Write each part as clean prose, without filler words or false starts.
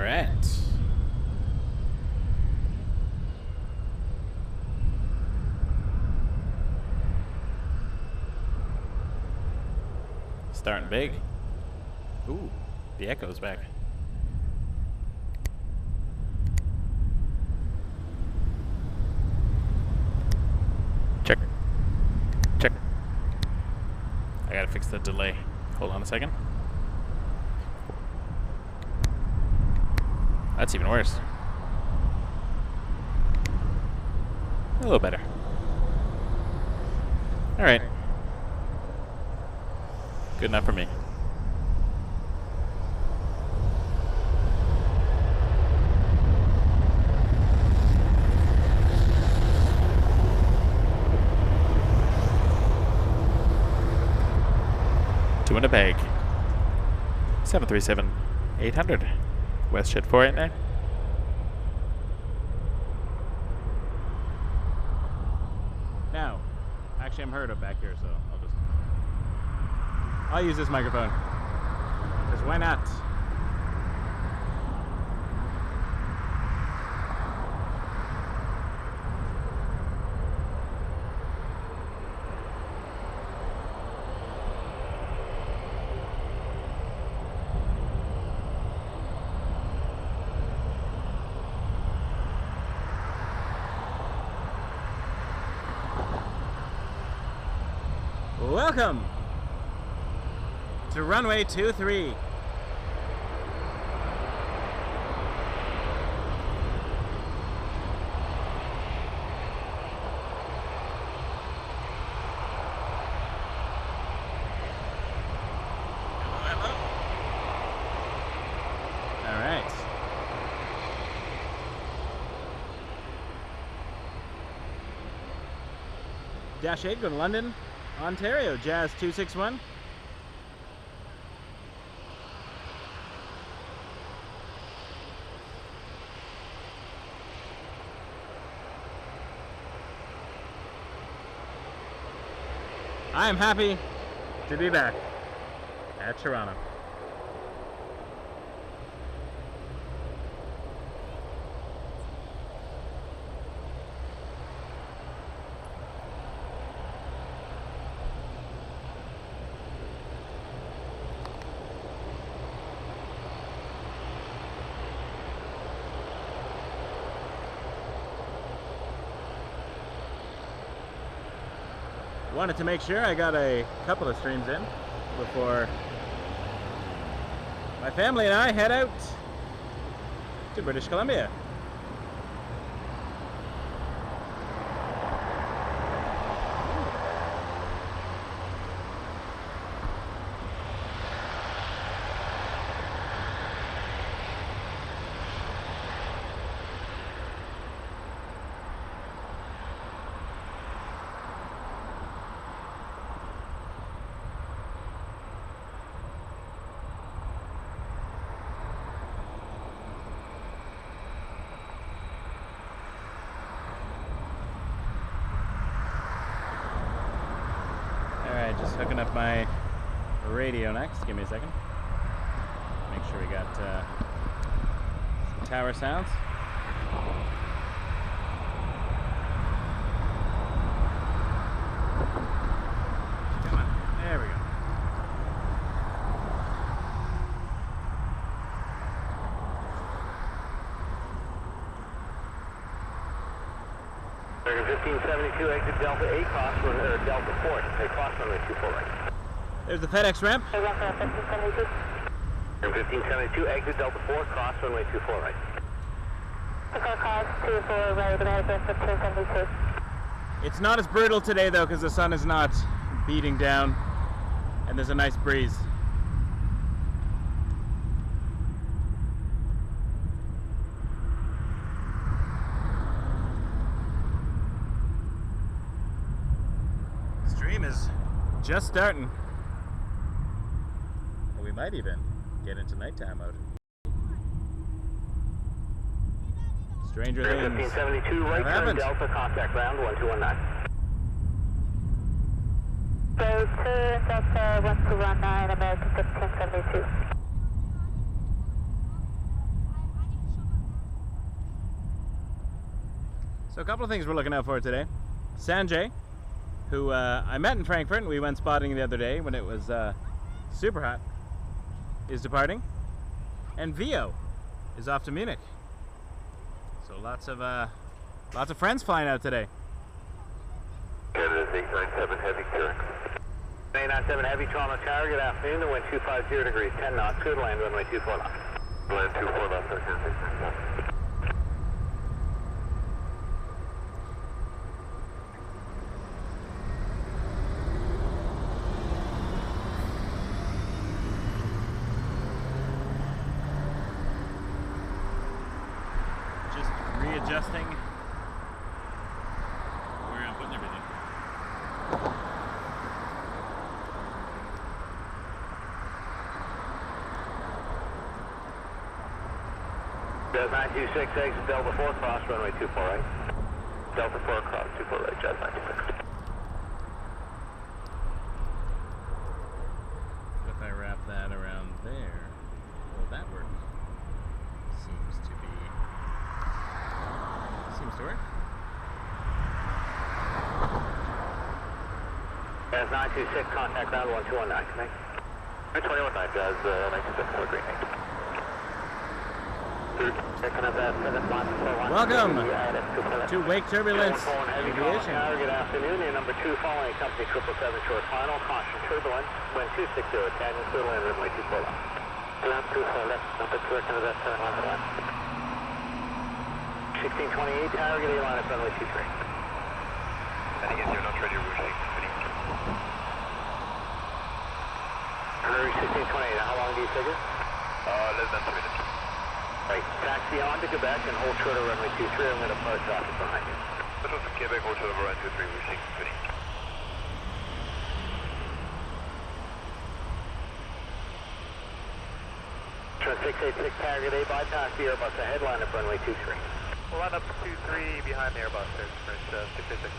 right. Starting big. Ooh, the echo's back. Check. Check. I gotta fix the delay. Hold on a second. That's even worse. A little better. Alright. Good enough for me. Two in a bag. 737-800. WestJet 489. Now, actually I'm heard up back here, so I'll use this microphone. Because why not? Welcome to runway 23. All right. Dash 8 going to London, Ontario, Jazz 261. I am happy to be back at Toronto. Wanted to make sure I got a couple of streams in before my family and I head out to British Columbia. Just hooking up my radio next. Give me a second. Make sure we got some tower sounds. Come on. There we go. American 1572, exit Delta 8, cross Delta 4, take cross runway 24 right. There's the FedEx ramp. American 1572, exit Delta 4, cross runway 24 right. Cross 24 right, American 1572. It's not as brutal today though because the sun is not beating down and there's a nice breeze. Stream is just starting. We might even get into nighttime mode. Stranger things 1572, right turn Delta, contact ground 1219. Go to Delta 1219, American 1572. So a couple of things we're looking out for today. Sanjay, who I met in Frankfurt and we went spotting the other day when it was super hot, is departing. And Vio is off to Munich. So lots of friends flying out today. Canada A330 Heavy Turk. A330 Heavy Toronto Tower, good afternoon. The wind 250 degrees, 10 knots, good land, runway 24 knots. Land 24 knots, sir, Canada A330. Just readjusting where I'm putting everything. Jazz 926, exit Delta 4, cross runway 24 right. Delta 4, cross 24 right, Jazz 926. If I wrap that around there, will that work? Seems to work. Jazz 926, contact ground 1219, connect. 219, Jazz 926, green 8. Welcome to Wake Turbulence Aviation. Good afternoon. Your number 2 following company 777 short final. Caution turbulence. Wind 260 at 10. Clear land runway 24 left. Land 24 left. Number 2 Canada 711. 1628 tower. Get a line at runway 23. Heading in 0 knots ready. Rouge 1628. How long do you figure? Less than 3 minutes. Right, taxi on to Quebec and hold short of runway 23. I'm going to approach traffic behind you. This was Quebec, hold short of runway 23, we're 620. Trans 686 target A, bypass the Airbus ahead, line up runway 23. We'll line up 23 behind the Airbus, there's French 686.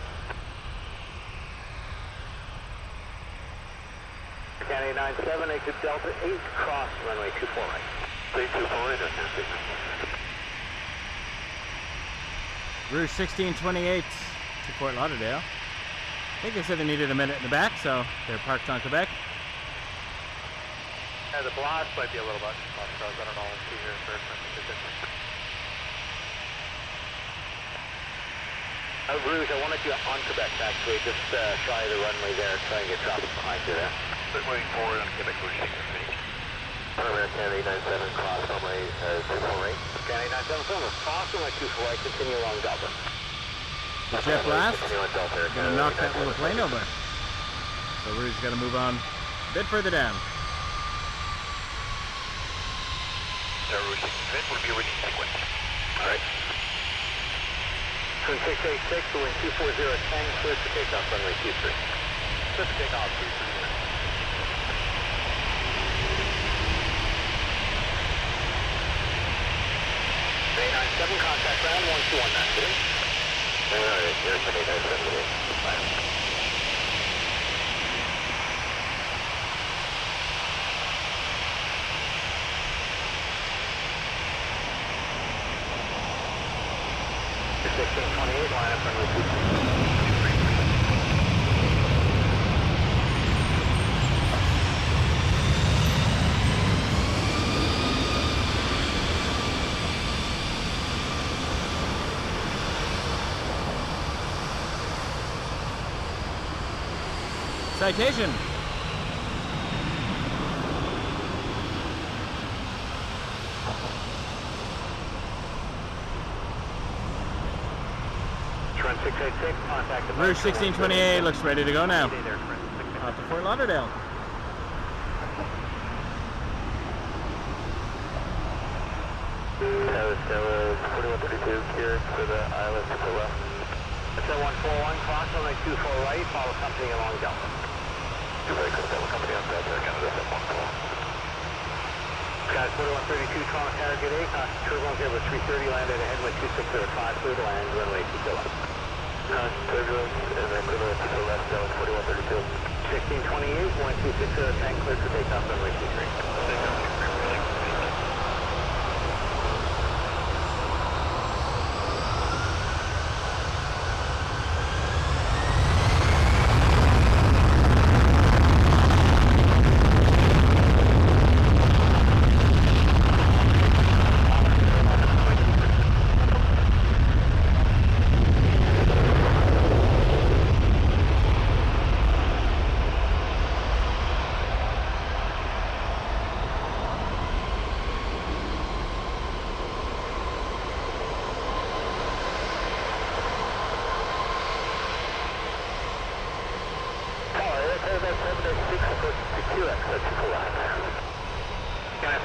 Canada 97, exit Delta 8, cross runway 24 right. 324 right, or Rouge 1628 to Fort Lauderdale. I think they said they needed a minute in the back, so they're parked on Quebec. Yeah, the blast might be a little bit. I don't know. Let's see here first. Rouge, I wanted you on Quebec taxiway, just shy of the runway there, try and get traffic behind you there. Moving forward on Quebec, Rouge 1628. Canada 97, cross runway 248. Canada 97, cross runway 248, continue along Dublin. The jet blast, gonna knock that little plane over. So Rouge's gotta move on a bit further down. Rouge 1628 will be reading sequence. Alright. Turn 686, the wind 240 at 10, clear for takeoff runway 23. Clear for takeoff 23. A97, contact ground 1219. Alright, here's the A97. Bye. Line up runway 23. Citation. Trent 686, contact the Rouge 1628 looks ready to go now. Off to Fort Lauderdale. Tower 4132, cleared for the island to the left. It's a 141, cross on the 24 right, follow company along Delta. 2 right, follow company on Delta, Canada 714. Skies 4132, Toronto Tower, good 8, cost turbulence over 330, landed ahead with 2605, clear to land, runway 2 left. Turbulence, and then clear to the left, down 4132. 1628, 1260, tank clear for takeoff, runway 23.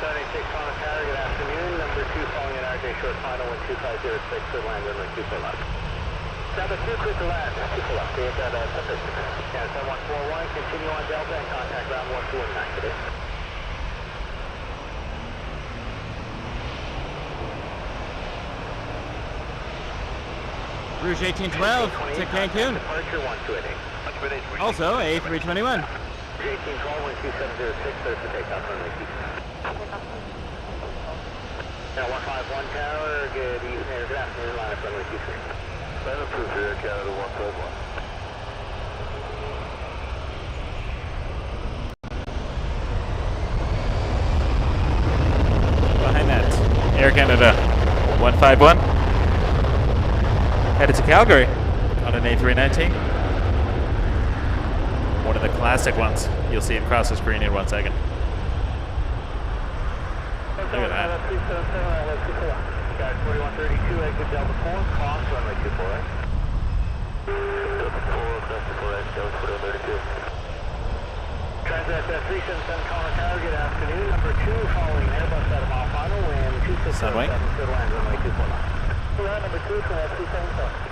786 on tower, good afternoon. Number 2 following an RJ short final 12506 for land runway 24 left. Number 2 clear to land, 24 left. They have that Canada 7141, continue on Delta and contact ground 1219 today. Rouge 1812 to Cancun. Departure 128. Also A321. 1812, 12706, clear for takeoff runway 23. Now 151 tower, good evening, good afternoon, line up runway 23. Line up to Air Canada 151. Behind that, Air Canada 151. Headed to Calgary on an A319. One of the classic ones. You'll see him cross the screen in 1 second. Look at that. Guys, 4132, exit Delta 4, cross runway 24, right? Delta 4, cross the 4, exit Delta 4132. Transat 377 Condor tower, good afternoon. Number 2 following Airbus at a mile final, wind 2607, good land runway 24 left. Number 2 from that 377.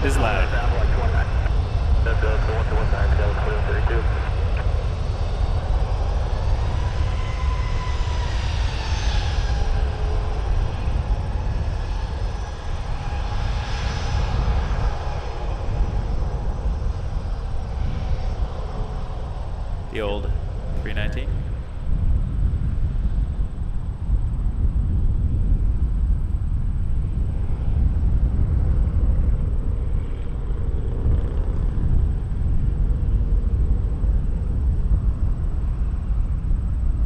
It is loud. The old 319.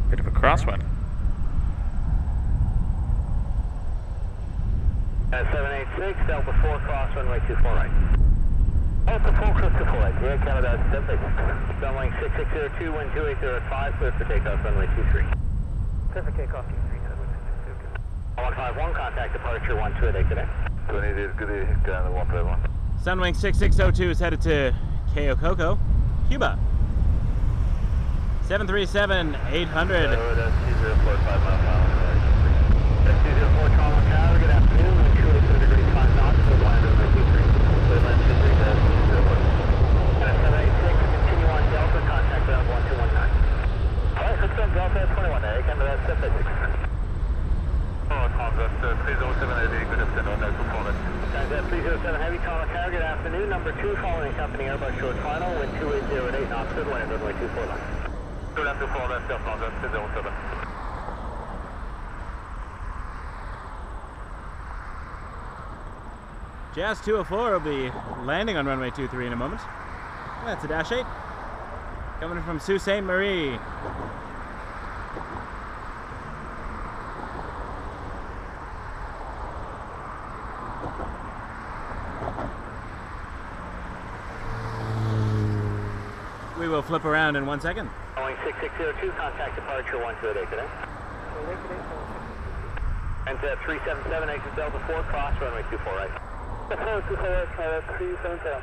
Bit of a crosswind. 786, Delta 4, cross runway 24 right. Delta 4, cross 24 right. Air Canada, Sunwing 6602, wind 280 clear for takeoff runway 23. Clear for takeoff 23, 151, contact departure 128 today. 28 good day, Canada 151. Sunwing 6602 is headed to Keokoko, Cuba. 737-800. That's 204, 5 mile per hour. That's 204, Toronto Tower, good afternoon. Wind 280 degrees 5 knots, clear land runway 23. Clear land 236, 786, continue on Delta, contact ground 1219. Alright, let's go on Delta 21 there, Canada 786. Oh, Tom, that's 307 good afternoon, that's performance. Transat 307 Heavy, Toronto Tower, good afternoon. Number 2, following company Airbus short final, wind 2808 knots, clear land runway 24 left. Clear land 24 left, Delta 307. Jazz 204 will be landing on runway 23 in a moment. That's a Dash 8. Coming from Sault Ste. Marie. We will flip around in 1 second. Boeing 6602, contact departure 128 today. And 377, exit Delta 4, cross runway 24 right. That's 377.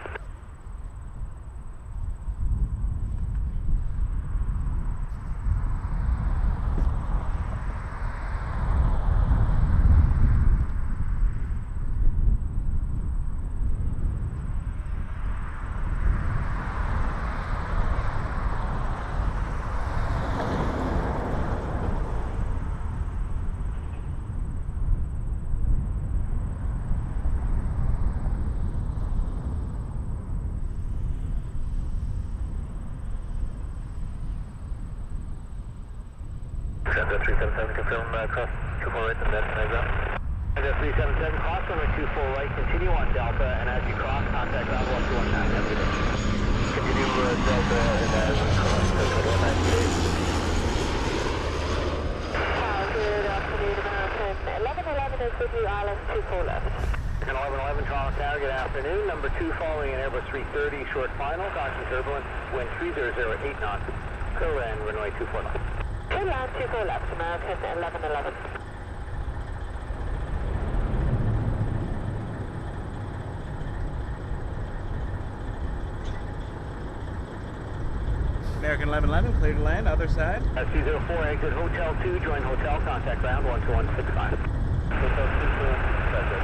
Cessna 377, confirm cross 24 right and then ground. Cessna 377, cross runway 24 right, continue on Delta, and as you cross, contact ground 1219. Have a good day. Continue Delta and as you cross, 1219. 1111 is with you, Island 24 left. 1111 Toronto Tower, good afternoon. Number 2 following an Airbus 330, short final, caution turbulence, wind 3008 knots, Caravan, runway 24 left. Caravan 24 left, American 1111. American 1111, clear to land, other side. C04, exit Hotel 2, join hotel, contact ground 12165. Hotel 2, that's it.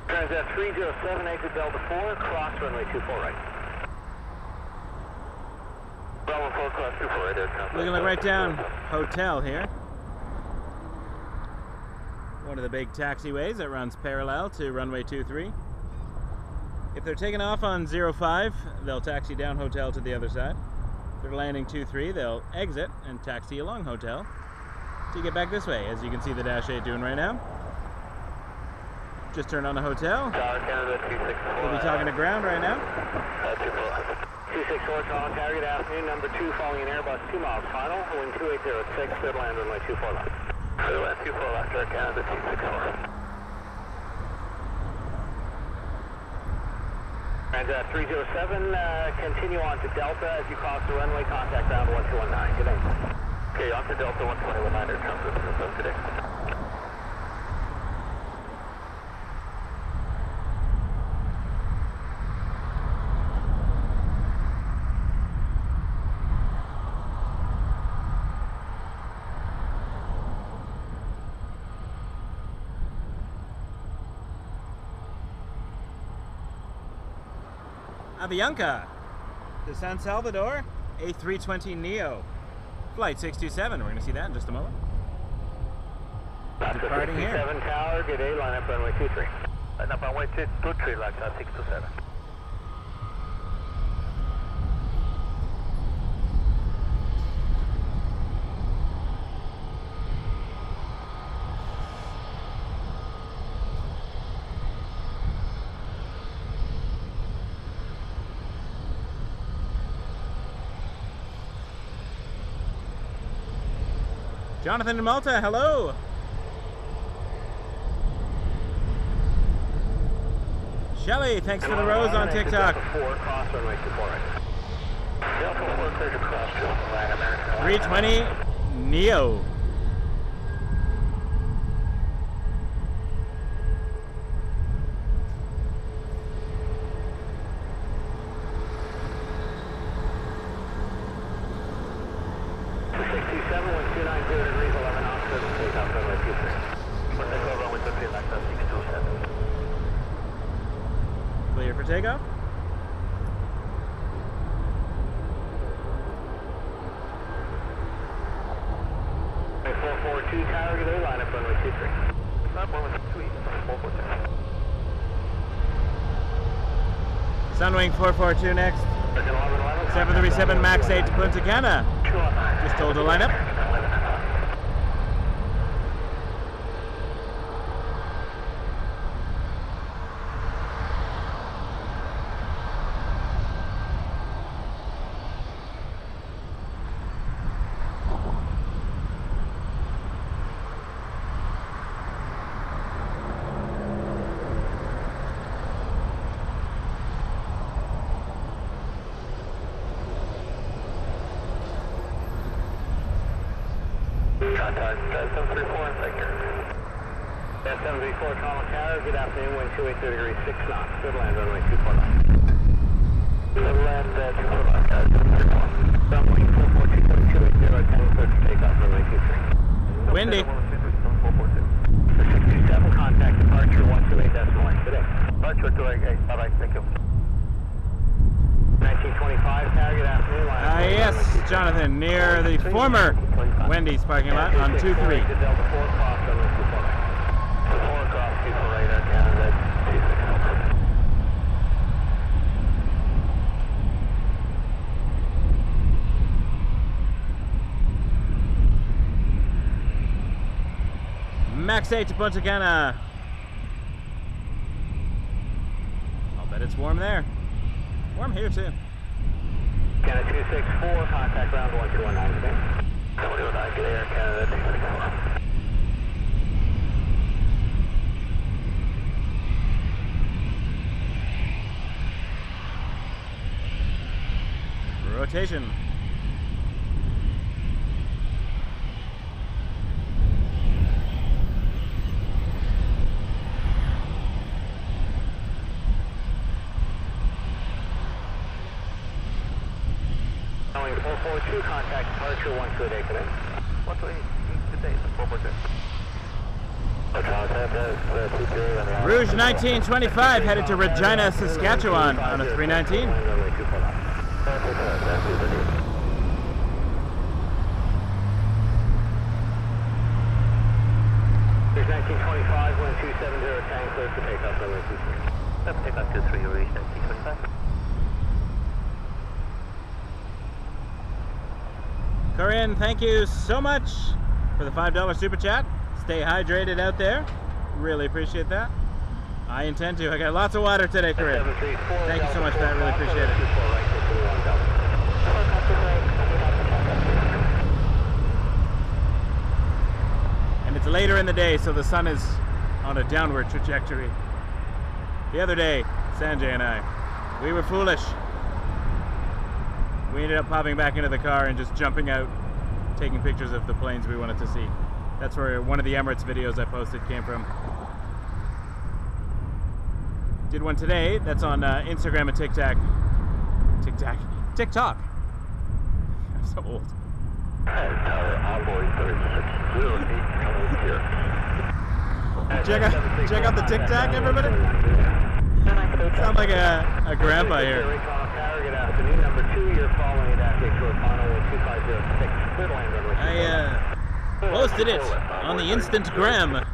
Transat 307, exit Delta 4, cross runway 24 right. Bravo 4, cross 24 right there. We're going to look right down hotel here. One of the big taxiways that runs parallel to runway 23. If they're taking off on 05, they'll taxi down hotel to the other side. If they're landing 23, they'll exit and taxi along hotel to get back this way, as you can see the Dash 8 doing right now. Just turned on the hotel. Tower Canada 264. We'll be talking to ground right now. 264 Toronto Tower, good afternoon. Number 2 following an Airbus 2 miles final. Wind 2806, good land runway 24 left. Good land 24 left, Tower Canada 264. Transat 307, continue on to Delta as you cross the runway, contact ground 1219. Good day. Okay, on to Delta 121 Air Transit System today. Avianca to San Salvador, A330 Neo, flight 627. We're going to see that in just a moment. Departing here. 7 Tower, good day, line up runway 23. Line up runway 23, line up 627. Jonathan in Malta, hello. Shelly, thanks for the rose on TikTok. 320 Neo. Clear for takeoff. Hey, 442 Tower, good day, line up runway 23. Not one with suite, 442. Sunwing 442 next. 737 MAX 8 to Punta Cana. Just told to line up. Contact 734 and thank you. 734 Toronto Tower, good afternoon, wind 280 degrees 6 knots, good land runway 24 left. Good land 24 left, 734. Runway 442, 280, 10 for takeoff, runway 23. Windy. 627, contact departure 128.1 today. Departure 288, bye-bye, thank you. 1925 Tower, good afternoon. Yes, Jonathan, near the former Wendy's parking lot on 2-3. Delta 4 cross runway 24 right. 4 cross 24 right, Air Canada 264. Max 8 to Punta Cana. I'll bet it's warm there. Warm here too. Canada 264, contact ground 1219 today. 1219, good air, Canada 264. Rotation. Boeing 442, contact departure 12 today. What's today? 442. Rouge 1925 headed to Regina, Saskatchewan on a 319. Rouge 1925, 1270, tank clear for takeoff, runway 23. Takeoff 23, Rouge 1925. Corinne, thank you so much for the $5 super chat. Stay hydrated out there. Really appreciate that. I intend to. I got lots of water today, Corinne. Thank you so much for that. Really appreciate it. And it's later in the day, so the sun is on a downward trajectory. The other day, Sanjay and I, we were foolish. We ended up popping back into the car and just jumping out, taking pictures of the planes we wanted to see. That's where one of the Emirates videos I posted came from. Did one today that's on Instagram and TikTok. TikTok. I'm so old. Check out the TikTok, everybody. Sound like a grandpa here. I posted it on the Instagram.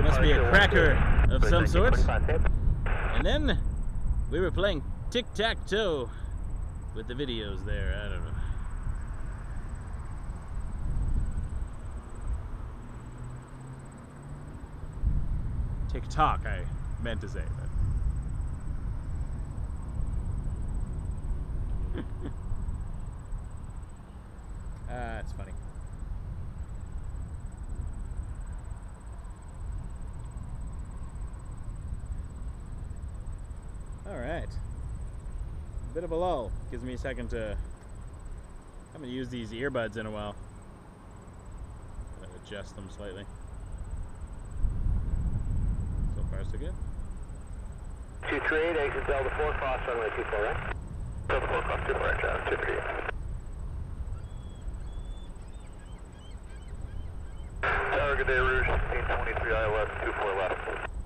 Must be a cracker of some sort. And then we were playing tic-tac-toe with the videos there. I don't know. TikTok, I meant to say, but it's funny. All right, a bit of a lull. Gives me a second to. I haven't used these earbuds in a while. I'm gonna adjust them slightly. So far, so good. 238, exit Delta 4, cross runway 24, right? Delta 4, cross 24, right, 238. Tower, good day, Rouge, 1623 ILS, 24 left.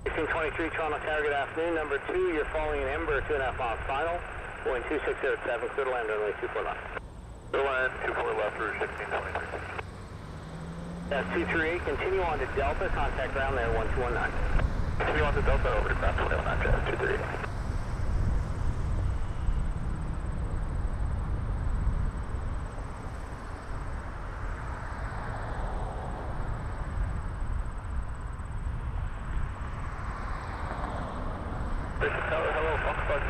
1623 Toronto Tower, good afternoon. Number 2, you're following an Ember, 2.5 miles final. Boeing 2607, clear to land runway 24 left. Clear to land, 24 left, Rouge, 1623. That's 238, continue on to Delta, contact ground there, 1219. Continue on to Delta, over to ground 1219, 238. Hello, Foxtrot,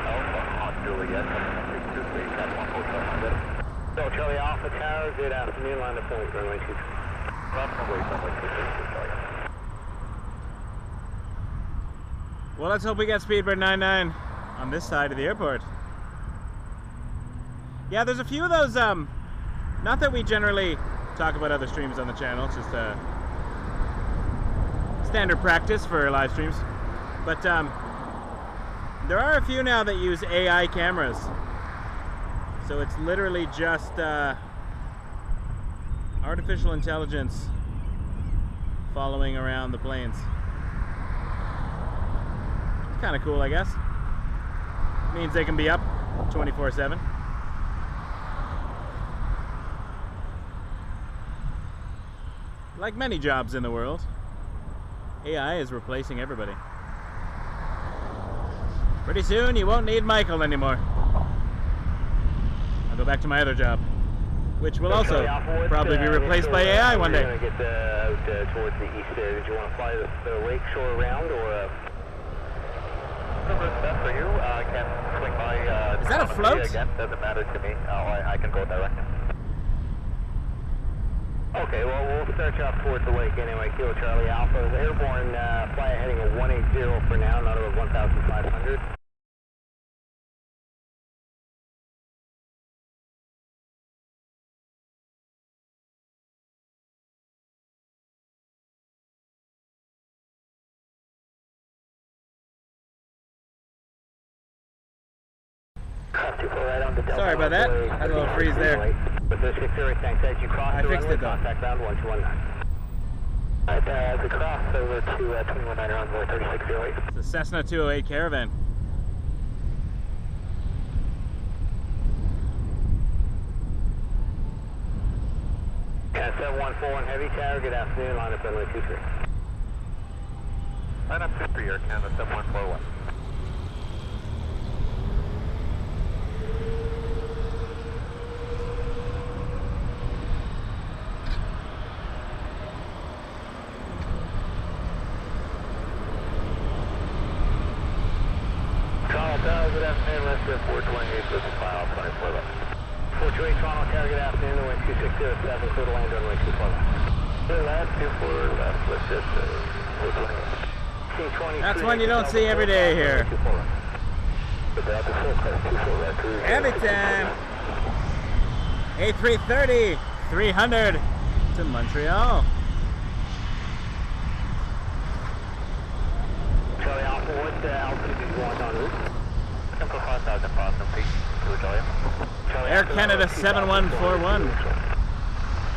Alpha, on Juliet, 623, 14700. So, Charlie Alpha Tower, good afternoon, line of point, runway 23. Runway 23, Well, let's hope we get Speedbird 99 on this side of the airport. Yeah, there's a few of those, not that we generally talk about other streams on the channel, it's just standard practice for live streams. But there are a few now that use AI cameras. So it's literally just artificial intelligence following around the planes. It's kind of cool, I guess. Means they can be up 24/7. Like many jobs in the world, AI is replacing everybody. Pretty soon you won't need Michael anymore. I'll go back to my other job. which will also probably be replaced by AI one day. We're going to get out towards the east there. Did you want to fly the lake shore around or? Whatever's best for you. I can swing by. Is that a float? Again, doesn't matter to me. I can go direct. Okay, well, we'll start you off towards the lake anyway. Kilo Charlie Alpha is airborne, fly a heading of 180 for now, not over 1,500. Sorry about that. Had a little freeze there. I fixed it though. Contact ground 1219. Alright, the cross over to 219 on 3608. It's a Cessna 208 Caravan. Cat 7141 Heavy Tower, good afternoon, line up runway 23. Line up 23, Air Canada 7141. Good afternoon, let's go 428, this is final 24 left. 428 Toronto Tower, good afternoon, the wind 2607, clear to land on runway 24 left. Clear left, 24 left, let's just 428. That's one you don't see every day here. Every time. A330, 300 to Montreal. Charlie Alpha, what altitude did you want on route? 5,000 Boston feet to Australia. Air Canada 7141.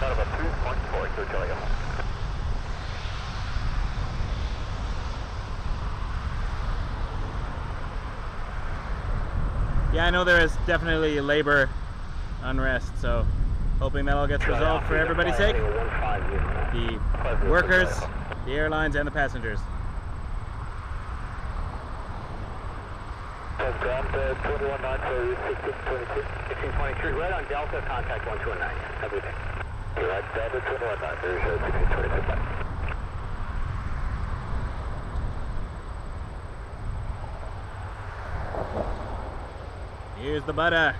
Out of a 2.4 to Australia. Yeah, I know there is definitely labor unrest, so hoping that all gets resolved for everybody's sake. The workers, the airlines, and the passengers. Ground 219 for 1623, right on Delta, contact 1219. Have a good day. Right, Delta 219 for 1623. Here's the butter.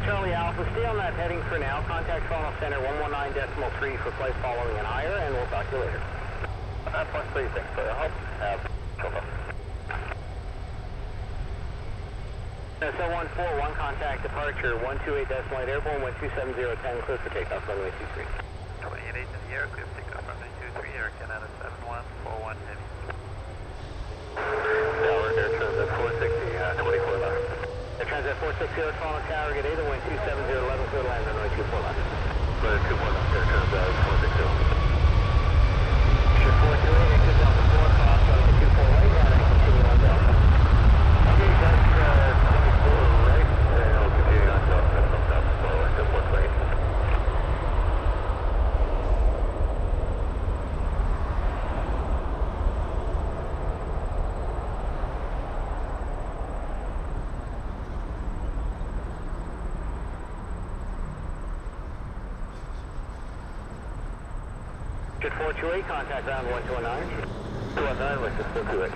Charlie Alpha, stay on that heading for now. Contact Toronto Center 119.3 for flight following and higher, and we'll talk to you later. 9.3, thanks for your help. So 141, contact departure 128.8 airborne, 127.010, clear for takeoff, runway 23. 28 in the air, clear for takeoff, runway 23, Air Canada 7141 heavy. Tower, air transit 460, 24 left. Air transit 460, Toronto Tower, get 8 and wind 27011, clear to land, runway 24 left. Clear 24 left, air transit 460. Shift 428, exit Delta 4, cross runway 24 right, and continue on Delta. Okay, that's 24 right, and we'll continue on Delta, from Delta 4 right to 428. Jet 428, contact ground 129. 219, with the 428.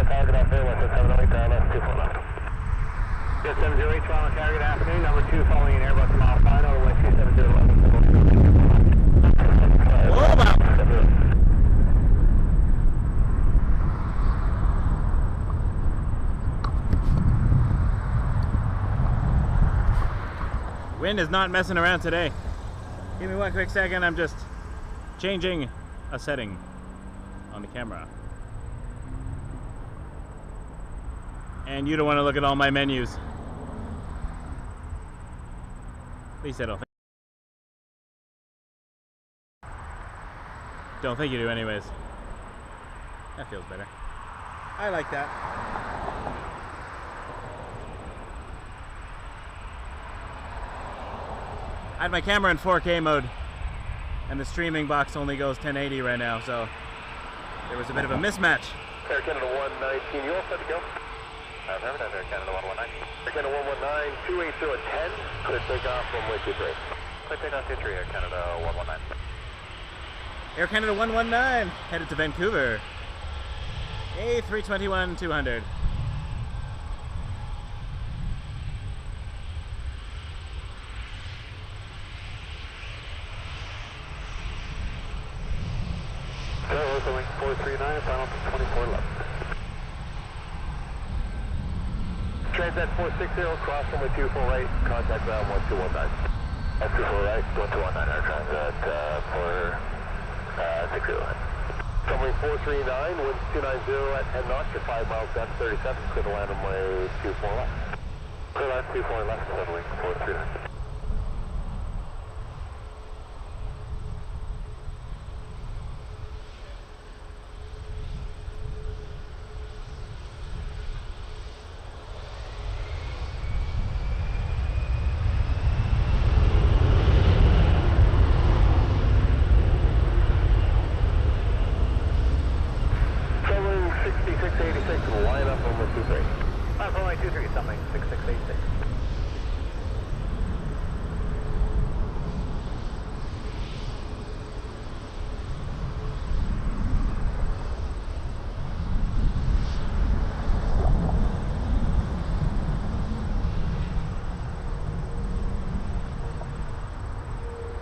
Target out there, Western 708, left 24 left. Jet 708, Toronto Tower, good afternoon. Number 2, following an Airbus mile 5, over wind 27011. Whoa, wow. Wind is not messing around today. Give me one quick second, I'm just changing a setting on the camera. And you don't want to look at all my menus. least I don't think. Don't think you do anyways. That feels better. I like that. I had my camera in 4K mode, and the streaming box only goes 1080 right now, so there was a bit of a mismatch. Air Canada 119, you all set to go? Affirmative, Air Canada 119. Air Canada 119, 280 at 10, clear takeoff, runway 23. Clear takeoff 23, Air Canada 119. Air Canada 119, headed to Vancouver. A321 200. Local link 439, final 24 left. Transat 460, cross runway 24 right, contact ground 1219. That's 24 right, 1219, our transat for 60. Runway 439, winds 290 at 10 knots, at 5 miles down to 37, clear to land runway 24 left. Clear land 24 left, runway 439.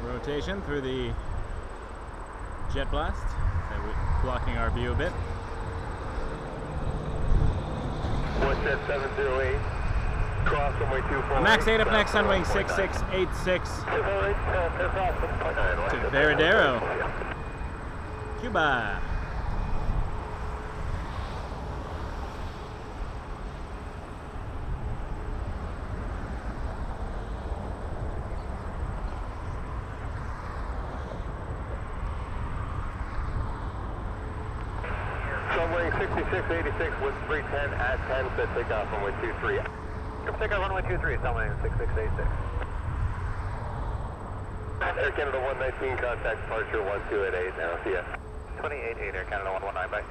Rotation through the jet blast, blocking our view a bit. Jet 708, cross runway 24. Max 8 up next on wing 6686 to Veradero, Cuba. Runway 6686 with 310 at 10, set takeoff runway 23. Come take off runway 23, runway 6686. Air Canada 119, contact departure 1288, now see ya. 288, Air Canada 119, bye.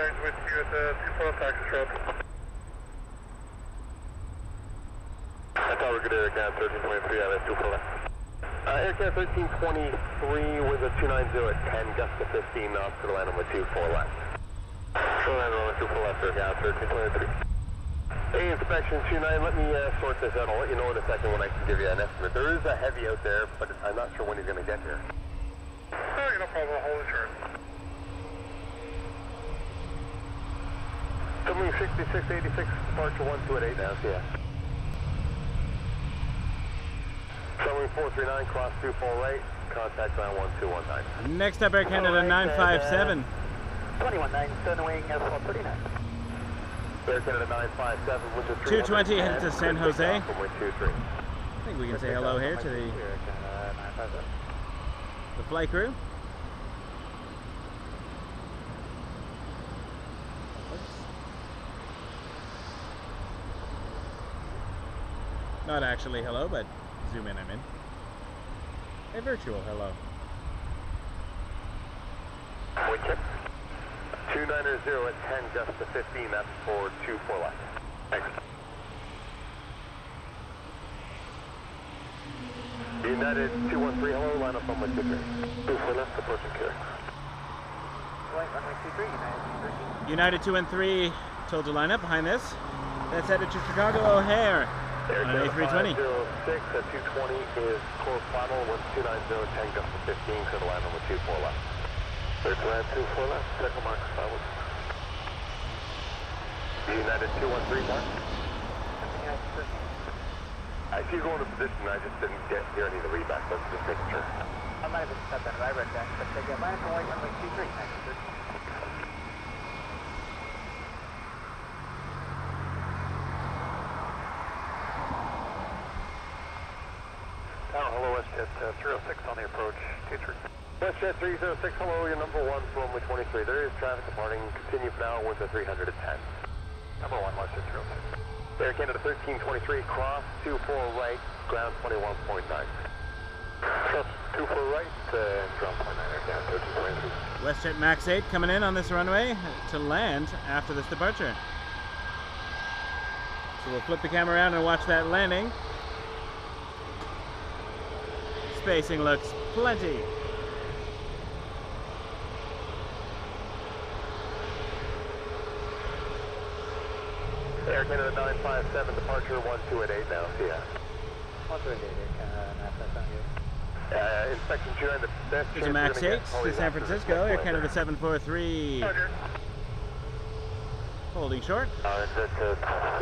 With you at the 24 taxi truck. I thought we were good Air Canada 1323 out of 24 left. Air Canada 1323 with a 290 at 10, gust to 15 knots to the land with 24 left. So land on 24 left, Air Canada 1323. Hey, inspection 29, let me sort this out. I'll let you know in a second when I can give you an estimate. There is a heavy out there, but I'm not sure when he's going to get here. Oh, no problem, I'll hold insurance. Runway 6686, departure 1288 now, see ya. Runway 439, cross 24 right, contact ground 1219. Next up, Air Canada 957. 219, center wing 439. Air Canada 957, which is 220 headed to San Jose. I Runway 23. think we can say hello here to the flight crew. Not actually hello, but zoom in, I'm in. A virtual hello. Wind check. 290 at 10, gust to 15, that's for 24 left. Thanks. United 213, hello, line up on runway 23. 24 left, approaching carrier. Runway 23, United 213. United 213, told to line up behind this. That's headed to Chicago O'Hare on an A330. 506 at 220 is close final, 1290, 10 gust to 15, clear to land on the 24 left. Clear to land 24 left, second mark, solid. United 213 mark. I see you going to position, I just didn't hear any of the readback, but just making sure. I might have said that, I read that, but they get land for runway 23, thanks. Hello, WestJet 306 on the approach, 23. WestJet 306, hello, your number 1 for runway 23. There is traffic departing, continue for now with the 310. Number 1, WestJet 306. Air Canada 1323, cross 24 right, ground 21.9. Cross 24 right, ground 29, Air Canada 1323. WestJet Max 8 coming in on this runway to land after this departure. So we'll flip the camera around and watch that landing. Spacing looks plenty. Air Canada 957, departure 1288 now, see ya. 1288, that's not good. Inspection 29, the best There's a Max 8 to San Francisco, Air Canada 743. Roger. Holding short. It's at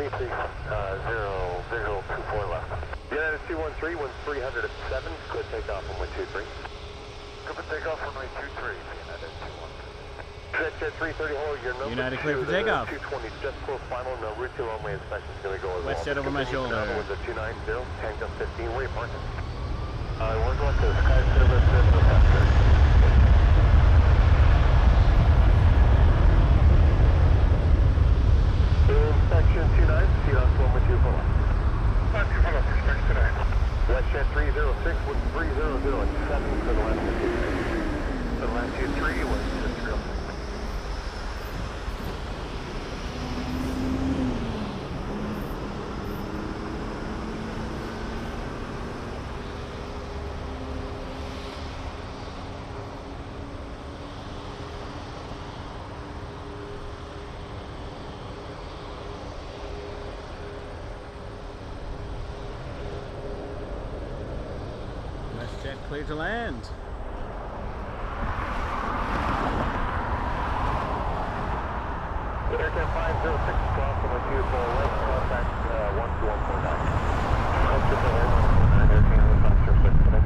C3, 0, visual 24 left. United 213, wind 307, good takeoff on 123. Good takeoff on 123, United 213. Jet 330, hold your number. United clear for takeoff. 220, just close final, no route 2 runway inspection is going to go as well. WestJet over my shoulder. With the 290, 10 gust 15, where you parking? We're going to Sky Service Reception. Inspection 29, seat on floor with 2 full up. 2 full up, respect today. WestJet 306 with 300 and 7 for the last 23. The last 23 was 306. WestJet clear to land. Air Canada 506 cross on the 2 full right, contact 1 to 1.9. Comfortable Air 1.9, Air Canada 506 today.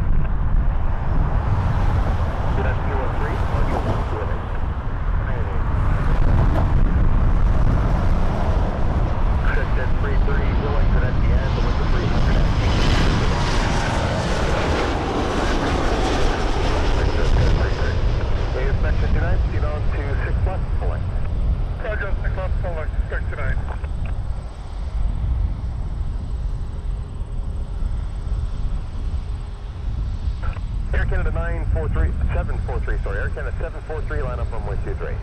That's 213, Marshall 128. Jet 330, we'll exit at the end with the 300. Inspection 29, seat on to 6 left, select. Roger, 6 left, select, respect 29. Air Canada 743, sorry, Air Canada 743, line up runway 23.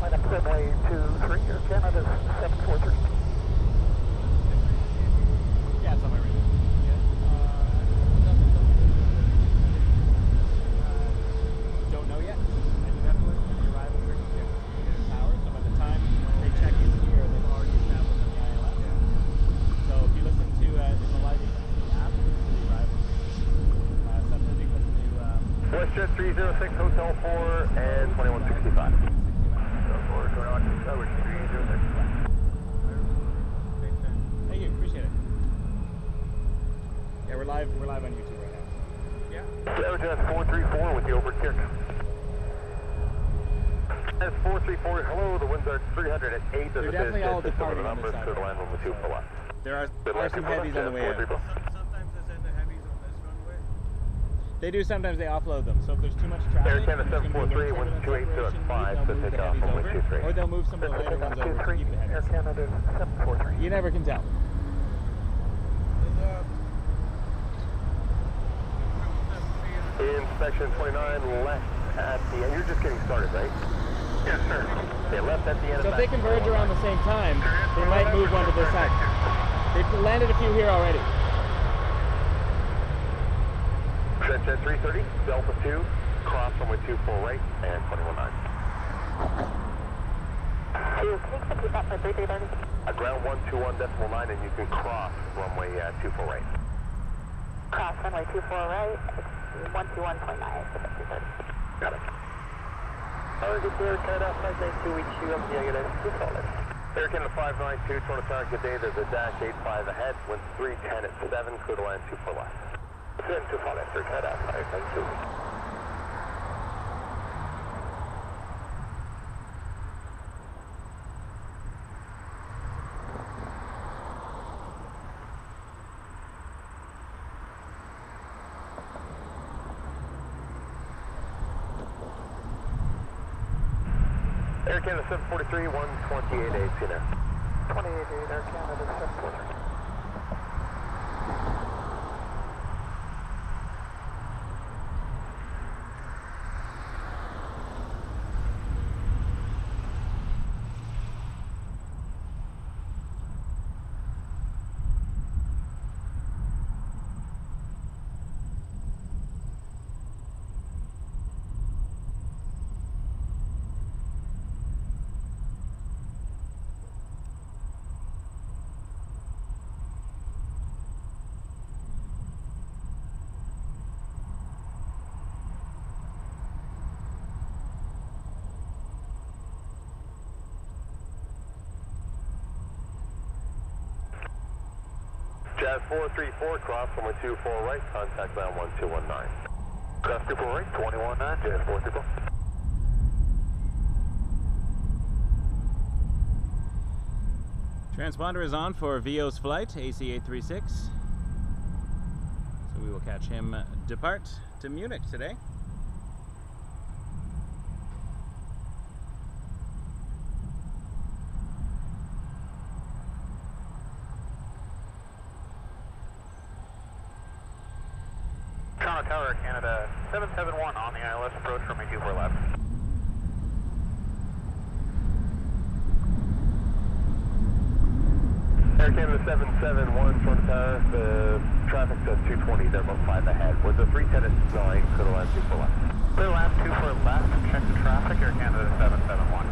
Line up runway 23, Air Canada 743. Yeah, it's on my radar. Don't know yet. I do have to listen to the arrival frequency of power, so by the time they check in here, they've already established the ILS. So if you listen to the live app, the arrival frequency. Sometimes you listen to WestJet 306, Hotel 4, and 2165. Thank you, appreciate it. Yeah, we're live on YouTube right now. Yeah. Airjet 434 with the over kick. That's 434, hello, the winds are 308. They're definitely all departing on numbers this side. to the land on the 2 full left. There are some heavies on the way out. Sometimes they send the heavies on this runway. They do, sometimes they offload them. So if there's too much traffic, Air Canada there's gonna be 743, no winds turbulence 282 at separation, 5 they'll to move take the off heavies runway over, 23. or they'll move some of the later ones over to keep the Air heavies. Canada 743. You never can tell. Inspection 29, left at the end. You're just getting started, right? Yes, sir. They left at the end. So of if they converge around the same time, they might move one to this side. They've landed a few here already. Jet 330, Delta 2, cross runway 2 full right, and 21.9. Can you repeat that for 3330? Ground 121.9 and you can cross runway 24 right. Cross runway 24 right, it's 121.9 for 3330. Got it. Target Air Canada 592, reach you up the negative, 2 solid. Air Canada 592, trying to target day, there's a dash 85 ahead, wind 310 at 7, clear to land 24 left. 7 2 solid, Air Canada 592. Air Canada 743, 128.8, see you now. 28.8, Air Canada 743. Jazz 434, cross runway 24 right, contact ground 1219. Cross 24 right, 219, Jazz 434. Transponder is on for VO's flight, AC836. So we will catch him depart to Munich today. Toronto Tower, Canada 771 on the ILS approach from 24 left. Air Canada 771, Toronto Tower, the traffic says 220, they're about 5 ahead. With the 310 at 9, clear to land 24 left. Clear to land 24 left, check the traffic, Air Canada 771.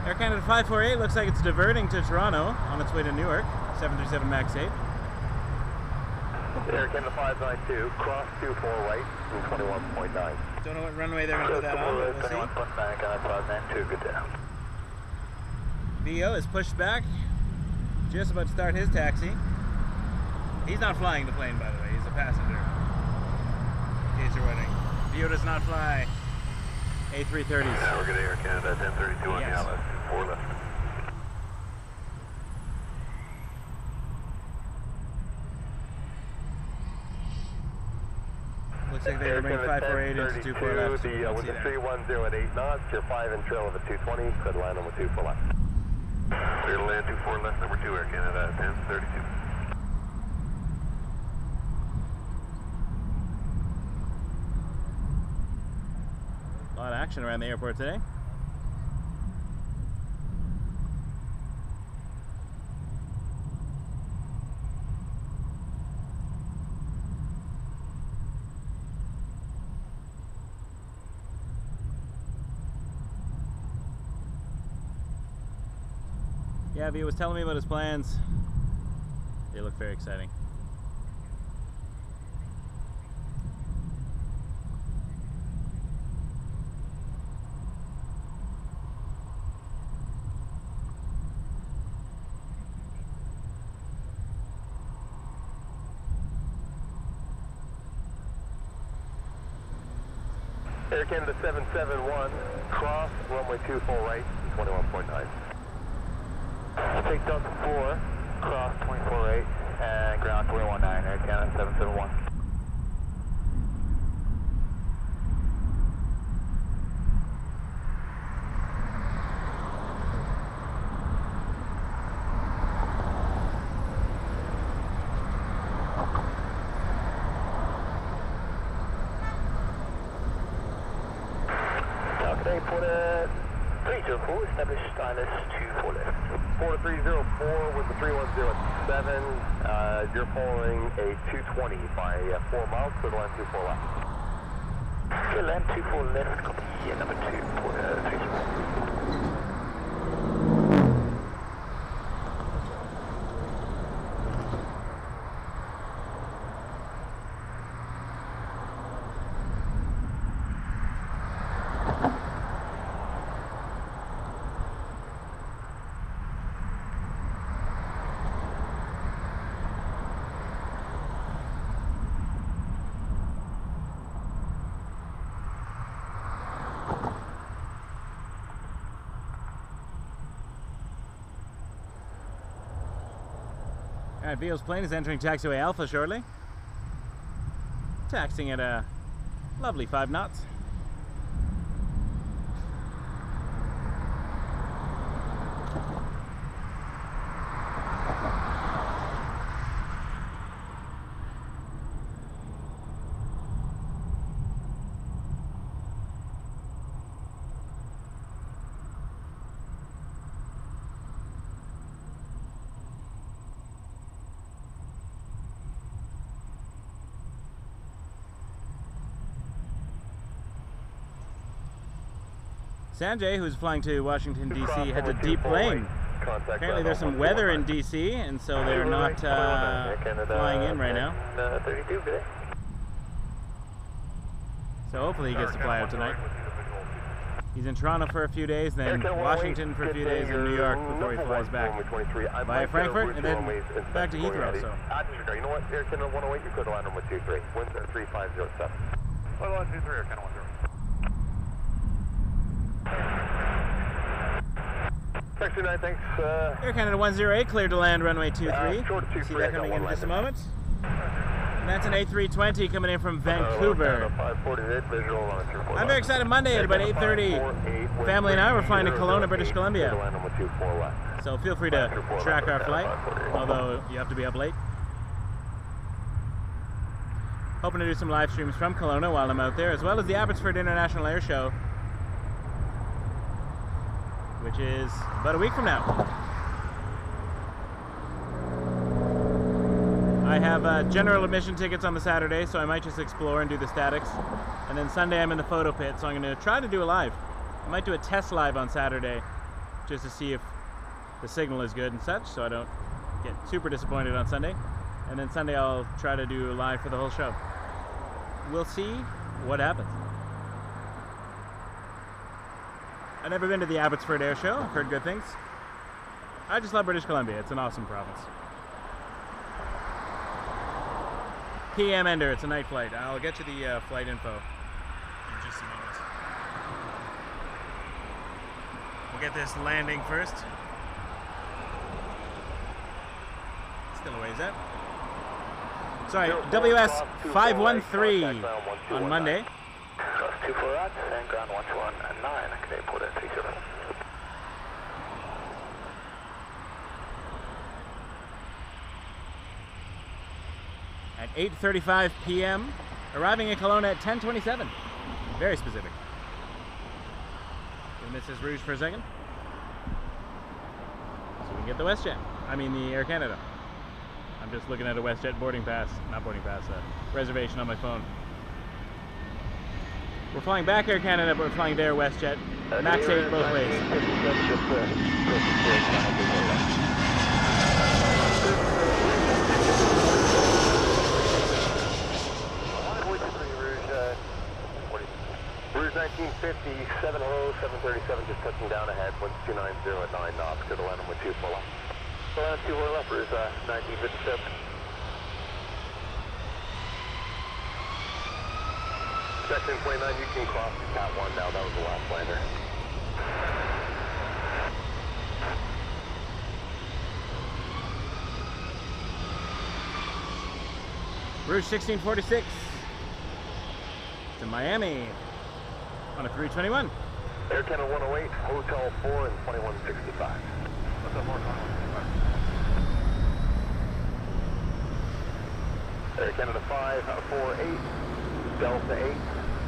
Air Canada 548 looks like it's diverting to Toronto on its way to Newark, 737 MAX 8. Air Canada 592, cross 24 right, 21.9. Don't know what runway they're going to put that on, but we'll see. 21.9, got 592, good down. VO is pushed back, just about to start his taxi. He's not flying the plane, by the way, he's a passenger. In case you're wondering. VO does not fly A330s. Now we're good, Air Canada 1032 on Yes. the ILS, 4 left. Looks like they're going to bring 548 into 24 left. So with the 310 at 8 knots, you're 5 in trail of a 220, could land on the 24 left. Clear to land 24 left, number 2, Air Canada 1032. A lot of action around the airport today. Yeah, V was telling me about his plans. They look very exciting. Air Canada 771, cross runway 24 right, 21.9. Take Delta 4, Cross 24-8 and ground 219, Air Canada 771. Established ILS 24 left. 4304 with the 310 at 7. You're following a 220 by 4 miles, clear to land 24 left. Clear land 24 left, copy number 2 for 3. Alright, Vio's plane is entering taxiway Alpha shortly. Taxiing at a lovely 5 knots. Sanjay, who's flying to Washington, D.C., had to deplane. Apparently there's some weather in D.C., and so they're not flying in right now. So hopefully he gets to fly out tonight. He's in Toronto for a few days, then Washington for a few days, and New York before he flies back via Frankfurt, and then back to Heathrow. So. You know what, Air Canada 108, you could land him with 23. Winds are 3507. 1123, Air Canada 10. Taxi 9, thanks. Air Canada 108, cleared to land runway 23. See that coming in just a moment. And that's an A320 coming in from Vancouver. I'm very excited. Monday at about 8:30. Family and I were flying to Kelowna, British Columbia. So feel free to track our flight, although you have to be up late. Hoping to do some live streams from Kelowna while I'm out there, as well as the Abbotsford International Air Show, which is about a week from now. I have general admission tickets on the Saturday, so I might just explore and do the statics. And then Sunday I'm in the photo pit, so I'm going to try to do a live. I might do a test live on Saturday, just to see if the signal is good and such, so I don't get super disappointed on Sunday. And then Sunday I'll try to do a live for the whole show. We'll see what happens. I've never been to the Abbotsford Air Show. I've heard good things. I just love British Columbia. It's an awesome province. PM Ender, it's a night flight. I'll get you the flight info in just a moment. We'll get this landing first. Still a ways out. Sorry, WS 513 on Monday. Cross 24 knots and ground 119, Canadian port at 37. At 8:35 p.m., arriving in Kelowna at 10:27. Very specific. Gonna miss this Rouge for a second, so we can get the WestJet. I mean the Air Canada. I'm just looking at a WestJet boarding pass, not boarding pass, reservation on my phone. We're flying back Air Canada, but we're flying there WestJet. Max 8 both ways. Rouge 1950, 7 hello, 737, just touching down ahead, winds 290 at 9 knots, good to land with 24 left. So land 24 left, Rouge 1957. Section 29, you can cross to Cat 1 now, that was the last lander. Rouge 1646 to Miami on a 321. Air Canada 108, Hotel 4 and 2165. What's up, 42165? Air Canada 548, Delta 8,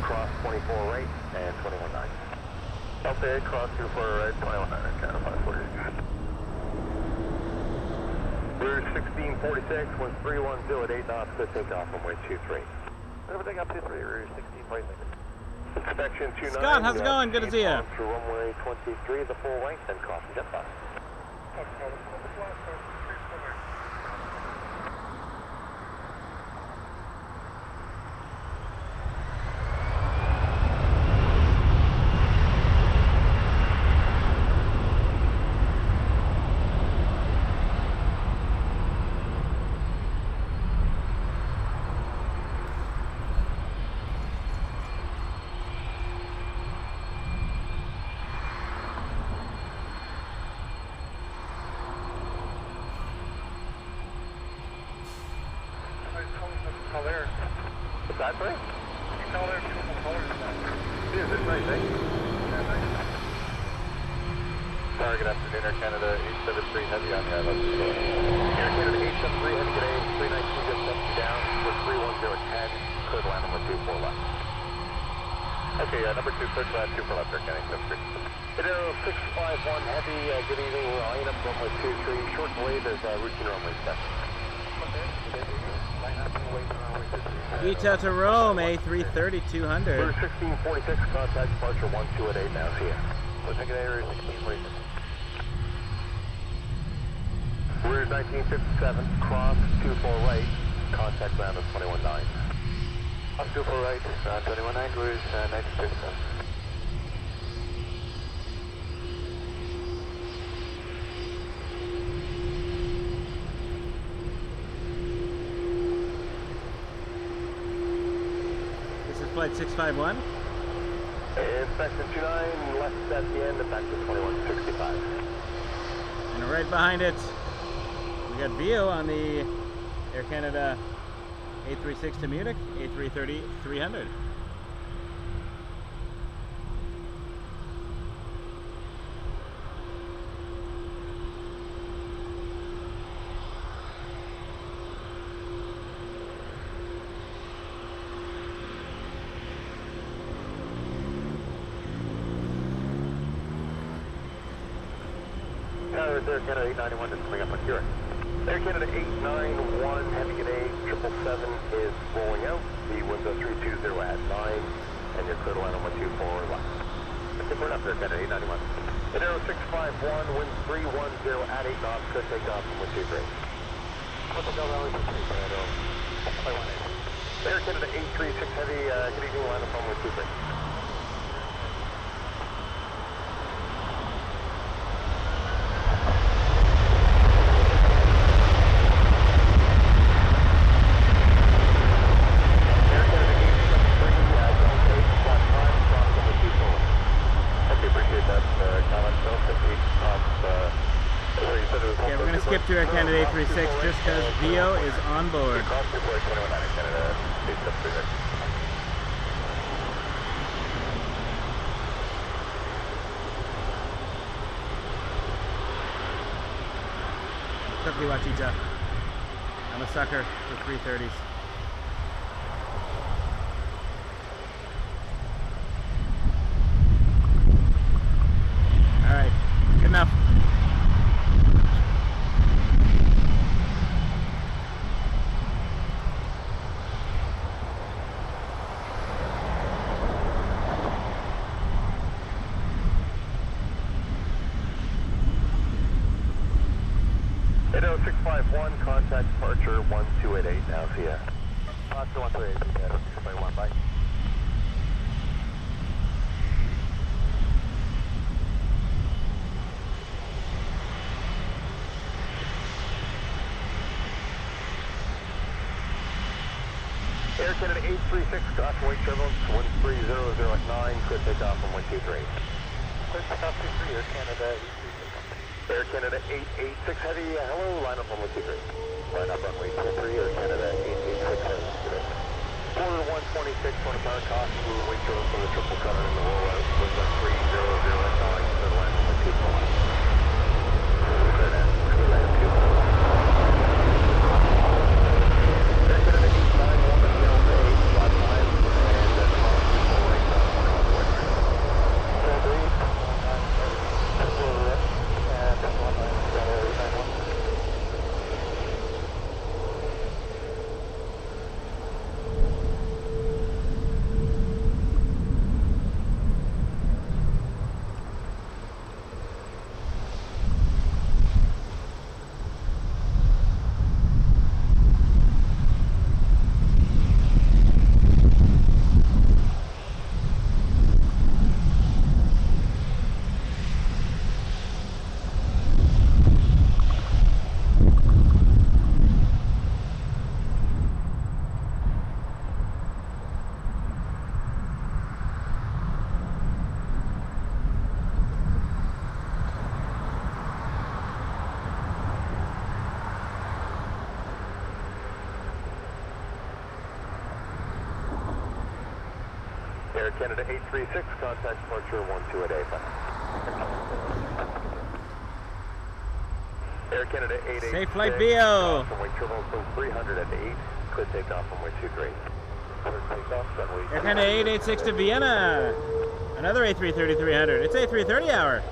cross 24 right and 219. Delta 8, cross 24 right, 219, Air Canada 548. Rouge 1646, wind 310 at 8 knots, good takeoff from wind 23. Everything up 23, Rouge 1646. Inspection 29. Scott, how's it going? Good to see you. Through runway 23, the full length, and crossing jet path. What's that, sorry? You call there beautiful colors in that. It is, it's nice, eh? Yeah, nice. Sorry, good afternoon, Air Canada 873 Heavy on the ILS. Air Canada 873 Heavy today, 319 just set you down for 310 at 10, clear to land number 24 left. Okay, number 2, clear to land 24 left, Air Canada 873. Video 651 Heavy, good evening, we're line up runway 23, short delay, there's routine runway inspection. Ita to Rome, A330 200. Rouge 1646, contact departure 12 at 8 now, see ya. So take it Rouge 1646. Rouge 1957, cross 24 right, contact ground of 219. Cross 24 right, 219, Rouge 1957. Flight 651. Inspection 29, left at the end, and back to 2165. And right behind it, we got Vio on the Air Canada A360 to Munich, A330 300. Air Canada 891 is coming up on Keurig. Air Canada 891, heavy today, 777 is rolling out. The winds are 320 at 9, and you're clear to land on 124 left. Okay, we're up Air Canada 891. At Aero 651, wind 310 at 8 knots, could take off from 123. Air Canada 836 heavy, good evening, land on 123. Skip to Air Canada 836 just because Vio is on board. Quickly watch Ita. I'm a sucker for 330s. Alright, good enough. Aero 651, contact departure 1288 now, see ya. Oscar 1288, 651, bye. Air Canada 836, crossing weight turbulence 1300 at 9, could take off from 123. Clear take off 23, Air Canada 836. Air Canada 886 Heavy, hello, line up runway 23. Line up runway 23, Air Canada 886 Heavy. Quarter 126, 20 pound cost, blue weight throws for the triple cutter in the rollout, was on 300 at calling for the line runway 24. Clear that, clear line 24. Air Canada 891 at Delta 855, and that's calling for full right on 1 Delta 8. Air Canada 836, contact departure 12 at A. Air Canada 886. Safe flight, VO. Runway 300 at 8. Clear takeoff runway 23. Clear takeoff runway. Air Canada 886 to Vienna. Another A330-300. It's A330 hour.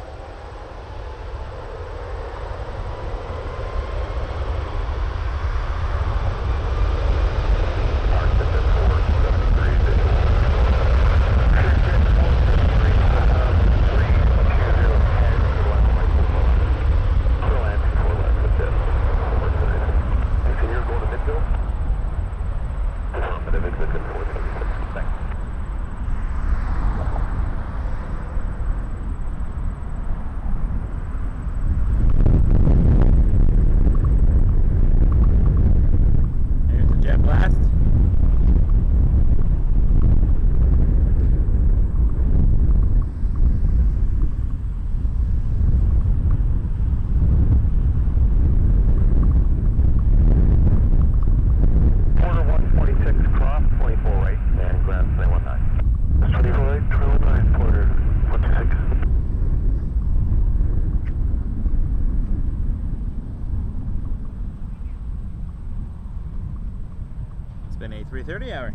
Been a 3:30 hour.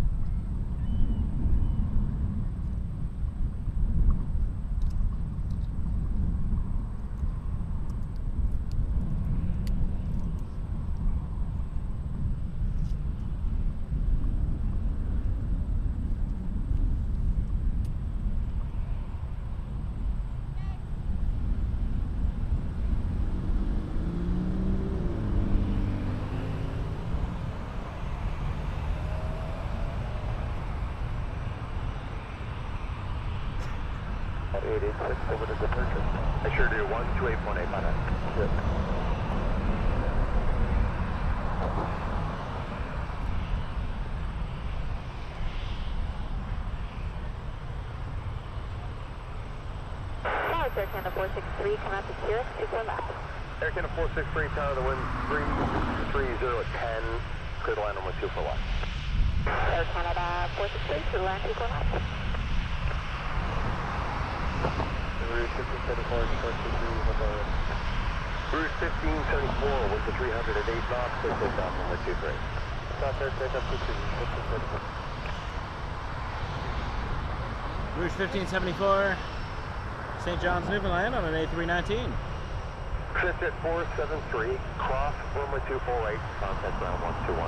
Over to departure. I sure do. 128.8 by that. Good. Air Canada 463, come out to Zurich, 24 left. Air Canada 463, tower the wind 330 at 10, clear the line runway 24 left. Air Canada 463, to land 24 left. Route 1574, Route 1574, with the 300 at 8 knots, clear takeoff runway 23. Stop there, takeoff 23. Route 1574, St. John's, Newfoundland on an A319. Chris at 473, cross runway 24 right, contact ground 1219.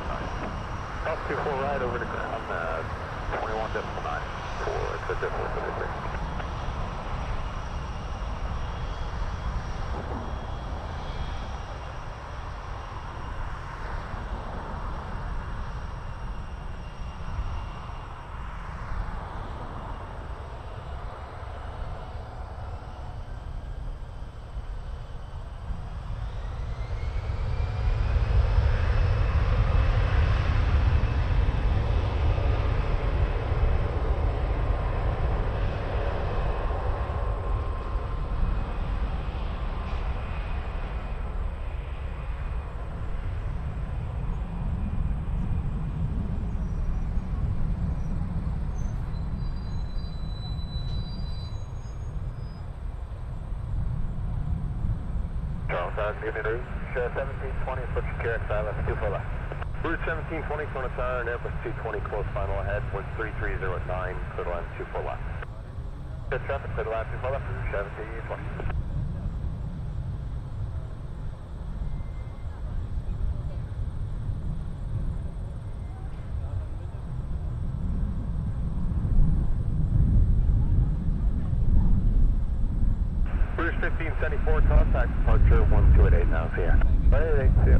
Cross 24 right over to ground 21.9 for Chris at 473. Tower, good route. 1720, switch Carrick, left 24 left. Route 1720, Kona Tower, and Airbus 220, close final ahead, wind 330 at 9, clear line 24 left. Good traffic, clear line 24 left, route 1720. Route 1574, contact departure 1288 now, see ya. 188, see ya.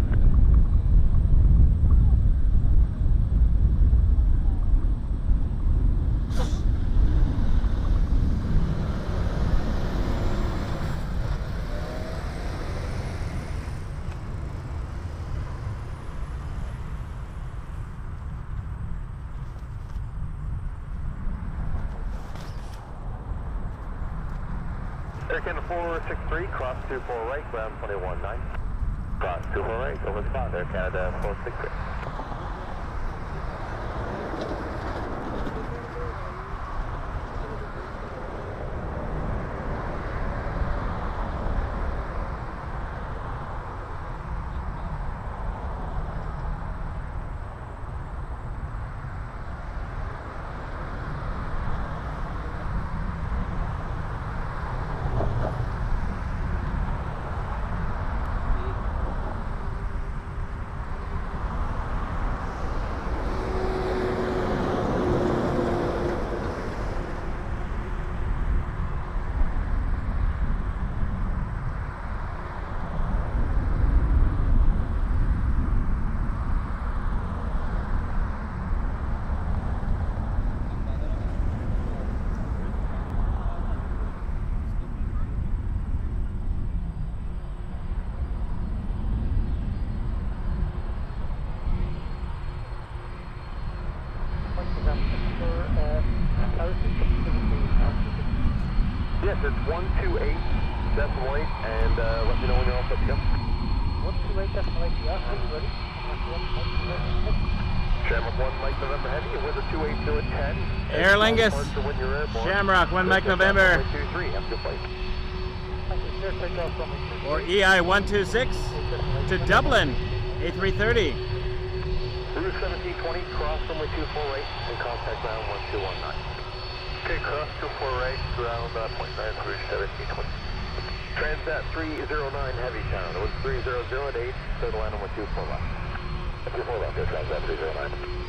Air Canada 463, cross 24 right, ground 21-9. Cross 24 right, over the spot, Air Canada 463. Yes, it's 128.8, and let me know when you're all set to go. 128.8, yeah, ready? Shamrock 1 Mike November Heavy, with a 280 at 10. Air Lingus, Shamrock 1 Mike November, 23, have a good flight. or EI 126 to Dublin, A330. Route 1720, cross runway 248, and contact ground 1219. Okay, cross 248, ground point 9, route 1720. Transat 309 Heavy Town, it was 300 at 8, clear the line on 124 left. 24 left, there, Transat 309.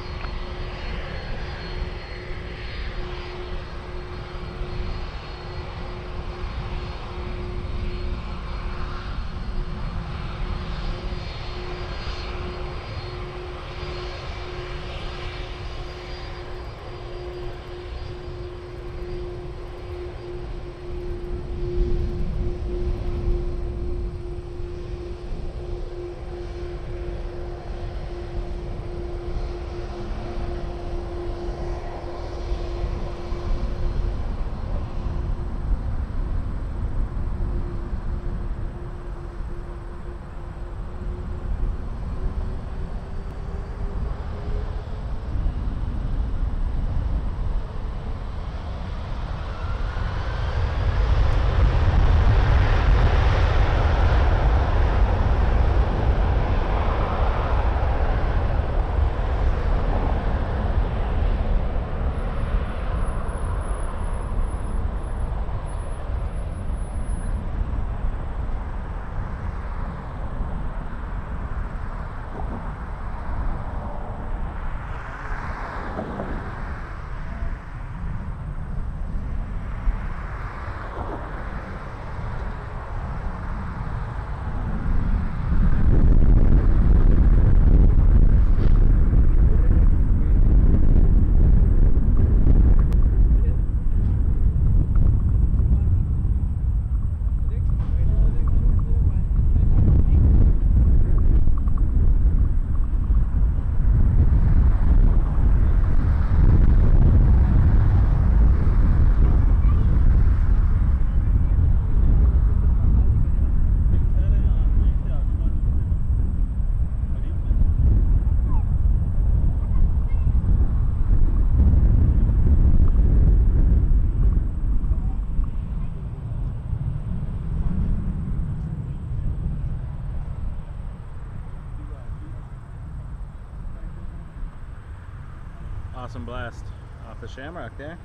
awesome blast off the Shamrock there.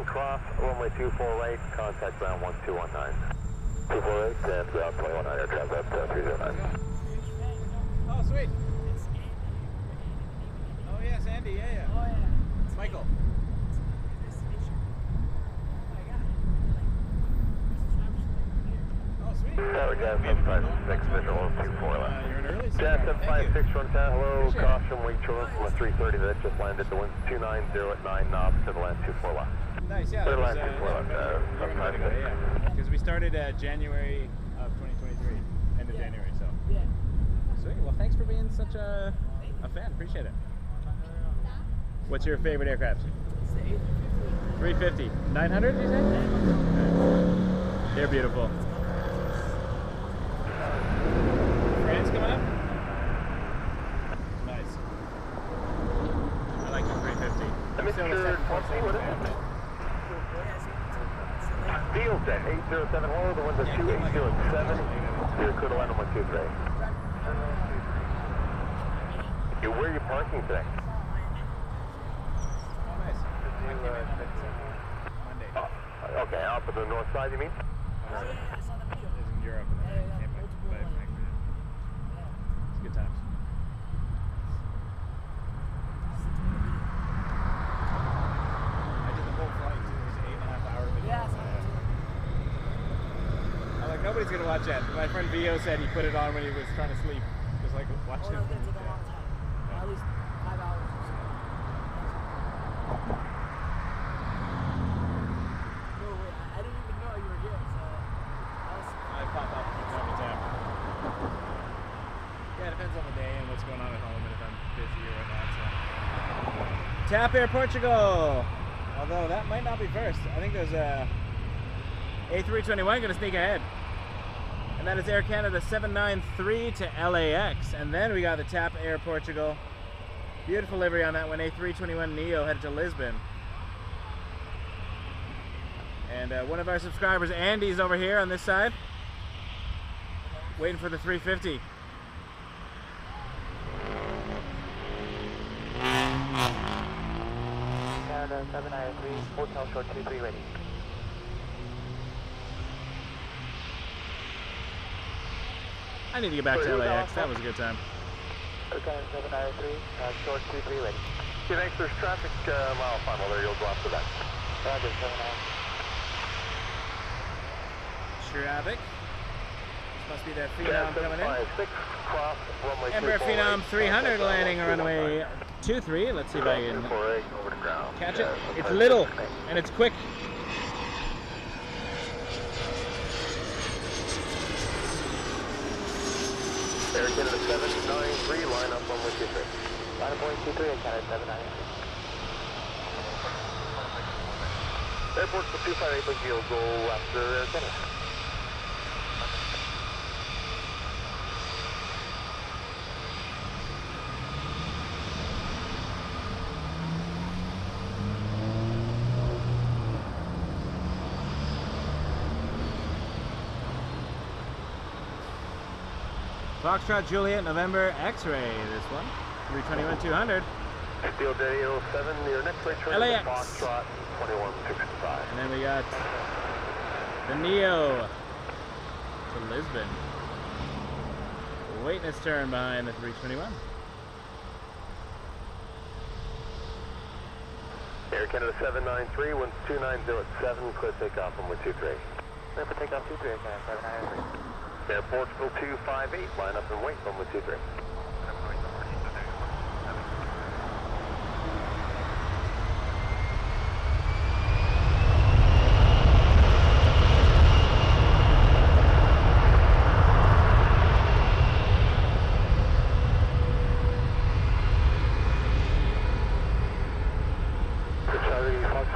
Cross, runway 24 right, contact ground 1219. 248, and ground 2100, aircraft up 309. Oh, sweet. Oh, yes, Andy, yeah. Oh, yeah. It's Michael. Nice to meet you. Oh my God. Oh, sweet. Tower Gas 756, visual 24 left. You're an early Gas starter. 756, run 10, hello, Appreciate it. caution, wake children from a 330 that just landed, the wind's 290 at 9 knots to the land 24 left. Nice, yeah. Third that was, line 24 left, you're in Winnipeg, yeah. Because we started January of 2023, end of January, so. Yeah. Sweet, well thanks for being such a fan, appreciate it. What's your favorite aircraft? It's the A350. 350. 900, you say? Okay. They're beautiful. France coming up? Nice. I like the 350. I'm still in the second class. Field at 807, hold the window 2807. You're clear to land on 123. Where are you parking today? Oh, nice. Monday. Okay, out to the north side, you mean? Oh, yeah, I saw the video. Is in Europe and then Yeah, came back multiple by ones. Frankfurt. Yeah. It's good times. I did the whole flight too. It was an 8.5 hour video. Yeah, I saw that too. I'm like, nobody's gonna watch that. My friend Vio said he put it on when he was trying to sleep. Just like Oh, watching no, it. that took a long time. At least 5 hours or so. No way, I didn't even know you were here, so I was. I pop up from time to time. Yeah, it depends on the day and what's going on at home and if I'm busy or whatnot. So. TAP Air Portugal. Although that might not be first. I think there's a A321 going to sneak ahead. And that is Air Canada 793 to LAX. And then we got the TAP Air Portugal. Beautiful livery on that one. A321 Neo headed to Lisbon. And one of our subscribers, Andy's over here on this side, waiting for the 350. Canada 793, hotel short 23 ready. I need to get back to LAX. That was a good time. Canada 793, short 23 ready. Okay, thanks. There's traffic mile final there. You'll go after that. Roger, 79. Traffic. This must be that Phenom coming in. 756, cross runway Embraer 248, Phenom 300 contact landing on ground runway 23. Let's see if I can 248, over to ground. catch it. It's little and it's quick. Air Canada 793, line up runway 23. Line up 23 and Canada 793. Airport for 258, but you'll go after Air Canada. Foxtrot Juliet November X-Ray. This one. 321-200. Steel Day 07, your next flight train is LAX. Foxtrot 2165. And then we got the Neo to Lisbon. Waiting its turn behind the 321. Air Canada 793, winds 290 at 7, clear takeoff runway 23. Clear for takeoff 23 and Canada 793. Air Portugal 258, line up and wait runway 23.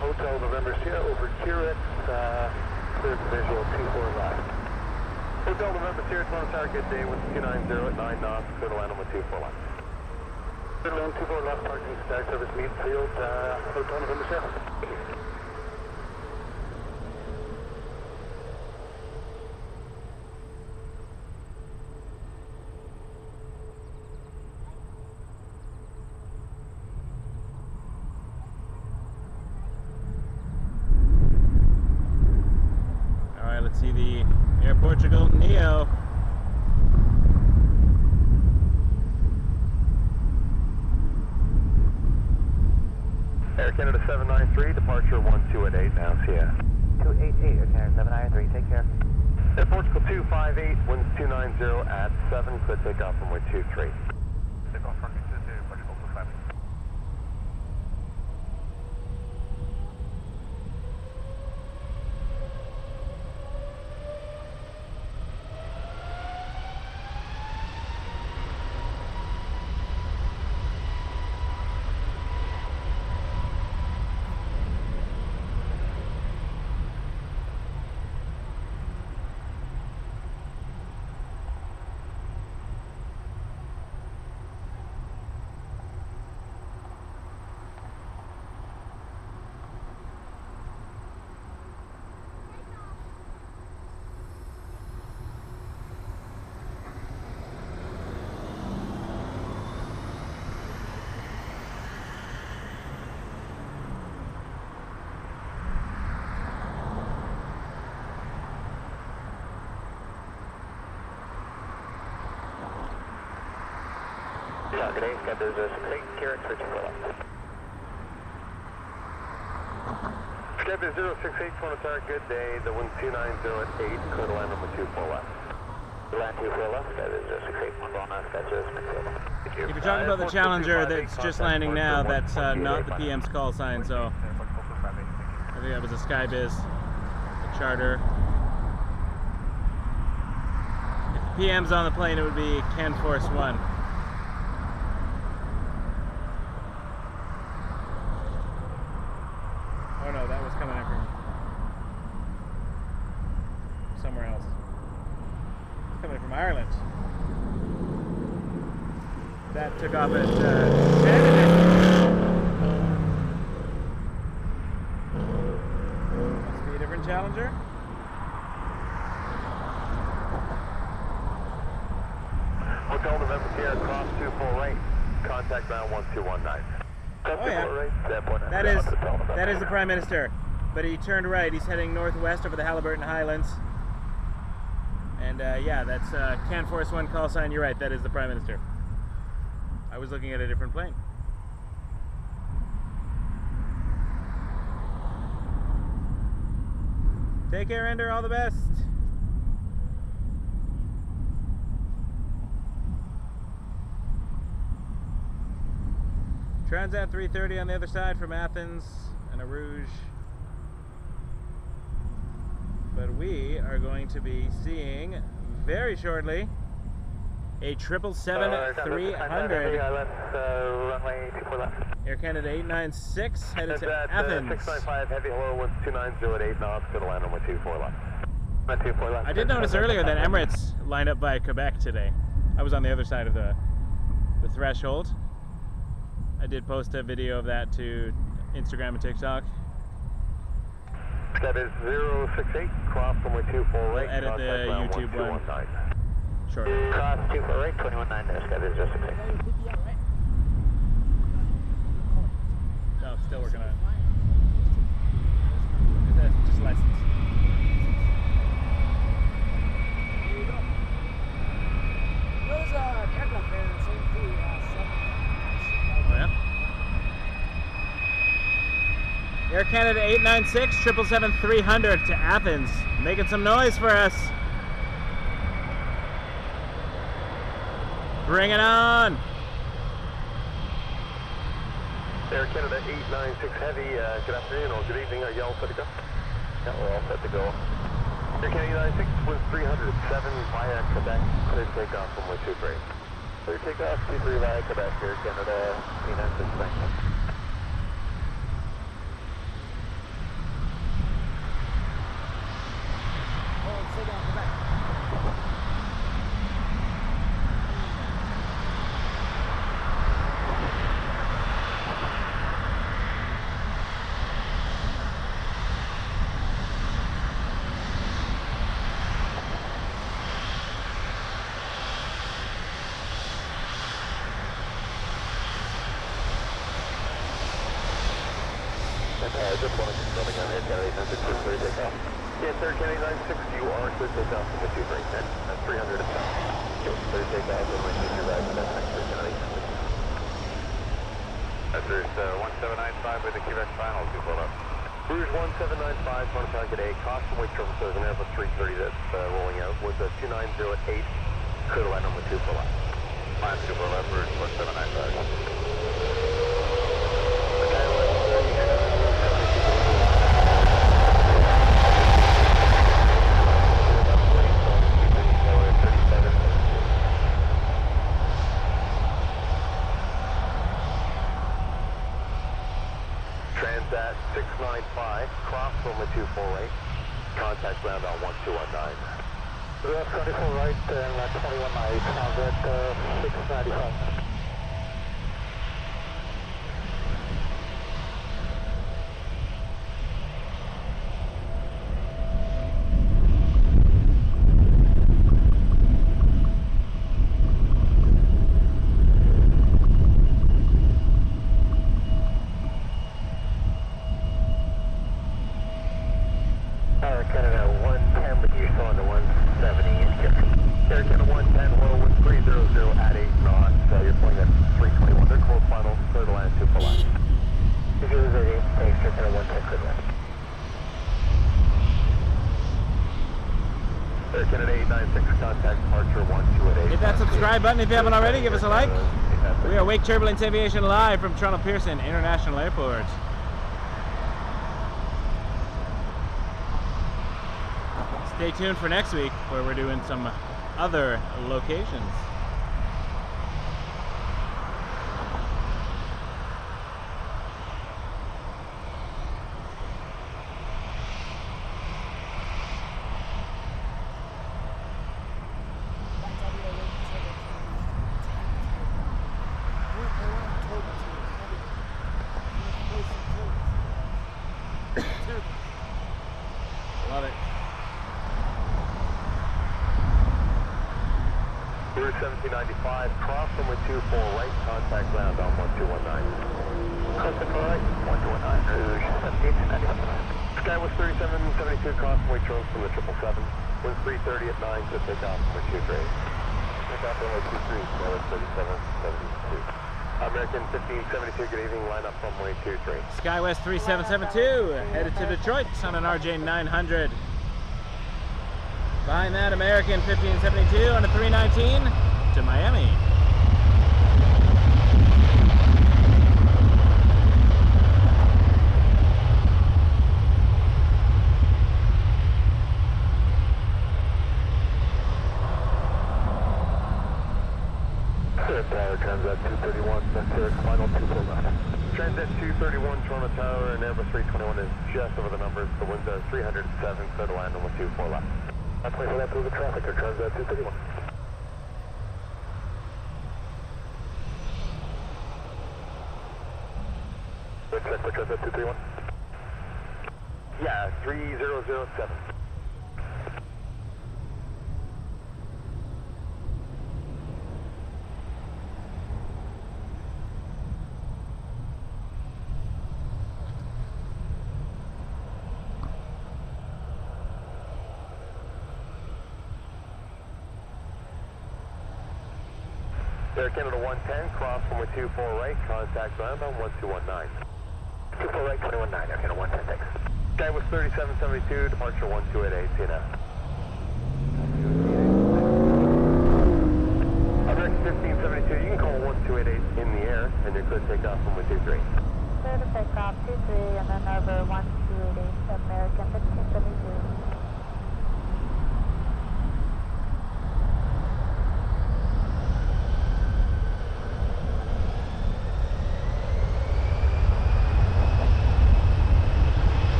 Hotel November Sierra over QX, cleared visual 24 left. Hotel November Sierra, Toronto Tower, good day, with 290 at 9 knots, clear to land on 24 left. Clear to land 24 left, parking sky service meet field, Hotel November Sierra. Portugal Neo. Air Canada 793, departure 1288 now, yeah. 288, Air Canada 793, take care. Air Portugal 258, winds 290 at 7, clear takeoff runway 23. Takeoff runway 23, Portugal 258. Yeah, good day, Scott, there's a 68 Carrot for 2 left. Scab is 068, Toronto, good day. The wind 290 at 8, clear to land number 24 left. Land 24 left, Scab is 068, 1 ball now, Scott 064 left. Thank you. If you're talking about the Challenger that's just landing now, that's not the PM's call sign, so I think that was a Skybiz, a charter. If the PM's on the plane, it would be Ken Force 1. Oh no, that was coming in from somewhere else. It's coming from Ireland. That took off at 10. Must be a different Challenger. Hotel November Sierra, cross 24 right, contact ground 1219. Oh yeah, that is the Prime Minister, but he turned right. He's heading northwest over the Halliburton Highlands, and yeah, that's Can Force 1 call sign. You're right, that is the Prime Minister. I was looking at a different plane. Take care, Ender. All the best. Transat 330 on the other side from Athens and a Rouge. But we are going to be seeing very shortly a 777-300 runway 24 left. Air Canada 896 headed to That's Athens. 695, heavy hello, winds 290 at 8 knots, go to land number 24 left. 24 left. I did notice earlier that Emirates lined up by Quebec today. I was on the other side of the threshold. I did post a video of that to Instagram and TikTok. That is 068, cross runway 24 right, edit the contact ground YouTube one. 1219. Sure. Cross 24 right, 219 there, Scott is 068. No, still working on it. That's just license. There you go. Those aircraft there, the same thing, 7. Oh yeah? Air Canada 896, 777-300 to Athens. Making some noise for us. Bring it on! Air Canada 896 Heavy, good afternoon or good evening, are you all set to go? Yeah, we're all set to go. Air Canada 896 was 307 via Quebec, clear takeoff from way 23. Clear takeoff 23 via Quebec, Air Canada 896, thank you. Oh, sit down, go back. Just one confirming on Air Canada 96, clear takeoff. Yes, Air Canada 96, you are clear takeoff from the 2310. That's 300 and south. Clear takeoff, runway 23 right, that's Air Canada 96. There's 1795 with the Québec final, 2 pull up. Rouge 1795, on target A, caution weight terminal, so there's an Airbus 330 that's rolling out with a 2908, clear to land on the 2 pull up. Line 2 pull up, Rouge 1795. Transat 695, cross from the 248, contact ground on 1219. US 24 right and 21 miles, Transat 695. Hit that subscribe button if you haven't already. Give us a like. We are Wake Turbulence Aviation live from Toronto Pearson International Airport. Stay tuned for next week where we're doing some other locations. Love it. 1795, cross from 24 right, contact ground on 1219. Contact right, 1219, Rouge 1795. Skywest 3772, cross from Waitrose from the 777. Wind 330 at 9, to take off from 23. Take off from 23, Skywest 3772. American 1572, good evening, line up from runway 23. Skywest 3772, headed to Detroit on an RJ 900. Behind that, American 1572 on a 319 to Miami. Tower, Transat 231, that's final 2 pull left. Transat 231, Toronto Tower, and Airbus 321 is just over the numbers. The winds are 307, clear to land on 24 left. I'm placing that through the traffic, or Transat 231. Wait, check for Transat 231. Yeah, 3007. Air Canada 110, cross from 24 right, contact ground on 1219. 24 right, 219, Air Canada 110, thanks. Skywest 3772, departure 1288, CNF. American 1572, you can call 1288 in the air, and you're clear to take off from 23. Clear to take off 23 and then over 1288, American 1572.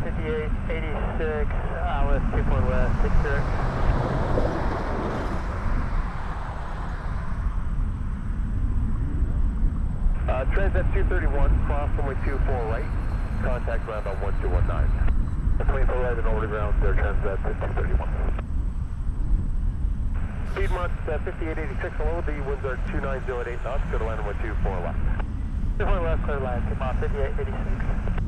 5886, with 24 left, 60. Transat 231, cross runway 24 right, contact ground on 1219. Clean for right and over the ground, there Transat 231. Piedmont 5886, hello, the winds are 2908 knots, go to land runway 24 left. 24 left, clear line, Piedmont 5886.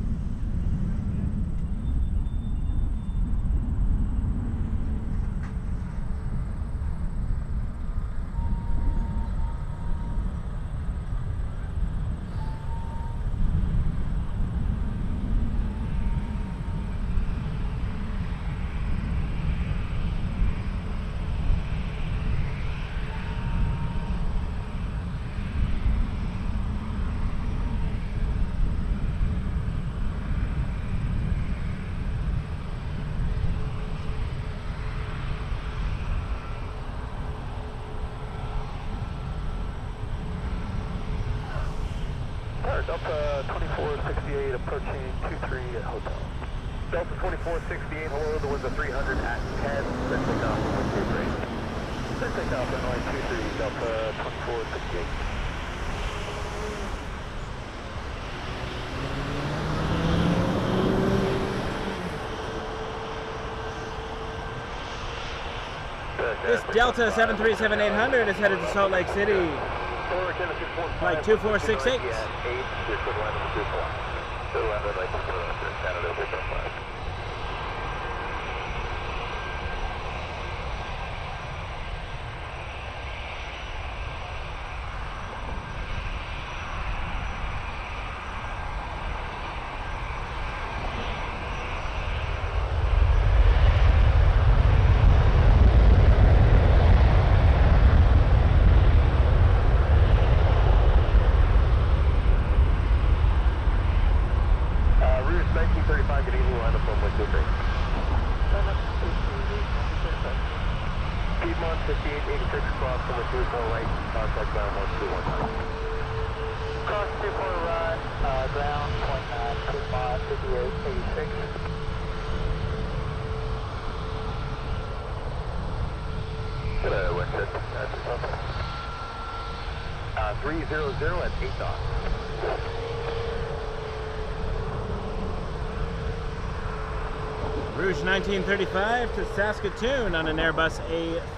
Delta 2468 approaching 23 at hotel. Delta 2468, hello, the winds are 300 at 10, then take off on 23. Then take off runway 23, Delta 2468. This Delta 737-800 is headed to Salt Lake City. Flight 2468. Piedmont 5886, cross from the 24 right, contact ground 1219. Cross 24 right, ground 29, Piedmont 5886. Hello, Winston, that's the Delta. 300 at 8 knots. Rouge 1935 to Saskatoon on an Airbus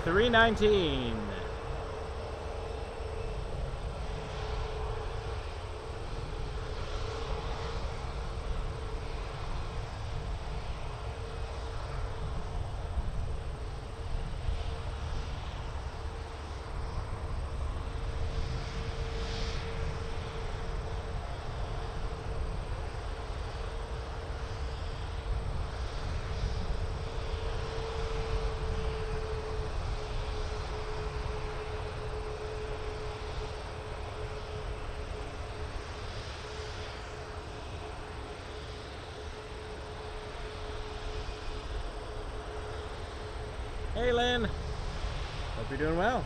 A319. Hey Lynn, hope you're doing well.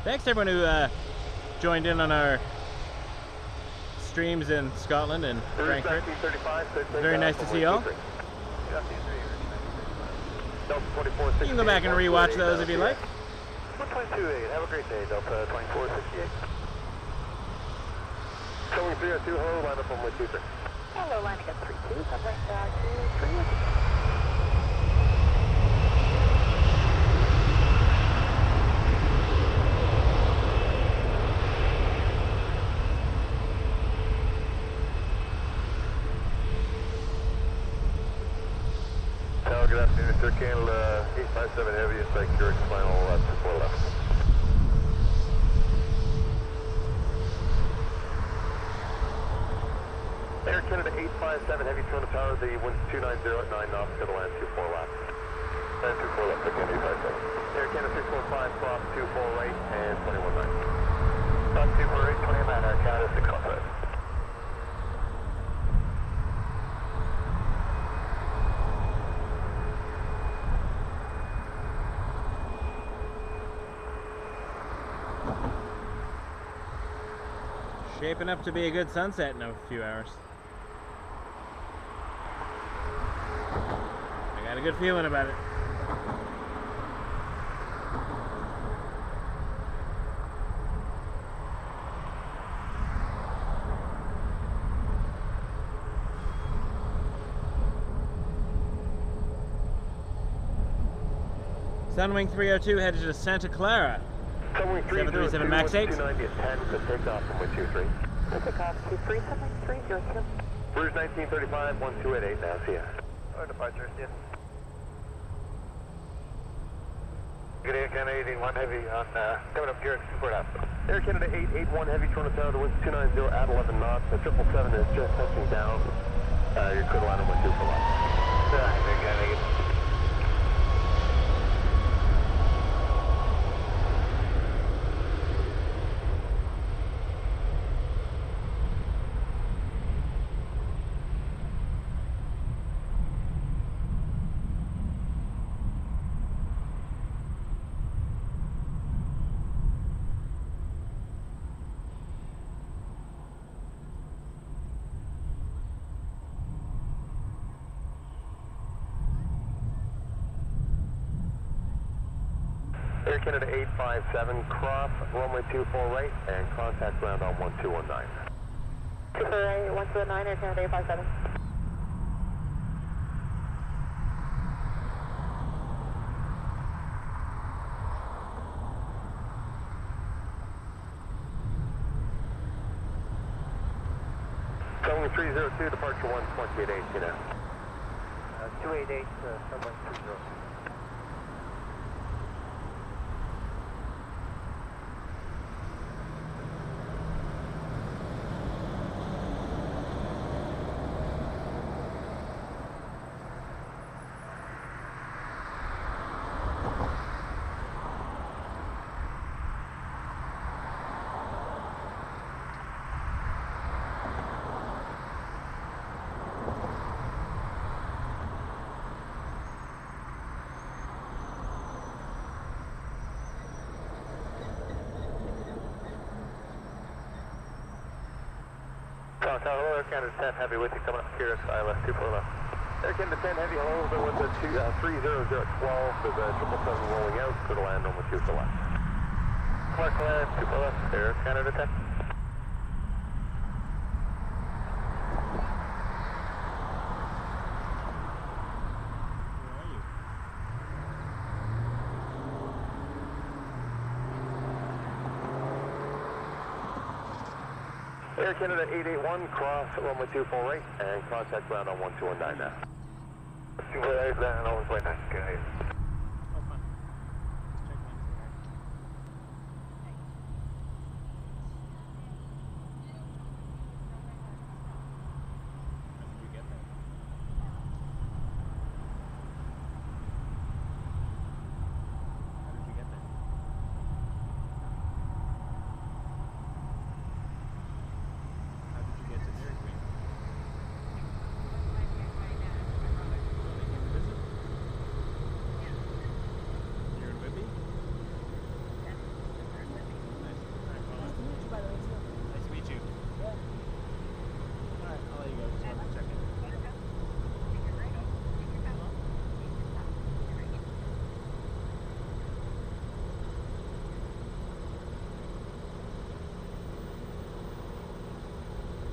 Thanks to everyone who joined in on our streams in Scotland and Frankfurt. Very nice to see y'all. You can go back and rewatch those if you like. 1.28, have a great day, Delta 2468. Showing 302, hello, line up on 123. Hello, lining up 32, covering back to 3. Good afternoon, Sir Canada A330 Heavy, inspect your final left to 4 left. Air Canada 857 Heavy, 200 power, the wind's 290 at 9 knots, go to land 24 left. And 24 left, Air Canada 857. Air Canada 645, cross 24 right and 21 9. Cross 24 right, 29, Air Canada 615. Shaping up to be a good sunset in a few hours. I got a good feeling about it. Sunwing 302 headed to Santa Clara. Sunwing 737 MAX 8. 290 at 10 to take off from 123. Takeoff 23, Sunwing 302. Rouge 1935, 1288 now, see ya. Departure, see ya. Good day, Canada 881 Heavy on, coming up here at Frankfurt up. Air Canada 881 Heavy, Toronto, the wind's 290 at 11 knots. The 777 is just touching down. You're clear to line on 12 for left. Air Canada 8. Air Canada 857, cross runway 24 right and contact ground on 1219. 24 right, 1219, Air Canada 857. Sunwing 302, departure 128, you know. 288, Sunwing 302. Hello, Air Canada 10 Heavy with you coming up here at ILS 24 left. Air Canada 10 Heavy, hello, there was a 300 at 12, there's a 777 rolling out, clear to land on 2 for left. Clark, 2 for left, Air Canada 10. Air Canada 881, cross runway 24 right and contact ground on 1219 now. 248, land on 129, good.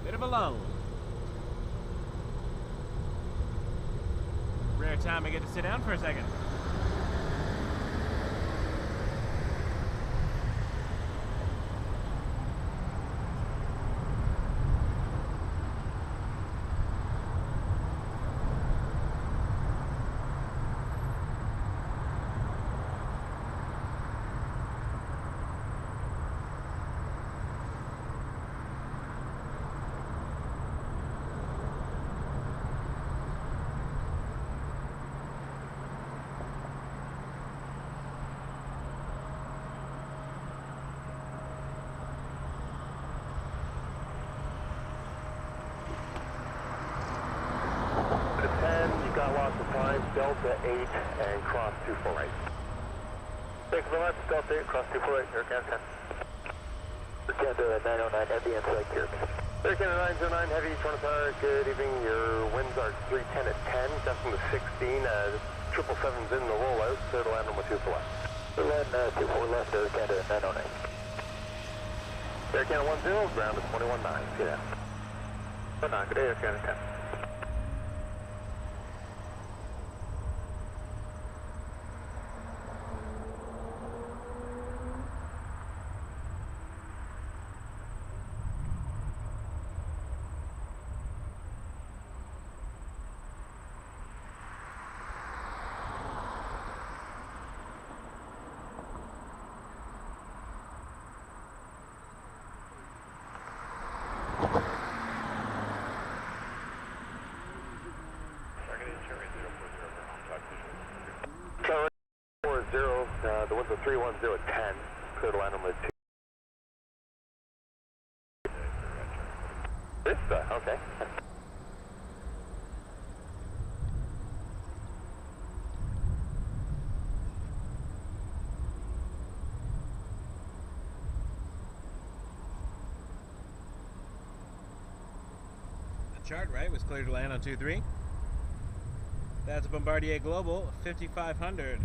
Bit of a lull. Rare time I get to sit down for a second. Delta 8 and cross 24 right. Thank you very much, Delta 8, cross 24 right, Air Canada 10. Canada 909 Heavy inside here. Air Canada 909 Heavy, front power, good evening. Your winds are 310 at 10, decimal 16, 777's in the rollout, clear to land on 24 left. Clear to land 24 left, Air Canada 909. Air Canada 10, ground is 21.9, see that. 9, good day, Air Canada 10. The one's a 310 at 10, clear to land on the 2. Vista, okay. The chart, right, was clear to land on 23. That's Bombardier Global 5500.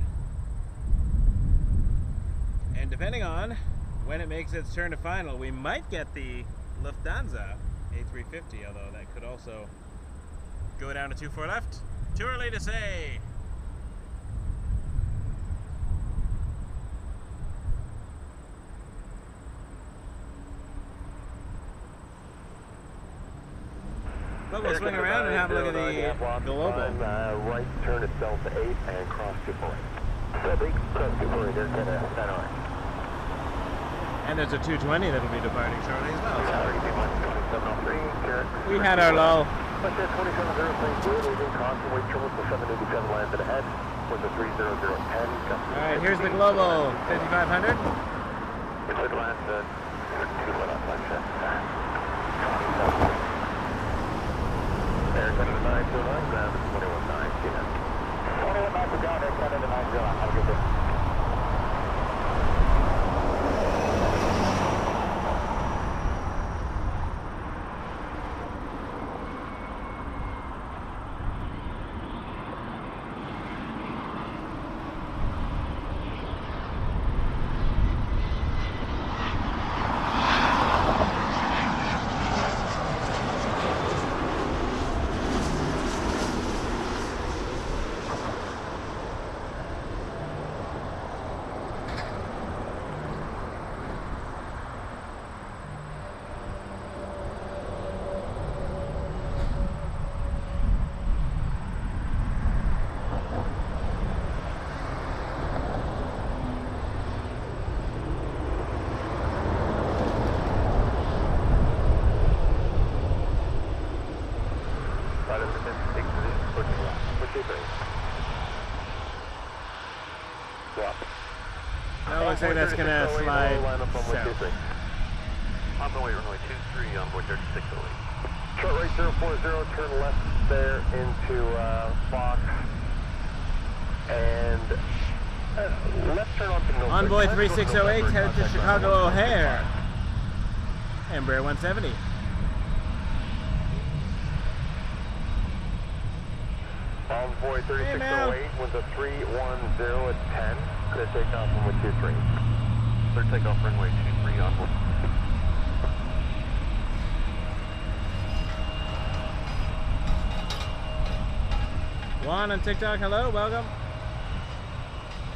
And depending on when it makes its turn to final, we might get the Lufthansa A330, although that could also go down to 24 left. Too early to say. But we'll swing around and have a look at the global. Right, turn itself to 8 and cross 248. 8, cross 248, Air Canada 909. And there's a 220 that'll be departing shortly as well. So. We had our lull. But that 27 good, leaving constant weight triple to 787 landed ahead with the 30010. Alright, here's the global 5500. It's a land 2 foot up like that. Air Canada 909, ground is 21.9, see that. 21.9 for ground, Air Canada 909, have a good day. That looks like that's going to slide south. On the way, runway 23 on board 3608. Short right 040, turn left there into Fox. And left turn onto Milford. Envoy 3608 headed to Chicago O'Hare. Embraer 170. Envoy 3608 with a 310 at 10. Clear takeoff on with 23. Clear takeoff runway 23 on board. Juan on TikTok, hello, welcome.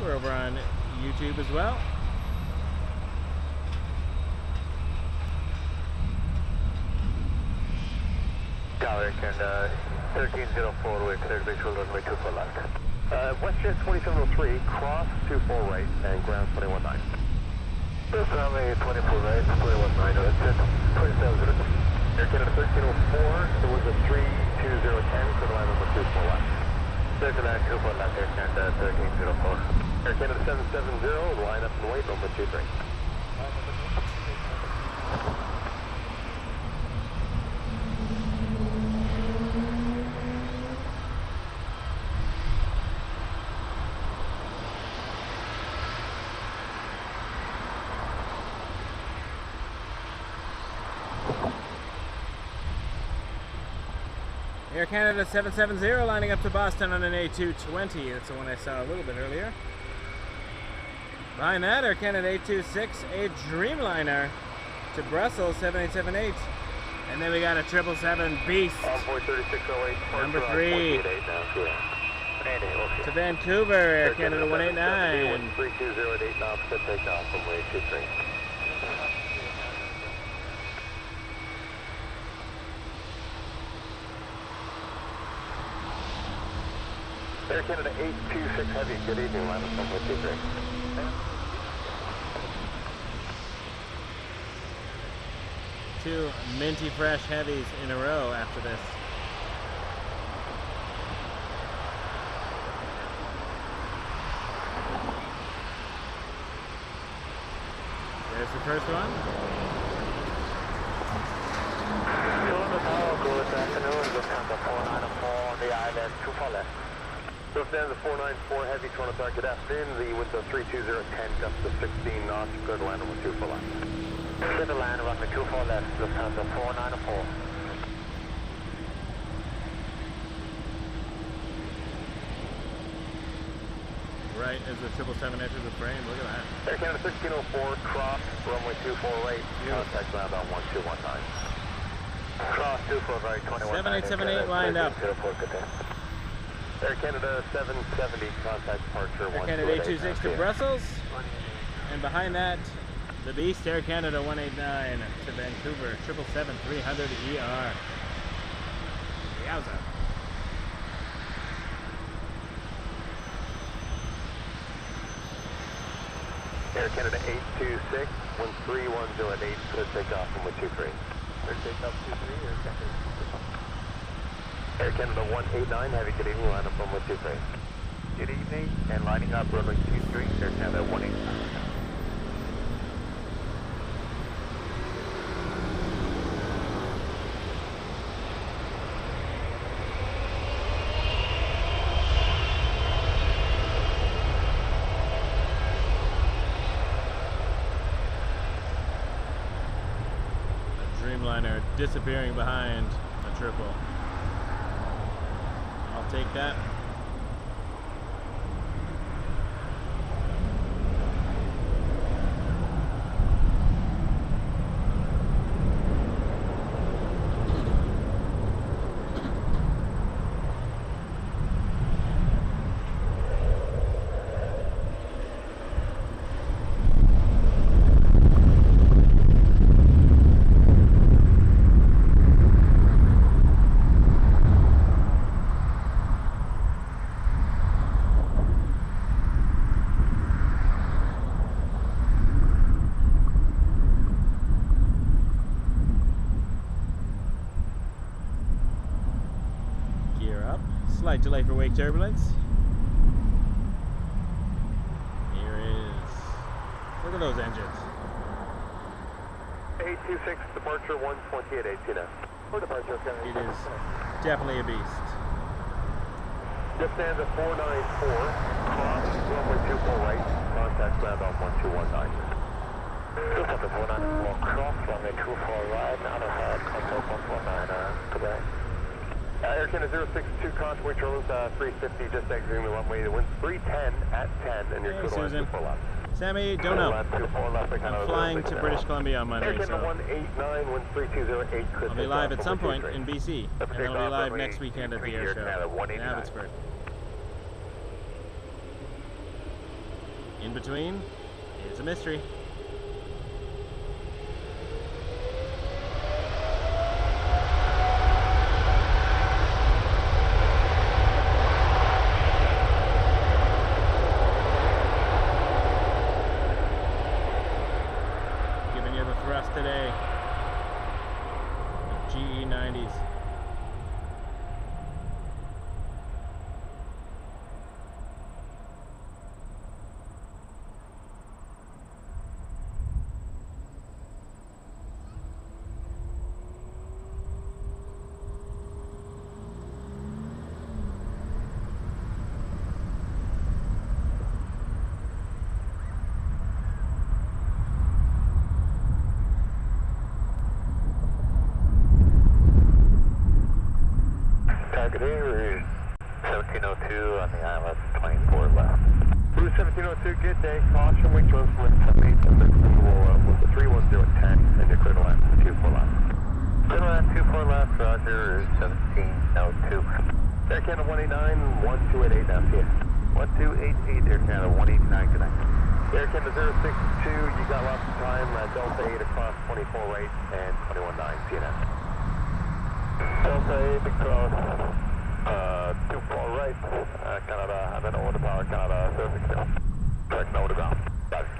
We're over on YouTube as well. Tower and 1304, we're clear to visual runway 24 left. WestJet 2703, cross 24 right and ground 21.9. This runway 24 right, 21.9, that's it. 27. Air Canada 1304, there was a 32010 for the line number 24 left. Clear to land 24 left, Air Canada 1304. Air Canada 770, line up and wait, number 23. Air Canada 770 lining up to Boston on an A220. That's the one I saw a little bit earlier. Behind that, Air Canada 826, a Dreamliner to Brussels 7878. And then we got a 777 Beast. Number 3 to Vancouver, Air Canada 189. 3208 knots to take off from way 23. Air Canada 826 Heavy, good evening, line up from way 23. Two minty fresh heavies in a row after this. There's the first one. Good afternoon, Lufthansa 494 on the island, 24 left. Lufthansa 494 Heavy, Toronto, good afternoon, the winds are 32010, gust to 16 knots, good land with 24 left. Clear the land, runway 24 left, Lufthansa 494. Right as the 777 enters the frame, look at that. Air Canada 1604, cross, runway 24 right, contact ground on 121 time. Cross 24 right, 21 7878 lined up. Air Canada 770, contact departure 128. Air Canada 826 to Brussels. And behind that, the Beast, Air Canada 189 to Vancouver, 777-300 ER. Yowza. Air Canada 826, 13108, clear takeoff from 123. Clear takeoff 23, Air Canada 189, heavy, good evening, line up from 123. Good evening, and lining up, runway 23, Air Canada 189. Dreamliner disappearing behind a triple. I'll take that. Slight delay for wake turbulence. Here is, look at those engines. 826, departure 128, 18 for departure. It is definitely a beast. Lufthansa 494, cross, runway 24 right, contact ground on 1219. Lufthansa 494, cross, runway 24 right, out of head, contact 119, goodbye. Air Canada 062, contour controls 350, just exiting the runway. The wind's 310 at 10, and you're good on 24 left. Sammy, don't know. I'm flying to British Columbia on Monday, Air so Canada 189, wind 3208, I'll be live at some point in BC, and I'll be live next weekend at the air show in Abbotsford. In between is a mystery. Today, GE90s. 1702 on the ILS 24 left. Blue 1702, good day. Caution, wind close from 78 to 13. We'll the 310 at 10 and you're clear to land 24 left. Clear to land 24 left, Roger, 1702. Air Canada 189, 1288 now, see ya. 1288, Air Canada 189, good night. Air Canada 062, you got lots of time, Delta 8 across 24 right and 21.9, see you now. Delta 8 across, 24 right, Canada, I'm in order power, Canada 062. Correct, no order down. Got it.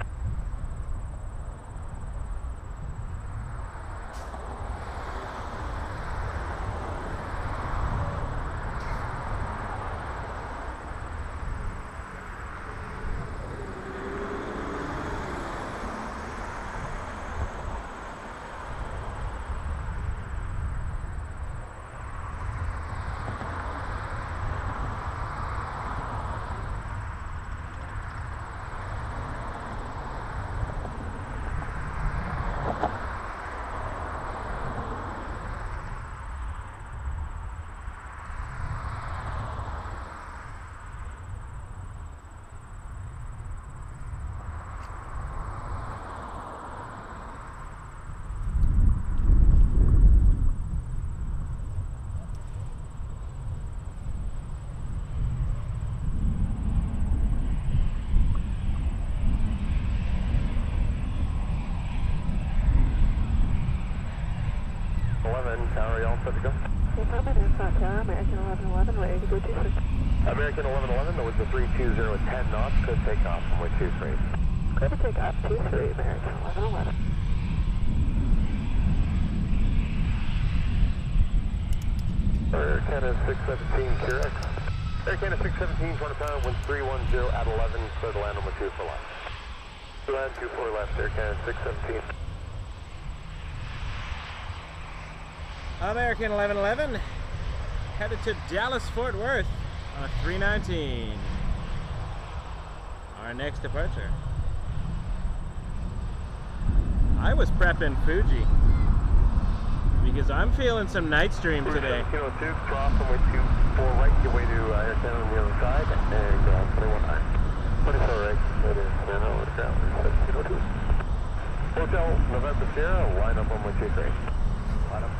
Tower, y'all set to go? American 1111, ready to go 23. American 1111, that was the 320 at 10 knots, could take off from way 23. Clear to take off 23, American 1111. Air Canada 617, Curex. Air Canada 617, 20 pound, wind 310 at 11, clear to land on 24 left. To land 24 left, Air Canada 617. American 1111 headed to Dallas Fort Worth on a 319. Our next departure. I was prepping Fuji because I'm feeling some night stream today. 1702, cross on way 24 right, your way to Air Canada on the other side, and go on 219. 24 right, that is Nano, ground 1702. Hotel November Sierra, line up on way 23. Line up.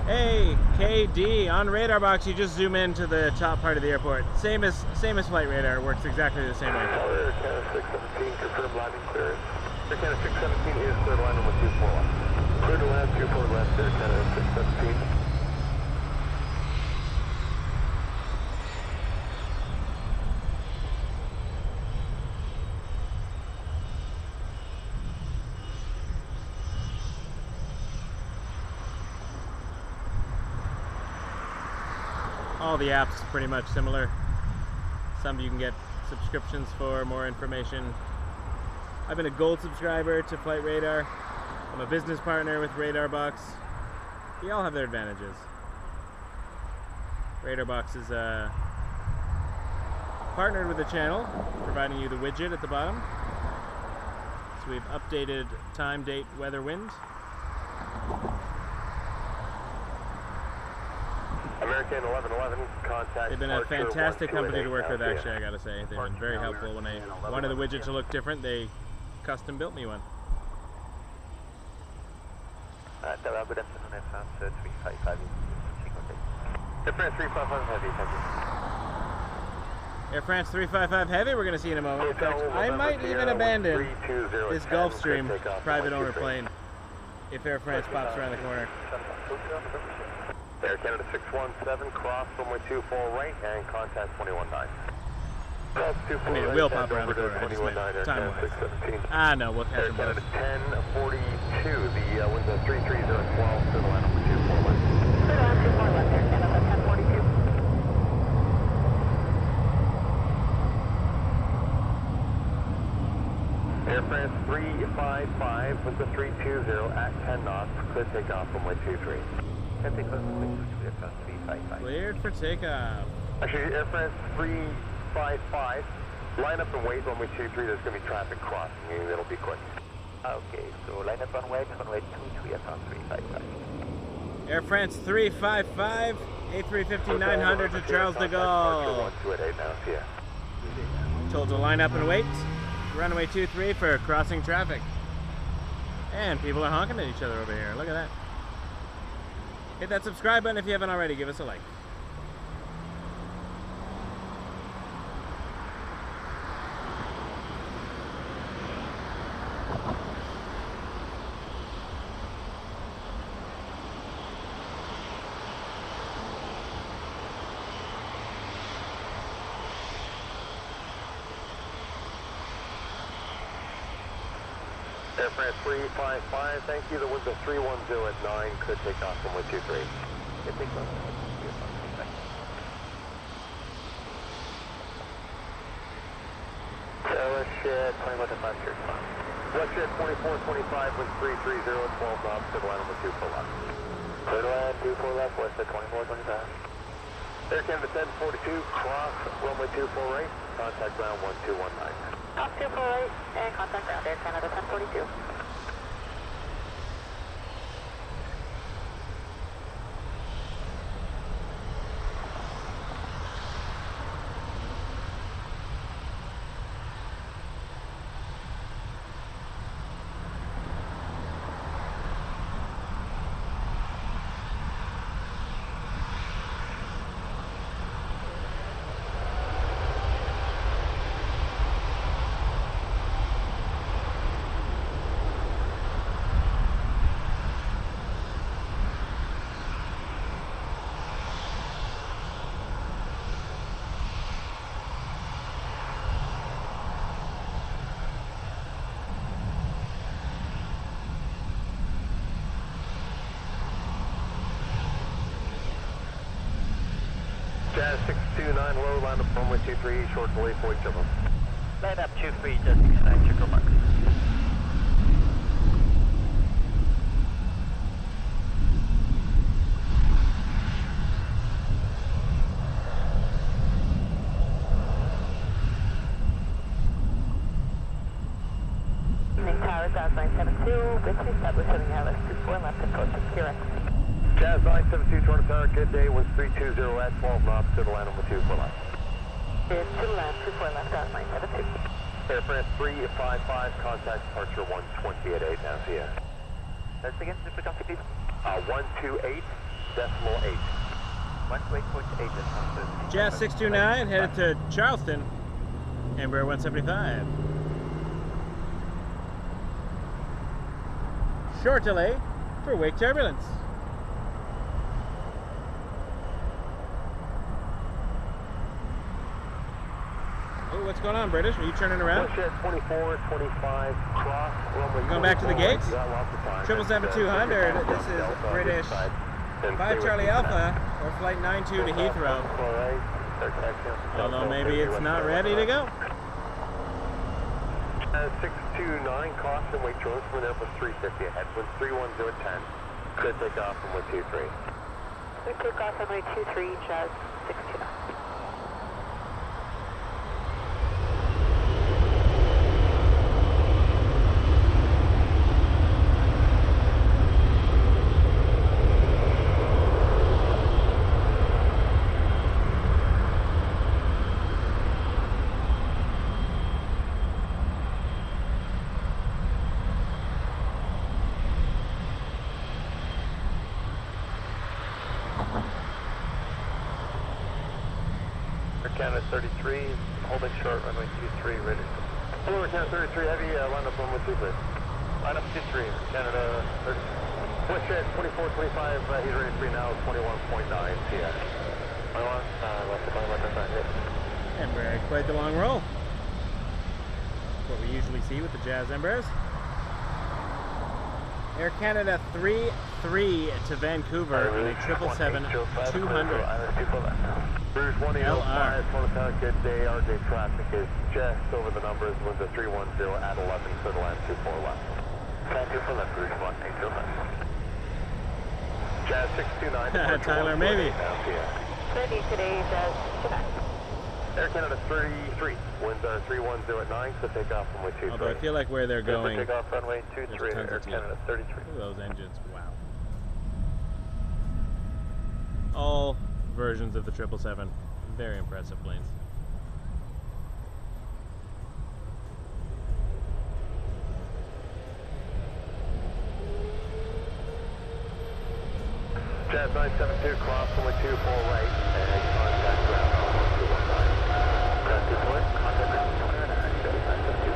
Hey, KD, on radar box you just zoom into the top part of the airport. Same as flight radar, works exactly the same way. Air Canada 617, confirm landing clearance. Air Canada 617 is clear to land on 24 left. Clear to land 24 left, Air Canada 617. All the apps are pretty much similar. Some you can get subscriptions for more information. I've been a gold subscriber to Flight Radar. I'm a business partner with Radar Box. They all have their advantages. Radar Box is partnered with the channel, providing you the widget at the bottom. So we've updated time, date, weather, wind. American 1111, contact. They've been a fantastic company to work with, actually, I gotta say. They've been very helpful. When I wanted the widget to look different, they custom built me one. Good afternoon, Air France 355. Air France 355 heavy, thank you. Air France 355 Heavy we're gonna see in a moment. In fact, I might even abandon this Gulfstream private owner plane if Air France pops around the corner. Air Canada 617, cross runway 24 right and contact 219. I mean, it will pop around the corner, I just meant time-wise. Ah, no, we'll catch them both. Air Canada 1042, the winds are 330 at 12 to the line number 24 left. Clear to land 24 left, Air Canada 1042. Air France 355, winds are 320 at 10 knots, clear takeoff runway 23. Cleared for takeoff. Actually, Air France 355, line up and wait runway 23, there's going to be traffic crossing you, it'll be quick. Okay, so line up on wait, runway 23 at 355. Air France 355, A350-900 to Charles de Gaulle. Told to line up and wait. Runway 23 for crossing traffic. And people are honking at each other over here. Look at that. Hit that subscribe button if you haven't already. Give us a like. Air France 355, thank you. The winds of 310 at 9 could take off from 123. It takes off. Westjet 2425 with 330 at 12 knots to the line number 24 left. Clear to land 24 left, west at 2425. Air Canada 1042, cross runway 24 right, contact ground 1219. Off 24 right and contact ground Air Canada 1042. Jazz 629, low, line up runway 23, short delay, 47. Line up 23, Jazz 69, check your mark. Evening Tower, Jazz 972, good to establish heading ILS 24 left approach to QRX. Jazz 972, Toronto Tower, good day, winds 320 at 12 knots to the line number 24 left. Is to the land 24 left, Jazz 972. Air France 355, contact departure 128 now, see ya. That's again, the frequency please. 128.8. 128.8. Jazz 629 headed to Charleston. Embraer 175. Short delay for wake turbulence. Oh, what's going on, British? Are you turning around? Push at 2425, cross runway. Going back to the gates? Got lots of time. 777-200. This is British 5 Charlie Alpha or flight 92 to Heathrow. Although maybe it's not ready to go. 629, caution, wait short, wind up with 350 ahead, wind 310 at 10. Could take off from 123. We take off runway 23, Jazz 629. Canada 33, holding short, runway 23, ready. Hello, Canada 33, heavy, line up runway 23. Line up 23, Canada 30. Push at 2425, he's ready 3 now, 21.9 CS. 21, left to 21.9. Embraer, quite the long roll. What we usually see with the Jazz Embraers. Air Canada 33 to Vancouver in a 777-200. Bruce 105, Toronto, good day. RJ traffic is just over the numbers. Winds at 310 at 11, so the land 24 left. Land 24 left, Bruce 180 left. Jazz 629. Tyler, maybe. Ready today, Jazz 29. Air Canada 33, winds are 310 at 9, so take off from 123. Although I feel like where they're going, take off runway 23, Air Canada 33. Look at those engines, wow. all versions of the 777. Very impressive planes. Jet 972, cross runway 24 right, and contact ground on 1219. Press this way, contact ground 29, Jet 972.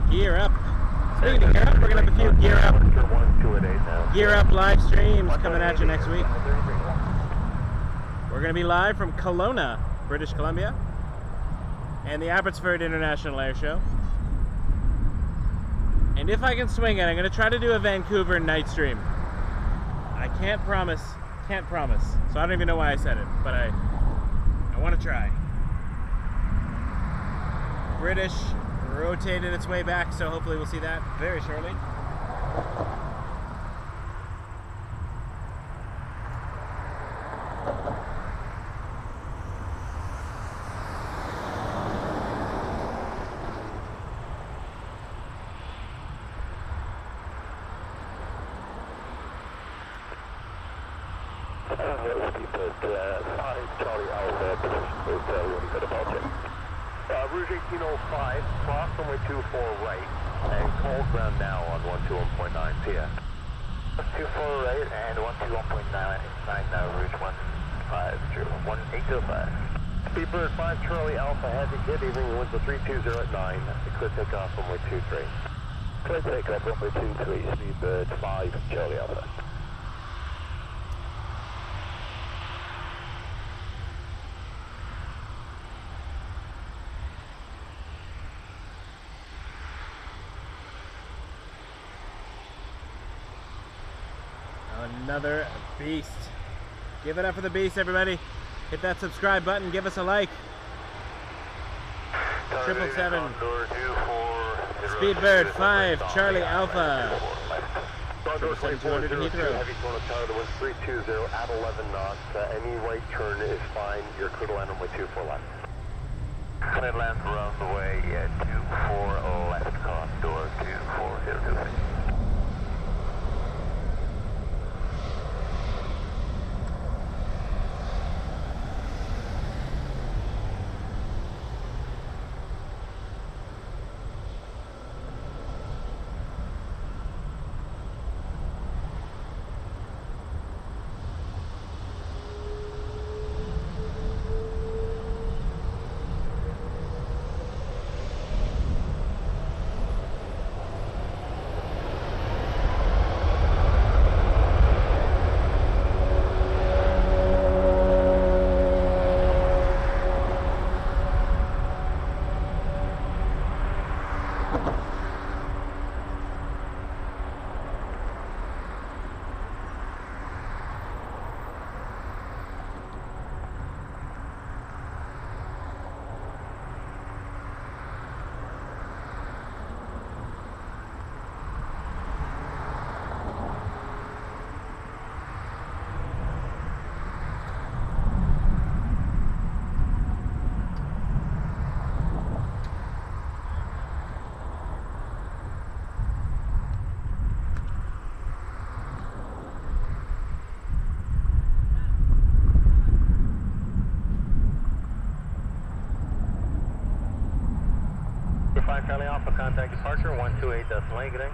Gear up. Speaking of gear up, we're going to have a few gear up live streams coming at you next week. We're going to be live from Kelowna, British Columbia, and the Abbotsford International Air Show. And if I can swing it, I'm going to try to do a Vancouver night stream. I can't promise, so I don't even know why I said it, but I want to try. British rotated its way back, so hopefully we'll see that very shortly. Rouge 1805, cross runway 24 right, and call ground now on 121.9 TF. 24 right and 121.9 now, Rouge 1805. Speedbird 5 Charlie Alpha has it. Good evening, winds of 320 at 9. Clear takeoff runway 23. Clear takeoff runway 23, Speedbird 5 Charlie Alpha. Another beast. Give it up for the beast, everybody. Hit that subscribe button. Give us a like. 777. Speedbird 5 Charlie Alpha. Condor 777-200 to Heathrow. Heavy Toronto Tower, the wind 320 at 11 knots. Any right turn is fine. You're clear to land runway 24 left. Clear to land runway 24 left, Condor 24026. Charlie Alpha, contact departure, 128 decimal 8, good day.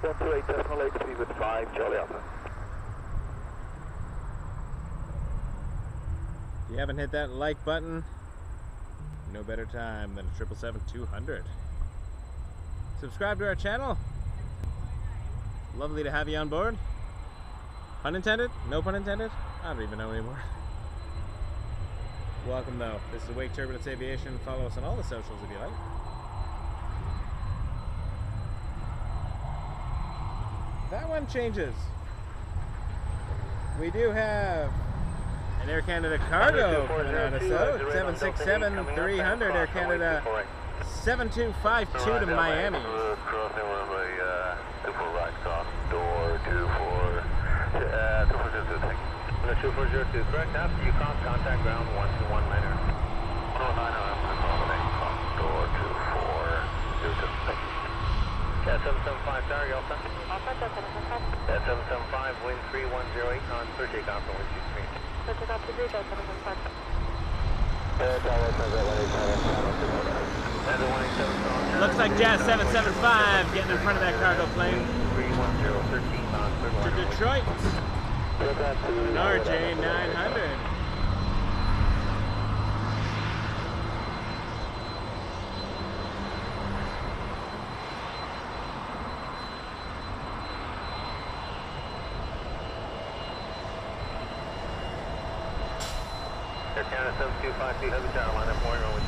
128 decimal 8, speed with 5 Charlie Alpha. If you haven't hit that like button, no better time than a 777-200. Subscribe to our channel. Lovely to have you on board. Pun intended? No pun intended? I don't even know anymore. Welcome though. This is Wake Turbulence Aviation. Follow us on all the socials if you like. That one changes. We do have an Air Canada cargo coming out of South, 767-300 Air Canada 7252 to Miami. Crossing runway 24 right, cross door 24. 2402. 2402, correct. After you cross contact ground 121 liner. 109, cross door 24. Cat 775, sorry, Alpha. Cat 775, wind 3108 knots, clear takeoff from wind 23. Looks like Jazz 775 getting in front of that cargo plane. 310, 13 knots, To Detroit. An RJ 900. Air Canada 7252, heavy tower line up point runway 2.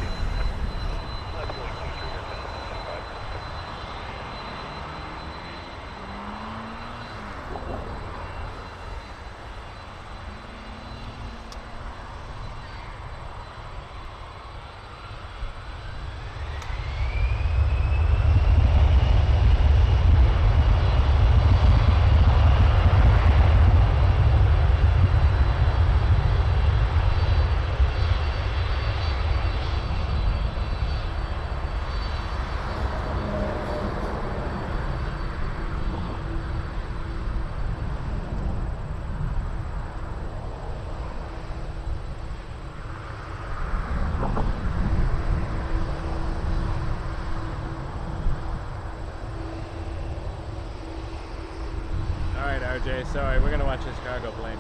RJ, sorry, we're gonna watch this cargo plane.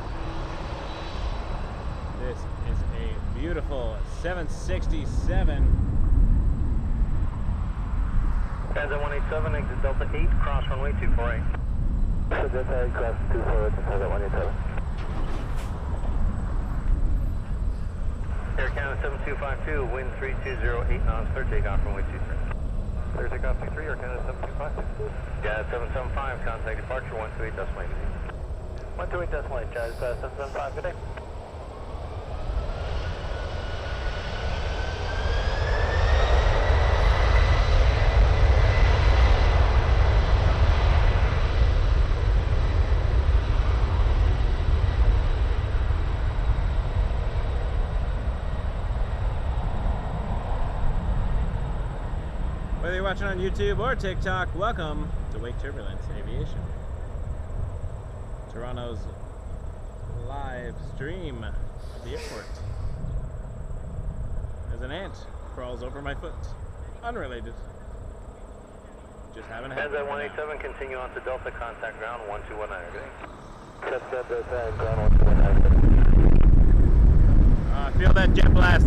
This is a beautiful 767. Kansas 187, exit Delta 8, cross runway 248. So Delta 8, cross 248, Kansas 187. Air Canada 7252, wind 3208 knots, clear takeoff runway 23. Clear takeoff 23, Air Canada 7252. Yeah, 775, contact departure 128 decimal 128 decimal 8, Jazz 775, good day. Whether you're watching on YouTube or TikTok, welcome to Wake Turbulence Aviation. Toronto's live stream of the airport. As an ant crawls over my foot. Unrelated. Just having a Kansas 187, continue on to Delta, contact ground 1219, good day. Set Delta, ground 1219. I feel that jet blast.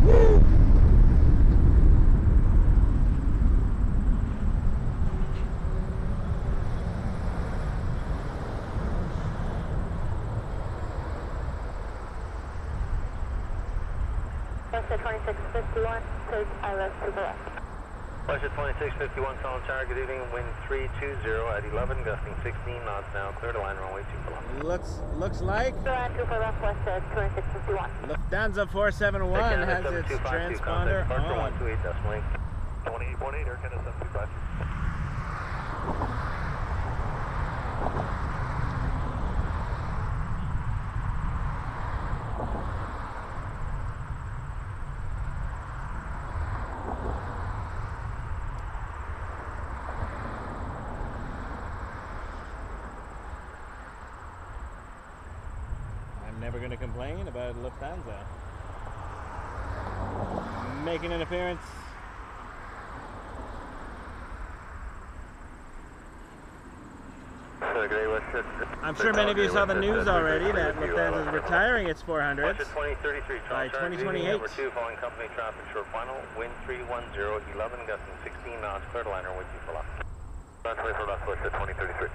Woo! Russia 2651, take ILS to the left. Russia 2651, solid tower, good evening, wind 320 at 11, gusting 16 knots now, clear to line runway 2 Looks like Around 2 for left, west 2651. Lufthansa 471 has its transponder on. 128 decimal 8. 28.8, Air Canada 725. Never going to complain about Lufthansa making an appearance. I'm sure many of you saw the news already that Lufthansa is retiring its 400s by 2028. Number 2, following company traffic, short final, wind 310, 11, gusting 16 knots, clear to liner, wind 2 for left. Runway for left, west at 2033.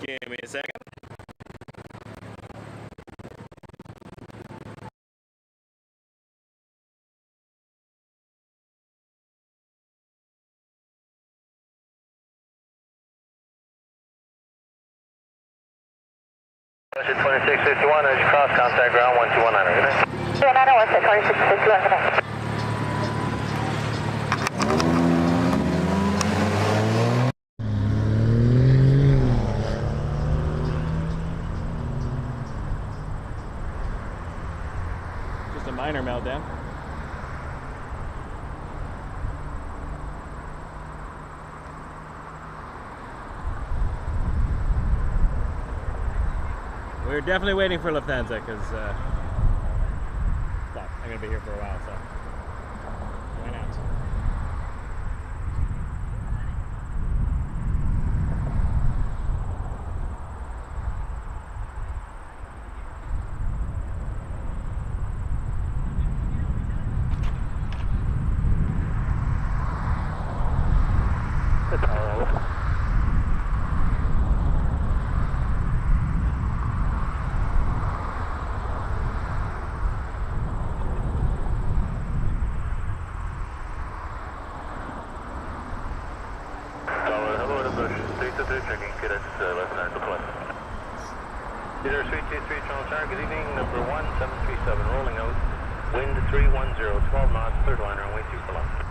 Give me a second. Western 2651, as you cross contact ground 1219. Good night. 219, Western 2651, good night. Just a minor meltdown. We're definitely waiting for Lufthansa because well, I'm going to be here for a while, so why not? Checking cadets left hand deployment. Leader 323 Channel Tower, good evening, number 1737, rolling out, wind 310, 12 knots, third line, runway 2 for left.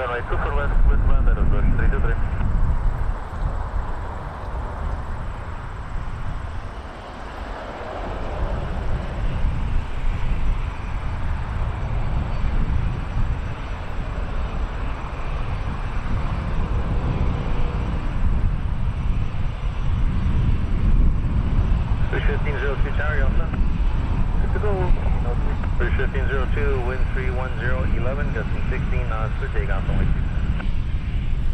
Runway 2 for left, with land out of Bush, 323. Bridge 1502, wind 310, 11, gusting 16 knots for takeoff runway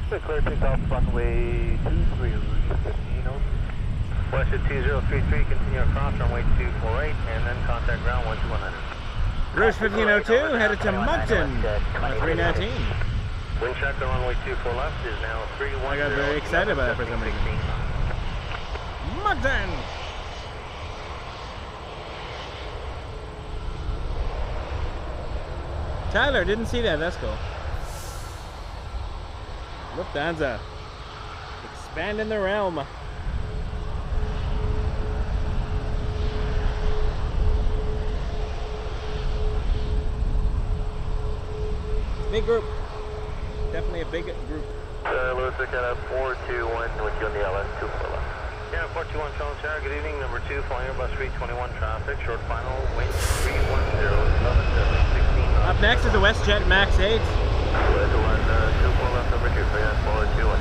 23. Clear takeoff runway 23, Rouge 1502. West at 2033, continue across runway 248, and then contact ground 12100. Rouge 1502 headed to Moncton on a 319. Wind check on runway 24 left is now 310. I got very excited about that for some reason. Moncton! Tyler, didn't see that. That's cool. Lufthansa. Expanding the realm. Big group. Definitely a big group. Lewis, I got a 421 with you on the LS 2 for left. Yeah, 421 Channel Tower, good evening. Number 2, flying Airbus 321 traffic. Short final, wind 310, 16 knots. Up next is the WestJet Max 8. West 1, 2 for left, number 2, for that 421.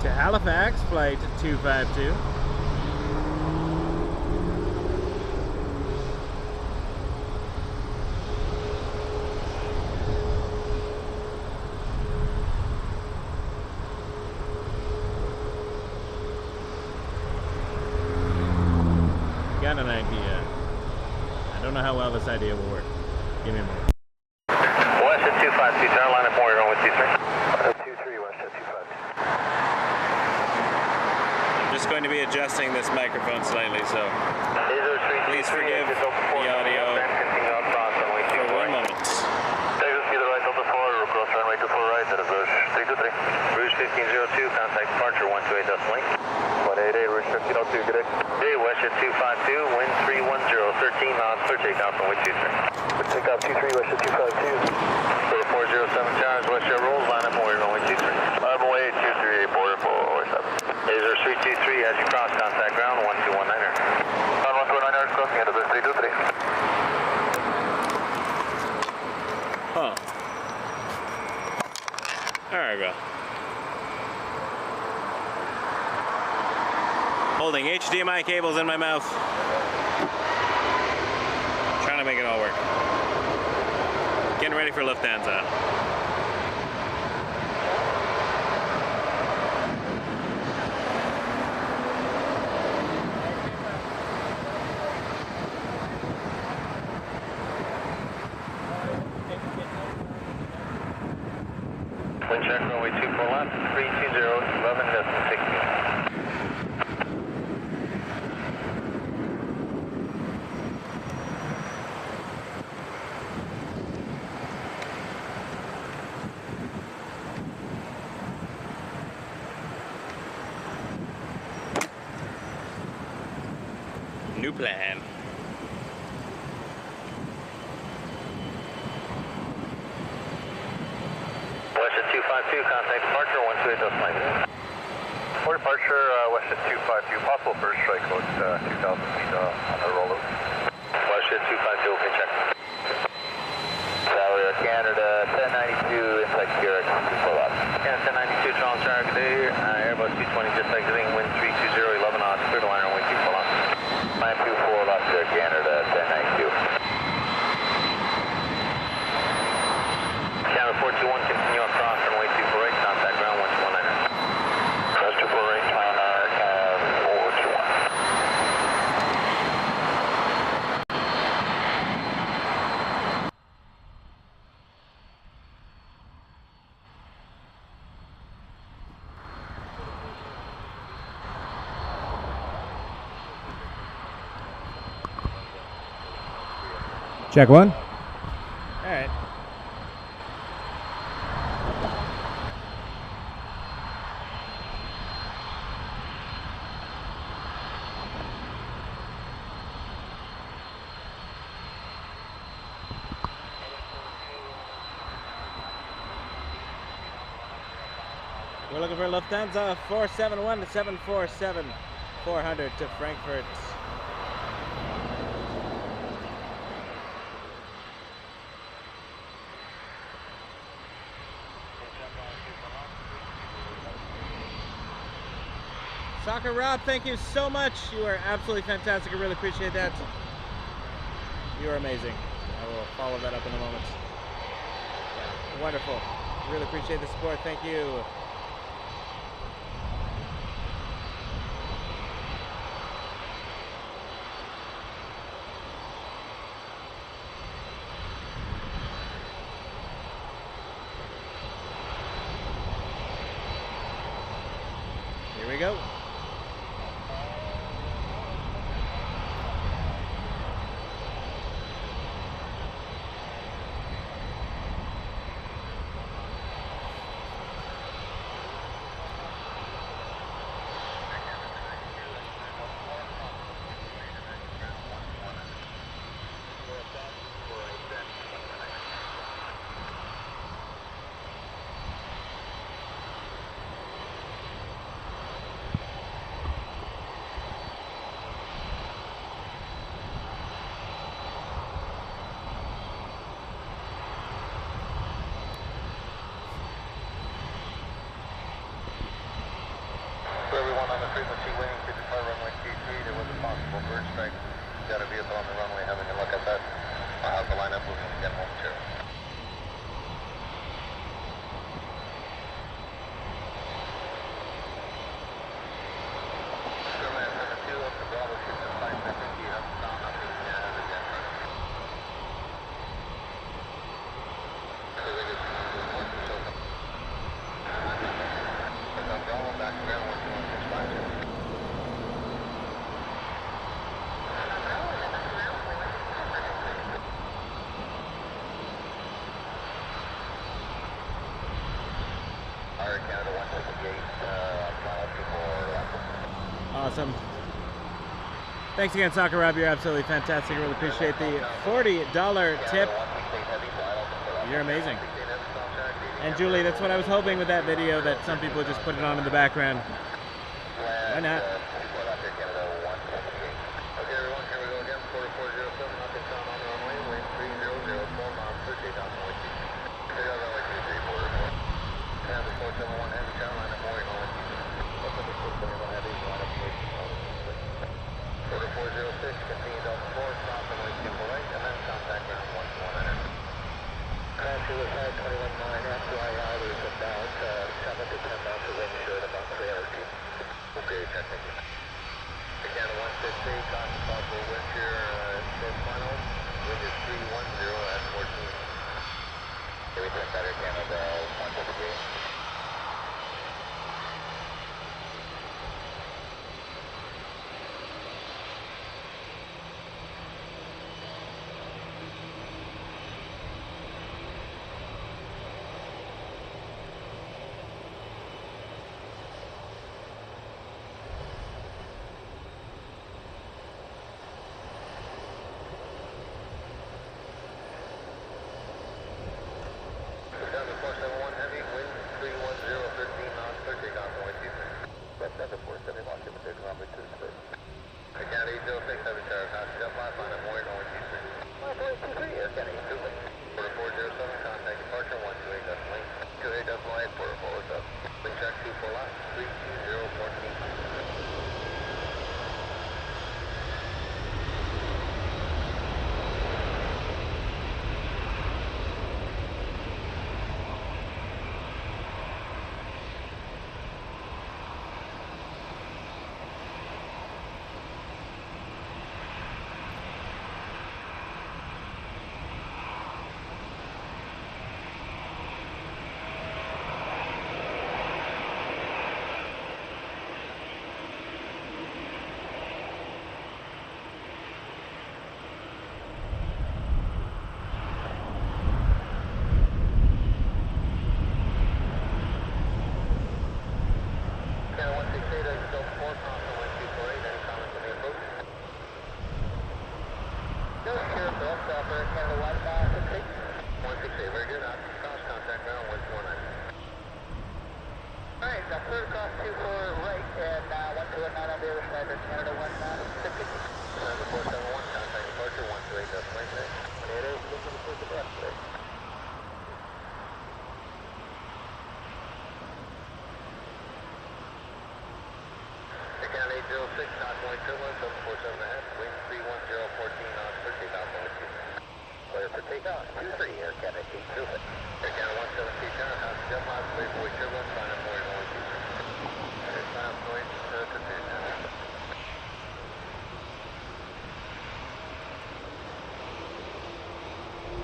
To Halifax, flight 252. Got an idea. I don't know how well this idea will work. Give me a moment. West at 252, tower line up more, going with 23. 23, West at 252. I'm just going to be adjusting this microphone slightly, so please forgive the audio for 1 moment. Texas, either right, Delta 4, or cross runway 24 right, that is Rouge 323. Rouge 1502, contact departure 128 decimal 188, Rouge 1502, good day. Hey, West at 252, wind 310, 13 knots, clear takeoff runway 23. Clear takeoff 23, West at 252. For the 407 towers, WestJet rolls, line up more, runway 23. I'm away at 238, border 407. Laser 323, as you cross, contact ground 1219er. On 1219er, crossing into the 323. Huh. There we go. Holding HDMI cables in my mouth. Trying to make it all work. Getting ready for Lufthansa. check, runway 24 left, 320, 11.16. New plan. Western 252, contact departure, 128 those flights. For departure, Western 252, possible first strike, about 2,000 feet on the rollout. Western 252, okay, check. Saudia, Canada, 1092, inside Québec, 24 left. Canada 1092, Toronto, Target Day, Airbus 220, just exiting, wind 320, 11 knots, clear to line runway 24 left. 924 left to Canada, 1092. Canada 421, continue across runway 24 right, contact ground 121. Cross 24 right, Canada 421. Check one. All right. We're looking for Lufthansa 471 to 747 400 to Frankfurt. Soccer Rob, thank you so much. You are absolutely fantastic. I really appreciate that. You are amazing. I will follow that up in a moment. Yeah, wonderful. Really appreciate the support. Thank you. Here we go. For everyone on the frequency waiting to depart runway 23, there was a possible bird strike. Got a vehicle on the runway having a look at that. I'll have the lineup moving again momentarily. Caravan 72 up to Bravo 605, I think you have found nothing again. So they get Bravo back to ground 12165. Canada 168, Awesome. Thanks again, Soccer Rob. You're absolutely fantastic. I really appreciate the $40 tip. You're amazing. And Julie, that's what I was hoping with that video, that some people just put it on in the background. Why not? Okay, everyone, here we go again. 4407, nothing found on the runway. Wind 300, 12 knots, 38 knots, runway 23. Figure out runway 23, 44. Canada 471, heavy town line, I'm waiting on it. What's up with 471 heavy, line up, waiting on it. 4406, continue Delta 4, stop runway 24 right, and then contact ground 121. Transfer with head 219, FYI, there's about 7 to 10 knots of wind, short about 3 hours. Okay, technically. Canada A330. Quarter 407, contact departure 128 decimal 28 decimal 8, quarter 407. Wind check 24 left, 32014.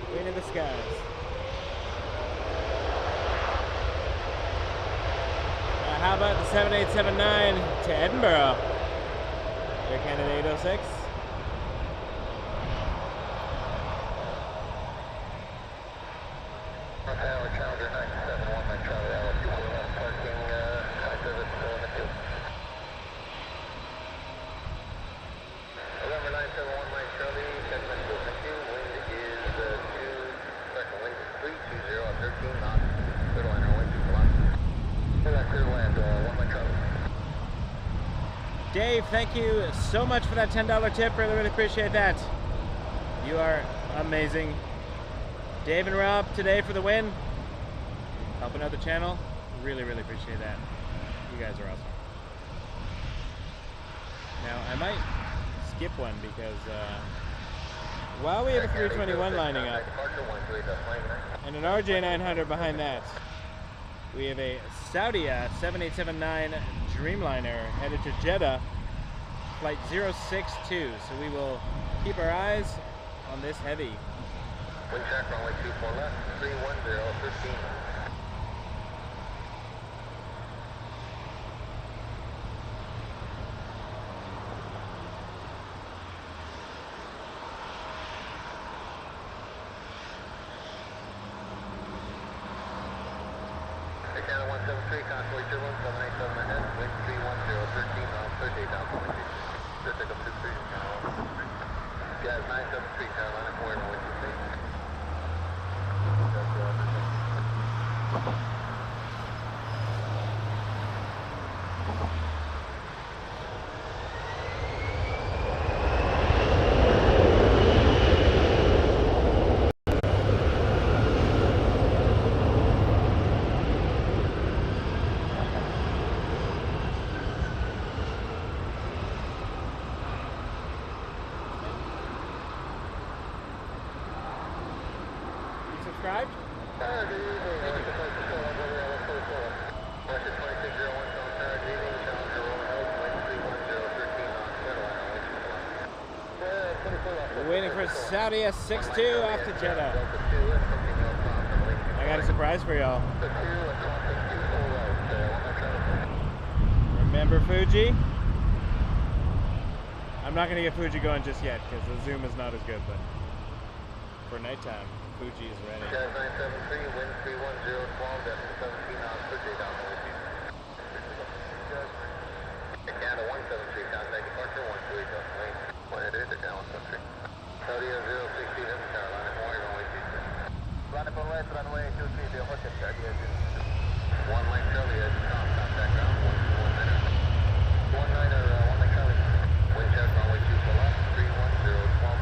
Queen of the skies. How about the 7879 to Edinburgh? Air Canada 806. Dave, thank you so much for that $10 tip. Really appreciate that. You are amazing. Dave and Rob today for the win. Helping out the channel. Really appreciate that. You guys are awesome. Now, I might skip one because while we have a 321 lining up and an RJ900 behind that, we have a Saudia 7879 Dreamliner headed to Jeddah, flight 062. So we will keep our eyes on this heavy. Wind check runway 24 left, 31015. Canada 173, convoy 21787 ahead, wind 31013, on 38 down 22. Pacific up 23, Canada 173. Jazz 973, Carolina, forward and wind 23. Subscribed? We're waiting for Saudia 62 off to Jeddah. I got a surprise for y'all. Remember Fuji? I'm not going to get Fuji going just yet because the zoom is not as good, but for nighttime, Fuji is ready. Jazz 973, wind 31012, decimal 17 on 38 down 22. Canada 173, contact departure 128 decimal 8. What it is, Canada 173. Saudia 060, Carolina, Hawaii, runway 23. Runway right, runway 23, hotel, Saudia 060. One line Charlie, as top, contact ground, 129er. 19er, one line Charlie. Wind check, runway 24 left, 31012.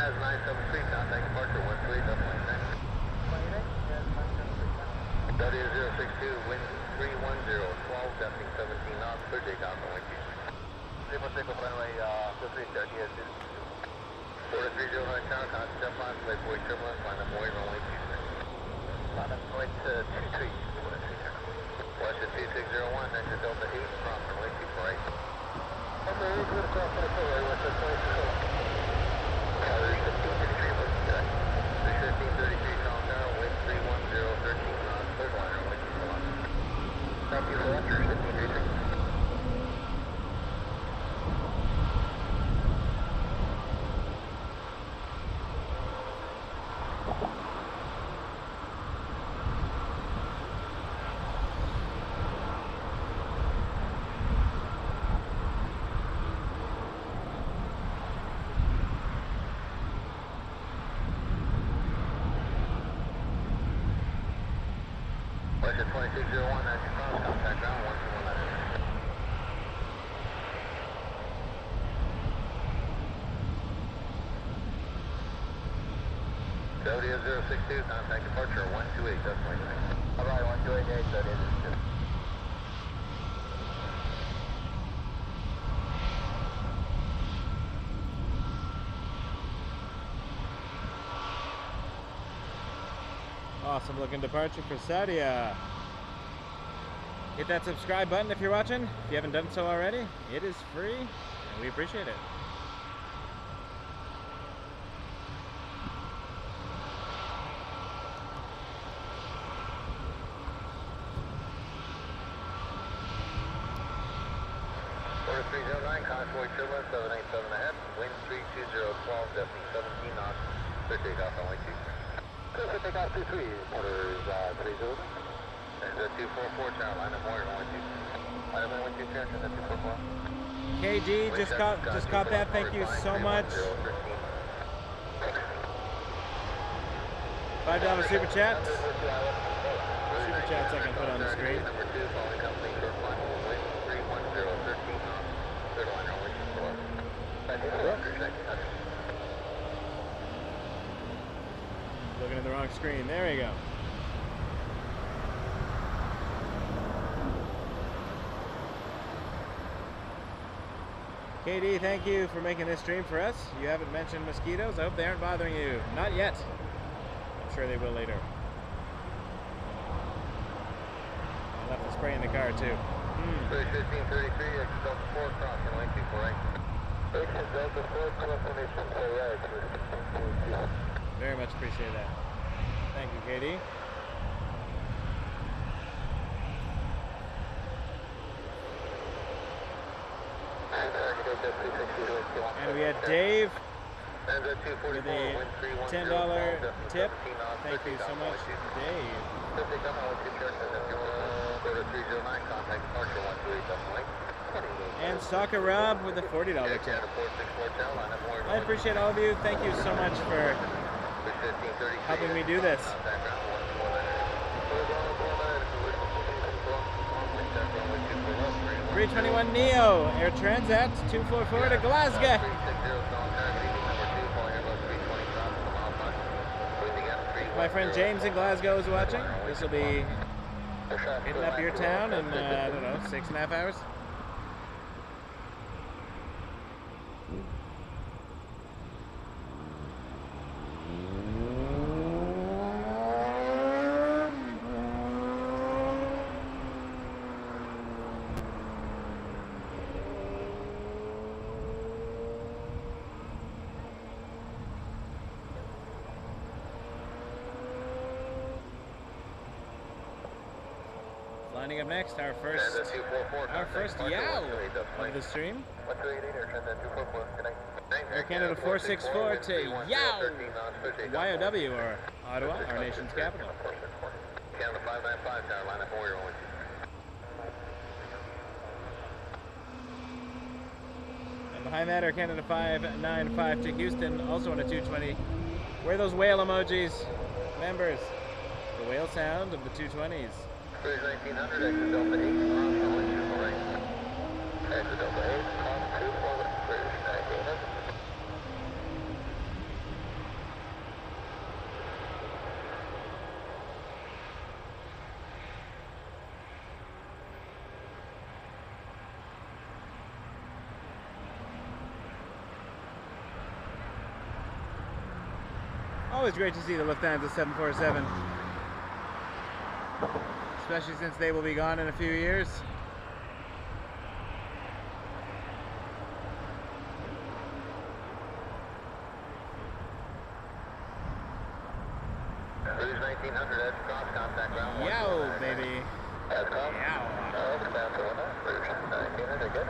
Jazz 973, contact departure 128, definitely next. W062, wind 310, 12, gusting 17 knots, clear takeoff on way 23. Lima Seco Runway 23, start ES 4309 town, contact jump line, play boy turbulence, line up wave on way 23. Line up going to 23, Western 2601, enter Delta 8, cross on way 24. Okay, we're going to cross on the four-way, Western 2601. Carrier 1533, what's that? 1533, Town Tower, wind 310, 13 knots, third liner, way 24. Thank you for Western 1533. Western 2601, that's your cross, contact ground 121. W062, contact departure 128, definitely. Alright, 128, that is good. Awesome looking departure for Saudia. Hit that subscribe button if you're watching. If you haven't done so already, it is free and we appreciate it. Order 309, convoy turbulence 787F, wind 320, 12, gusting 17 knots, clear takeoff on way 23. Clear for takeoff 23, order is 30. There's a 244, tower line up warrior on way 23. Line up 123, there's a 244. KD, just caught that. Thank you so much. $5 super chat. Super chats I can put on the screen. Number 2, following company, short line, wind 310, 13 knots, third liner on way 24. Looking at the wrong screen. There we go. KD, thank you for making this stream for us. You haven't mentioned mosquitoes. I hope they aren't bothering you. Not yet. I'm sure they will later. I'll have to spray in the car too. 1533, exit Delta 4, crossing lane 248. Exit Delta 4, confirmation for right. Very much appreciate that. Thank you, KD. And we had Dave with a $10 tip. Thank you so much, Dave. And Soccer Rob with a $40 tip. I appreciate all of you. Thank you so much for helping me do this. 321 Neo, Air Transat 244 to Glasgow. My friend James in Glasgow is watching. This will be hitting up your town in, I don't know, 6.5 hours. Lining up next, our first yow of the stream. Air Canada 464 to yow, YOW, or Ottawa, our nation's capital. Canada 595, tower line up warrior only. And behind that, Air Canada 595 to Houston, also on a 220. Where are those whale emojis? Members, the whale sound of the 220s. Cruise 1900, exit Delta 8, cross runway 248. Exit Delta 8, cross 248, Cruise 1900. Always great to see the Lufthansa 747, especially since they will be gone in a few years. Cruise 1900, edge cross, contact ground. Yow, baby. Edge cross. Yow. Lufthansa 1900, good.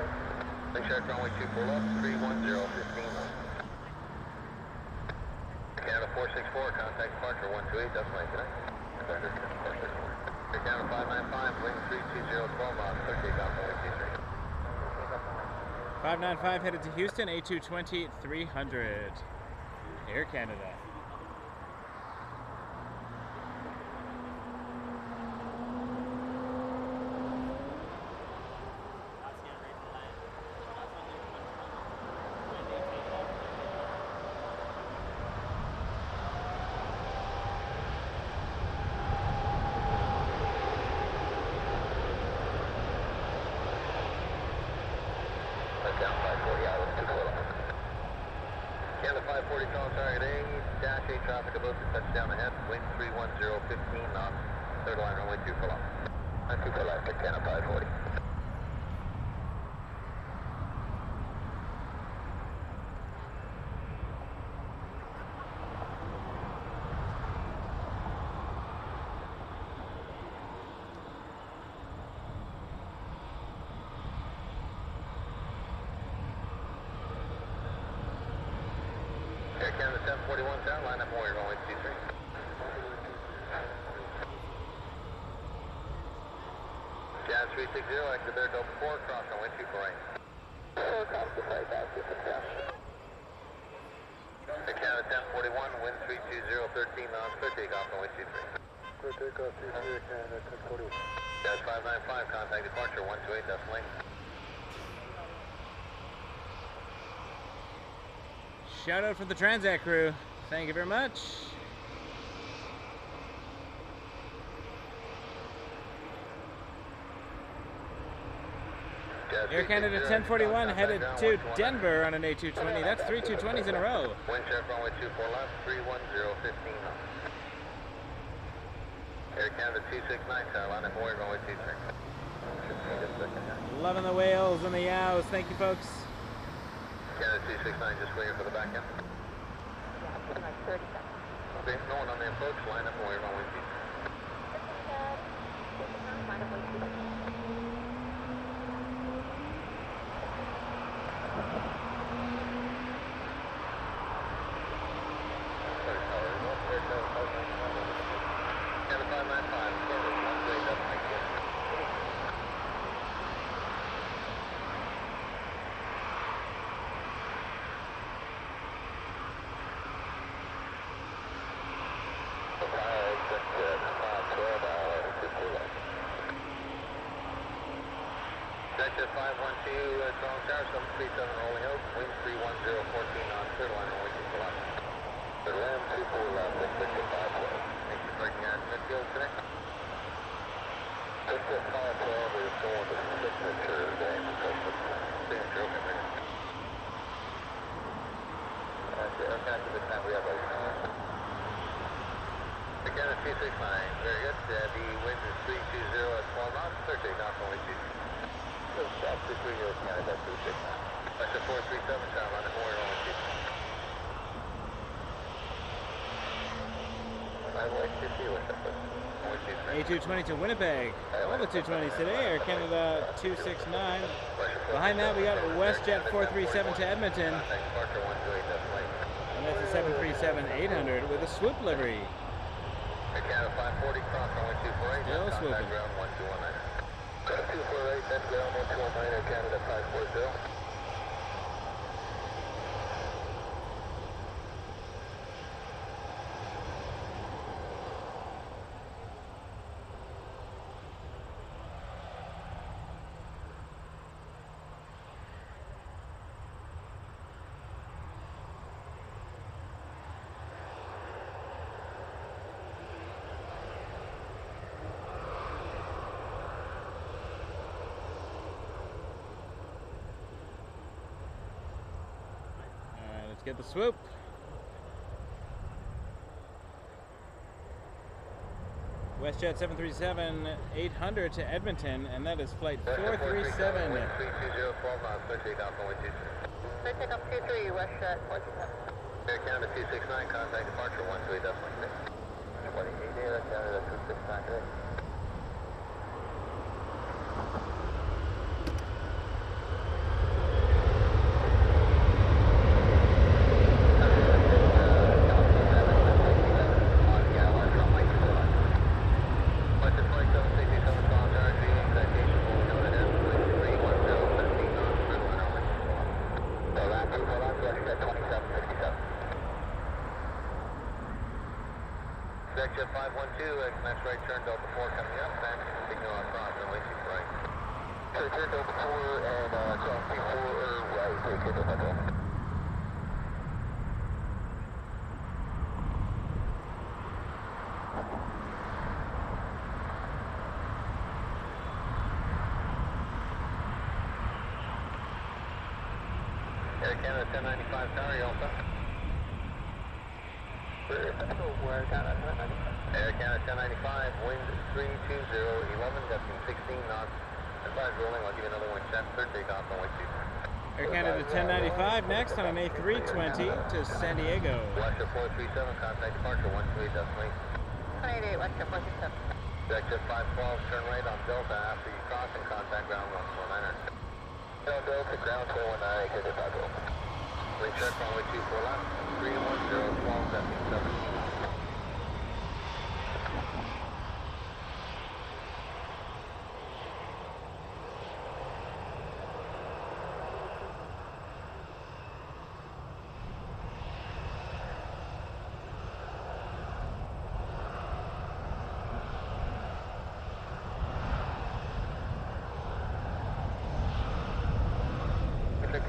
Big shark runway 2 full up, 310, 15 knots. Canada 464, contact departure 128, that's my today. Canada 595, wing 320, 12 knots, 38 off the wind 595 headed to Houston, A220 300. Air Canada. Down 540 out, 2 full up. Canada 540 calling target A, dash 8 traffic about to touchdown ahead, wind 310, 15 knots, third line runway 2 full up. 2 full left at Canada 540. Air Canada 741 down, line up Warrior, runway 23. Jazz 360, exit there, double 4, cross runway 2 for right. 4 cross the flight, back to the cross. Air Canada 1041, wind 320, 13 knots, clear takeoff runway 23. Clear takeoff 23, Canada 1041. Jazz 595, contact departure 128, decimal lane. Shout out for the Transat crew. Thank you very much. Air Canada 1041 headed to Denver on an A220. That's 3 220s in a row. Wind check runway 24 left, 310, 15 knots. Air Canada 269, Carolina, Warrior, runway 23. Loving the whales and the yows. Thank you, folks. Canada 269, just waiting for the back end. Okay, no one on the approach, line up Warrior, runway 23. Canada 595, service 138, that's my kid. Director 512, Strong Tower, 737 rolling out, wind 310, 14 on, third line only 2 full left. Third line, 2 full left, Victor 512. Thank you for breaking out midfield today. Victor 512 is going to signature today, signature, okay, man. Air Canada, this time we have a Canada 269, very good. The wind is 320 at 12 knots, third takeoff only 2. Stop 230 Canada 269. That's a 437, Carolina, Warrior, only 2. I'd like to see what's up with A220 to Winnipeg. All the 220s today. Air Canada 269. Behind that, we got WestJet 437 to Edmonton. And that's a 737-800 with a swoop livery. Canada 540, cross runway 248. Still swooping. Ground 1219. 248, that's ground 1219, Air Canada 540. Let's get the swoop. WestJet 737-800 to Edmonton, and that is flight 437. Wind 320, 12 knots, clear takeoff on wind 23. Clear takeoff 23, WestJet 437. Air Canada 269, contact departure 128, that's like 28, Air Canada 269 today. Jet 512, next right turn Delta 4 coming up, and signal across and wait for right. Turn Delta 4 and cross before right, take it Delta 4. Air Canada 1095 Tower, you all set? Air Canada 1095, wind 320, 11, gusting 16 knots. Advise rolling, I'll give you another one check, third takeoff on wind 2. Air Canada 1095 next on an A320 to San Diego. WestJet 437, contact departure 128, decimal 28, WestJet 437. WestJet 512, turn right on Delta after you cross and contact ground 149er. Delta, ground 419, exit Chicago. Wind check runway 24 left, 310, 12, gusting 17.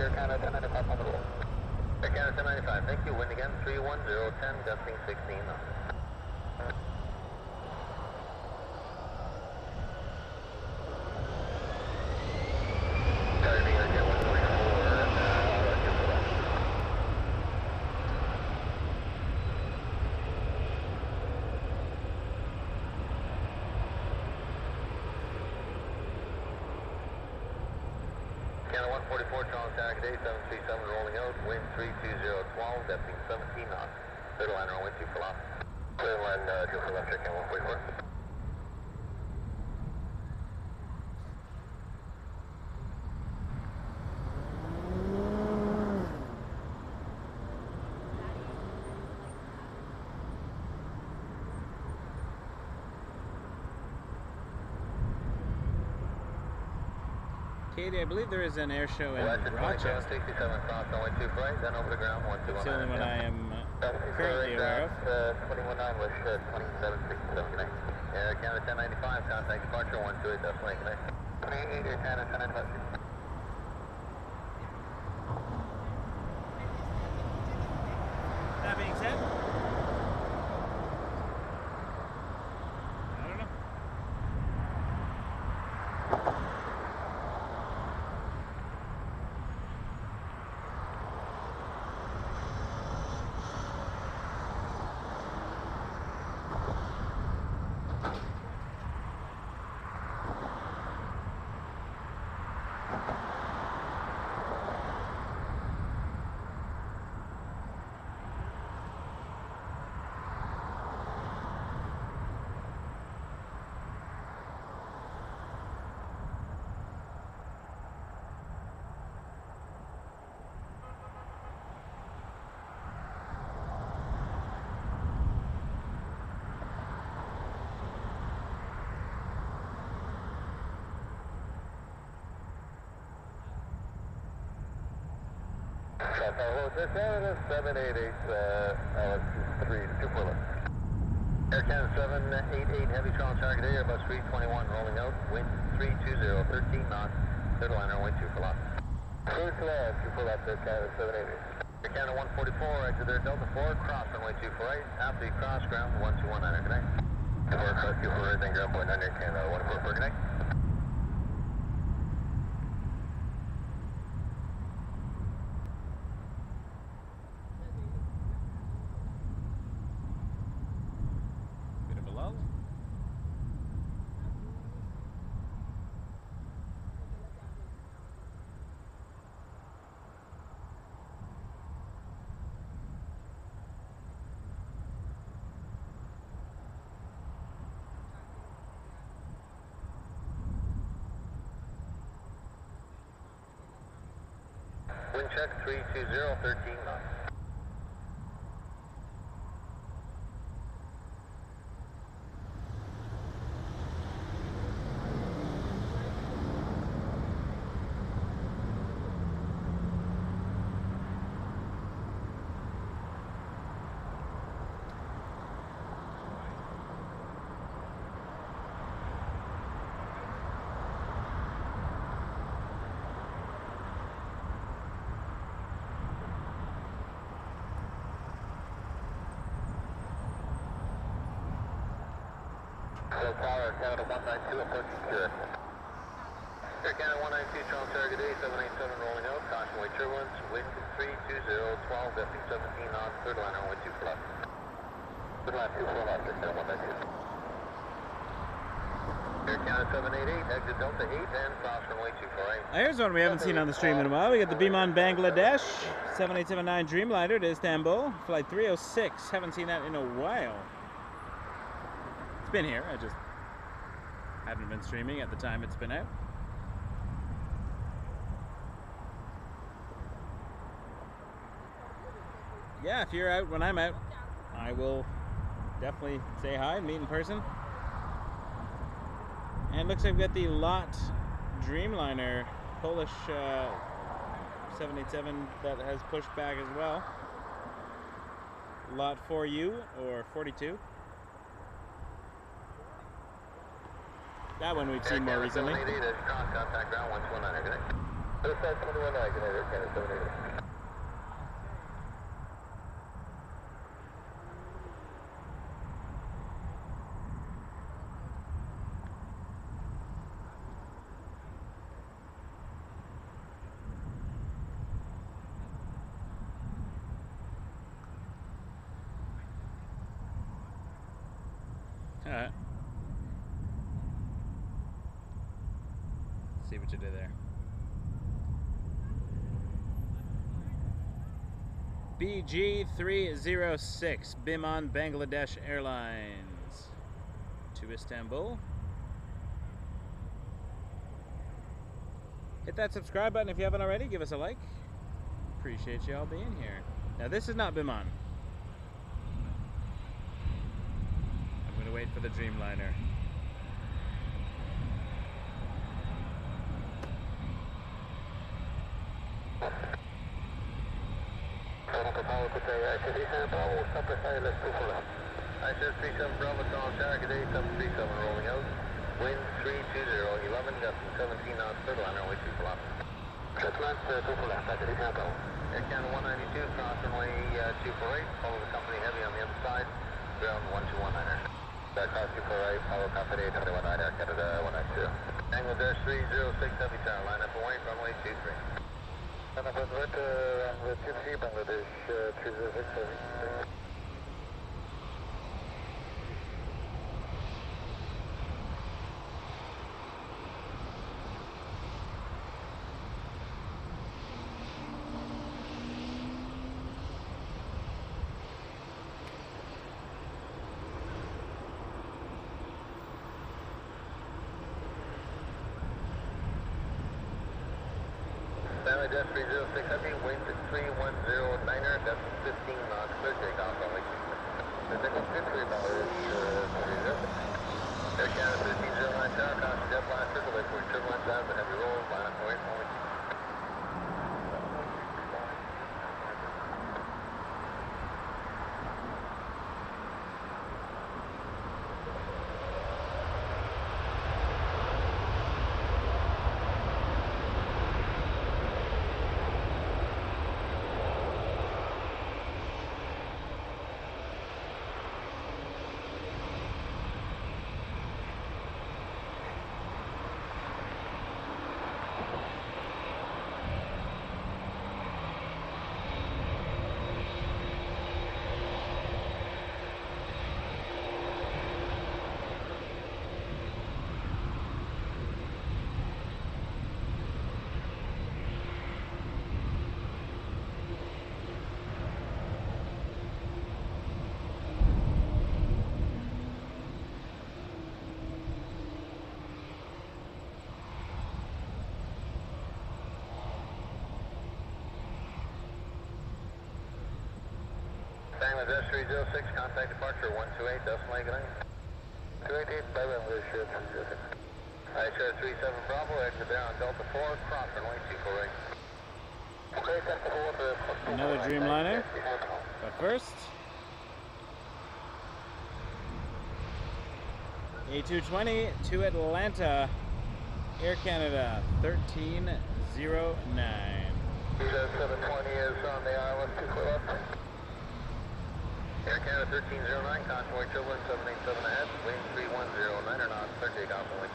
Air Canada 1095 on the roll. Air Canada 1095, thank you. Wind again, 310, 10, gusting 16 knots. Targeting Air Canada 144, Canada 144, Charles Tag Day, 737 rolling out, wind 320, 12, depthing 17 knots. Clear to liner on wind 2 for loft. Clear to land, go for left, check in 144. Katie, I believe there is an air show in WestJet 27, Rochester. 67, cross on wind 2 for right, then over the ground, 121. It's the only one I am currently aware of. 219, WestJet 27, 67 connect. Air Canada 1095, contact departure 128, decimal 8 connect. 28, Air Canada 1095. That being said, I don't know. Air Canada 788, Alex 324 left. Air Canada 788, heavy Charles target area, Airbus 321 rolling out, wind 320, 13 knots, clear to liner, wind 2 for left. Clear to land, 2 for left, Air Canada 788. Air Canada 144, exit there, Delta 4, cross runway 2 for right, after you cross, ground 1219 connect. 2 for cross, 2 for right, then ground point 9 Air Canada 144 connect. Wind check 320, 13 knots. Hello, Tower, Canada 192, approaching Zurich. Air Canada 192, strong target A, 787 rolling out, caution weight turbulence, wind 320, 12, lifting 17 knots, third line runway 2 left. Third line 2 left, Air Canada 192. Air Canada 788, exit Delta 8, and cross runway 24 right. Here's one we haven't seen on the stream in a while. We got the Biman Bangladesh 7879 Dreamliner to Istanbul, flight 306. Haven't seen that in a while. It's been here, I just haven't been streaming at the time it's been out. Yeah, if you're out when I'm out, I will definitely say hi and meet in person. And looks like we've got the Lot Dreamliner, Polish 787 that has pushed back as well. Lot 4U or 42. That one we've seen more recently. 788 is cross contact ground 119, good night. Other side 219, good night, Air Canada 788. Alright. See what you did there. BG306, Biman Bangladesh Airlines to Istanbul. Hit that subscribe button if you haven't already. Give us a like. Appreciate you all being here. Now this is not Biman. I'm going to wait for the Dreamliner. I said 37 Bravo, strong target A, 737 rolling out. Wind 320, 11 gusting 17 knots, third line runway 2 left. Cessna 2 left, I said Istanbul. Air Canada 192, cross runway 248, follow the company heavy on the other side, ground 1219er. Cross 248, follow company 821 Air Canada 192. Bangladesh 306 Heavy Tower, line up and wait, runway 23. And I'm going to runway 23, Bangladesh 306 Heavy. Bangladesh 306 Heavy, wind 3109er, that's 15 knots, clear takeoff only. The next 53 dollars, Air Canada 1309 Tower, caution jet blast, circle wait for turbulence out, the heavy roll, line up, wait, only. Bangladesh 306, contact departure 128, decimal 89. 288, bye bye, leadership. IHR 37 Bravo, exit there on Delta 4, cross runway 24 right. Okay, Delta 4 to Another Dreamliner. But first, A220 to Atlanta, Air Canada 1309. 720 is on the island, 2 foot left. Air Canada 1309, contour Dublin 787 ahead, wind 3109 or not, 30 off the link.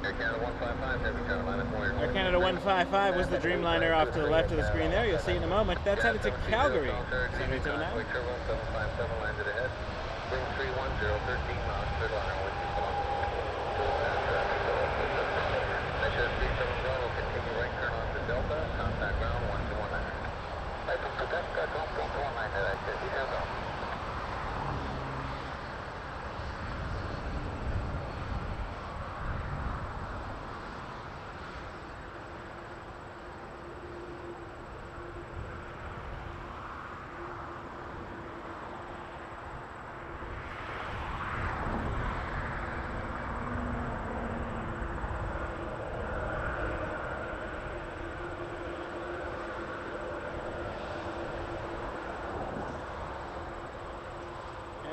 Air Canada 155, heavy Carolina. Air Canada 155 was the Dreamliner off to the left of the screen there. You'll see in a moment. That's headed to Calgary. 787 now. 757 landed ahead, wind 310, 13 knots, third liner, wind 2 kilometers. IHR 37 Bravo, continue right turn on to Delta, contact ground 1219. Right from Quebec, don't 119 head, I said, you have them.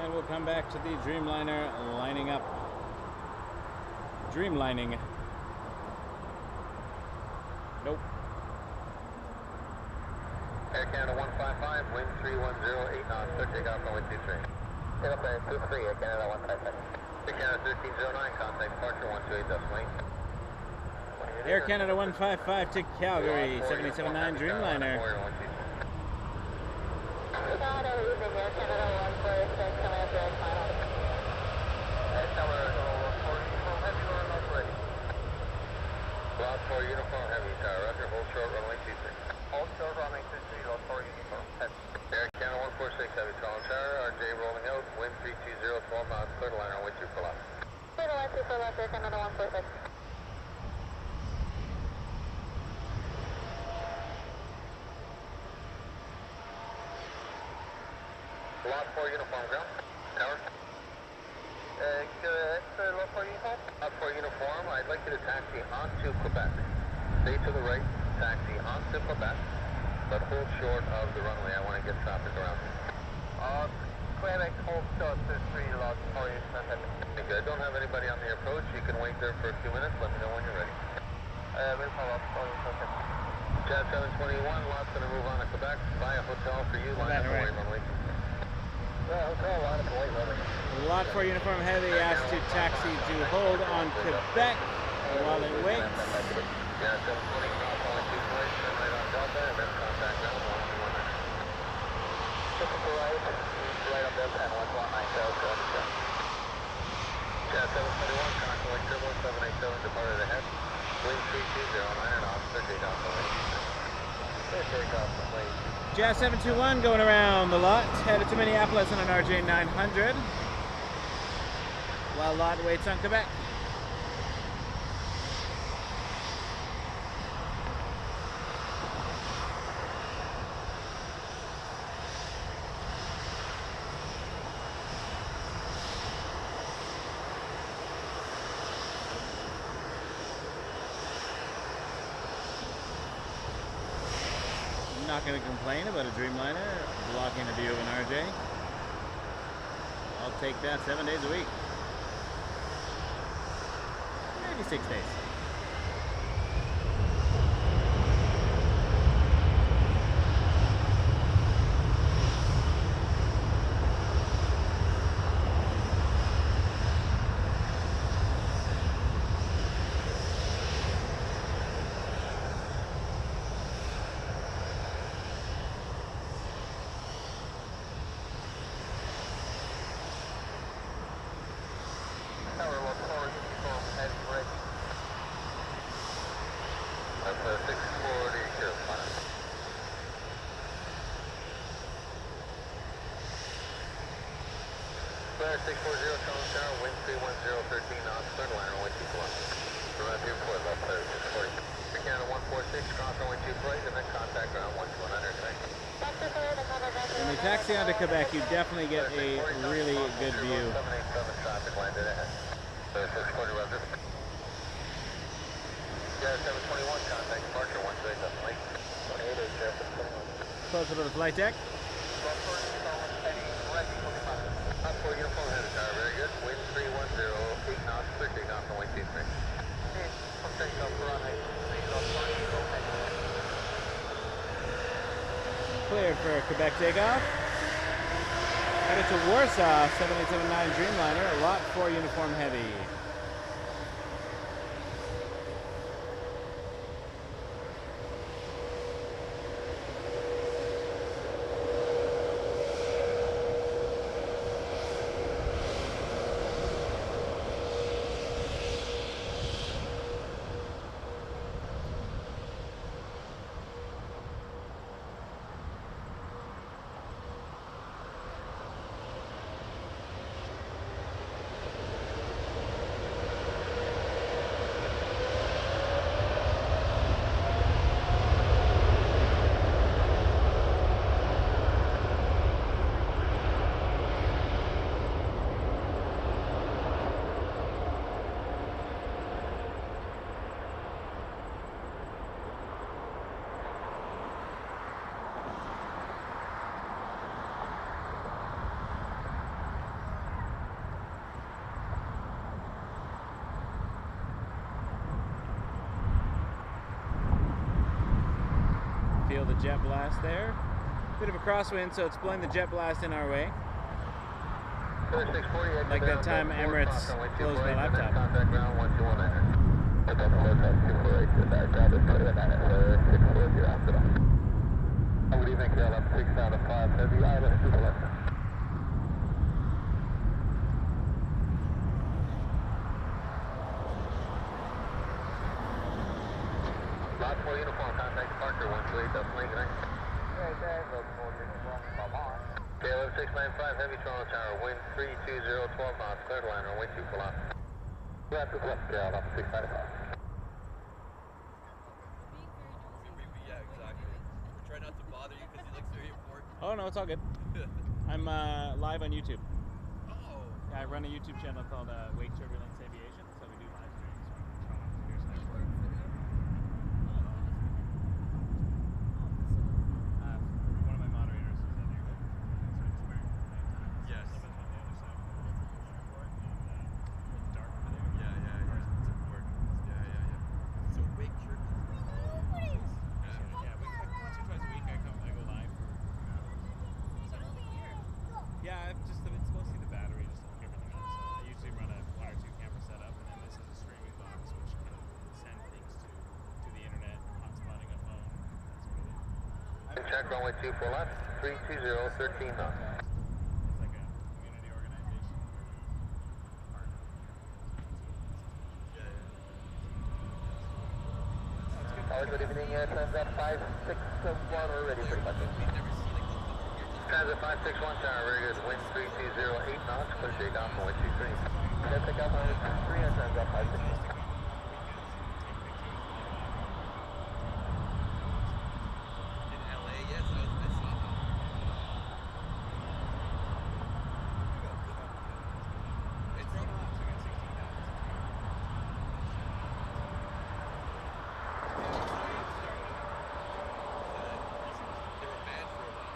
And we'll come back to the Dreamliner lining up. Dreamlining. Nope. Air Canada 155, wind 310, 8 knots, clear takeoff runway 23. Hit up there, 23, Air Canada 155. Air Canada 1309, contact departure 128, decimal 8. Air Canada 155 to Calgary, 787-9 Dreamliner. Not everything, Air Canada 146, coming up here, final. Air Canada 140, heavy run up ready. Lot 4 uniform heavy, tower, roger, hold short runway 23. Hold short runway 23, lot 4 uniform heavy. Air Canada 146, heavy, tall tower, RJ rolling out, wind 320, 12 knots, clear to liner, runway 2 for left. Clear to line 2 for left, Air Canada 146. Lot 4 uniform ground. Tower. Lot 4 uniform? Lot 4 uniform, I'd like you to taxi onto Quebec. Stay to the right, taxi onto Quebec, but hold short of the runway. I want to get traffic around. Quebec, hold short to 3, lot 4 uniform. Okay, I don't have anybody on the approach. You can wait there for a few minutes. Let me know when you're ready. We'll follow up. Jet 721, lot's going to move on to Quebec. Buy a hotel for you. Line up away runway. Hotel, line up away runway. Lot 4 uniform heavy asked to taxi to hold on Quebec while it waits. Yeah, 720 knots, only 2 flights, turn right on Delta, and then contact ground 1219. Typical right on Delta and 119, Delta. Yeah, 721, contact Turbo 787, departed ahead. Wind 3209 knots, clear takeoff runway. Clear takeoff runway. Jazz 721 going around the lot, headed to Minneapolis on an RJ 900. While lot waits on Quebec. I'm not going to complain about a Dreamliner blocking a view of an RJ. I'll take that 7 days a week. Maybe 6 days. Square 640, Charles Tower, wind 310, 13 knots, third liner, runway 2 kilometers. Around 2 left 640. Canada 146, cross runway 2 flight, and then contact ground 1200, thank you. taxi onto Quebec, you definitely get a really good view. Closer to the flight deck. Very good. Wind 310, 8 knots, 13 knots, and 123. Cleared for Quebec takeoff. Headed to Warsaw, 7879 Dreamliner, Lot 4 Uniform Heavy. Feel the jet blast there. Bit of a crosswind, so it's blowing the jet blast in our way. Like that time Emirates closed my laptop. Good evening, KLM 6 out of 5 heavy, island to the left. Lot 4 uniform, contact departure 128, that's Lingus. Right there, Lot 4 uniform, bye-bye. KLM 695, heavy Toronto Tower, wind 320, 12 knots, cleared line, runway 2 full out. Left is left, KLM 695. Yeah, exactly. We try not to bother you because he looks very important. Oh no, it's all good. I'm live on YouTube. Oh. I run a YouTube channel called Wake Turbulence Aviation, so we do live streams from Toronto to Pearson Airport. One of my moderators is in here, but sort of swearing. Yes. Some of us on the other side of the airport, and it's dark over there. Yeah. It's important. Yeah. So wake church. Yeah, once or twice a week I go live for yeah, it's mostly the battery, just to hook everything up. So I usually run a 1 or 2 camera setup, and then this is a streaming box which can send things to the internet, hotspotting a phone, that sort of thing. Check runway 2 full left, 320, 13 knots. It's like a community organization. Good evening, Transat 561, we're ready pretty much. Transat 561 tower, very good. Wind 320, 8 knots, clear takeoff on 123. Clear takeoff on 123 on Transat 561. In LA, yes, I saw that. It's from they were banned for a while.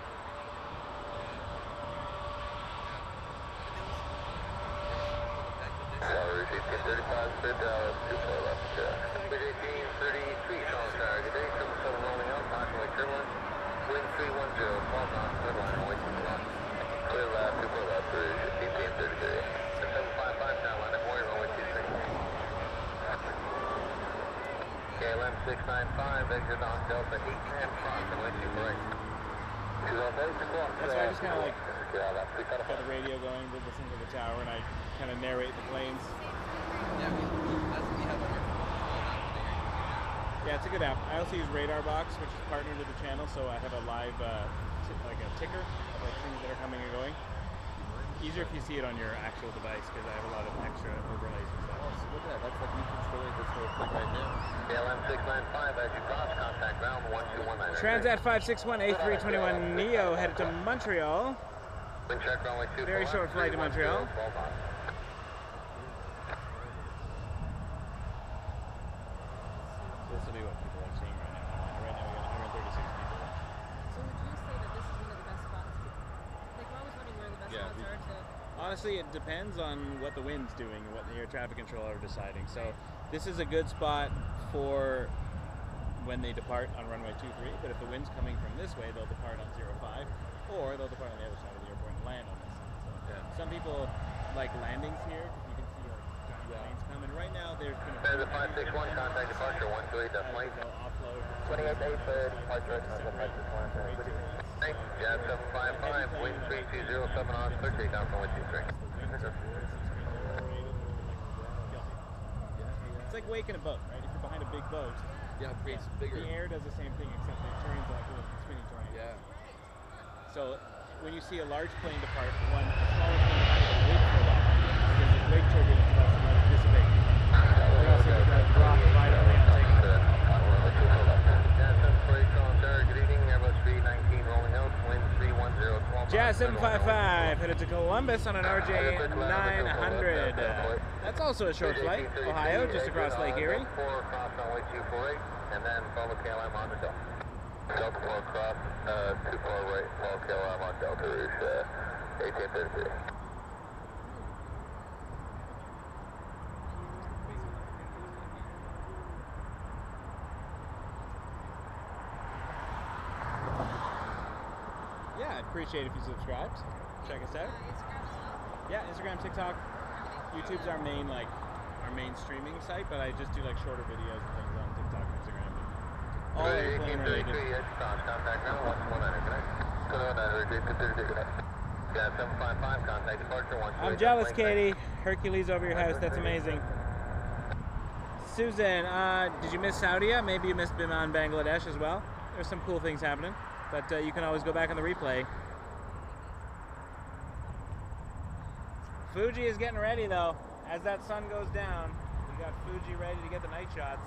Tower 1835, bid 24 left. Bid 1833, Sean Tower, good day. 77 rolling out, convoy turbulence. Wind 310, 12 knots, clear line, away 2 knots. Clear left, 24 left, bridge 1833. 755, tower line, Warrior, runway 23. KLM 695, exit on Delta 8 and cross, runway 2 right. That's why I just kind of like got the radio going, we're listening to the tower, and I kind of narrate the planes. Yeah, we have on our phone. Yeah, it's a good app. I also use Radar Box, which is partnered with the channel, so I have a live, like a ticker of like things that are coming and going. Easier if you see it on your actual device, because I have a lot of extra overlays and stuff. Oh, so look at that. That's like we controlling this whole thing. right now. KLM 695 as you cross, contact ground 1219. Transat 561 A321 Neo headed to Montreal. Wind check runway 24. Very short flight to Montreal. 12 knots. This will be what people are seeing right now. Right now we got 136 people. So would you say that this is one of the best spots? Like, we're always wondering where the best spots are to... Honestly, it depends on what the wind's doing and what the air traffic controller are deciding. So this is a good spot for when they depart on runway 23, but if the wind's coming from this way, they'll depart on 05, or they'll depart on the other side of the airport and land on this side. So some people like landings here because you can see like giant planes come, and right now there's been a... There's a 561, contact departure 128, that's late. They'll offload. 28 days for departure. Thanks, Jet 755, wind 3207 on, clear takeoff on 123. It's like waking a boat, right? If you're behind a big boat, Yeah, it creates bigger. the air does the same thing, except it turns like a little spinny tornado. Yeah. So when you see a large plane depart, a smaller plane depart, wait for a while because there's wake turbulence about to let it dissipate. We're also going to drop violently on takeoff. Jazz 755 headed to Columbus on an RJ 900. That's also a short flight. Ohio, just across Lake Erie. 4 across runway 248, and then follow KLM on to Delta. Delta 4 across, 24 right, follow KLM on Delta Rouge, 1833. Yeah, I'd appreciate it if you subscribed. Check us out. Instagram as well? Yeah, Instagram, TikTok. YouTube's our main streaming site, but I just do like shorter videos and things on TikTok and Instagram. All airplane related. Contact ground 119, good night. Yeah, 755, contact departure 128. I'm jealous, Katie. Hercules over your house. That's amazing. Susan, did you miss Saudia? Maybe you missed Biman, Bangladesh as well. There's some cool things happening, but you can always go back on the replay. Fuji is getting ready though. As that sun goes down, we got Fuji ready to get the night shots.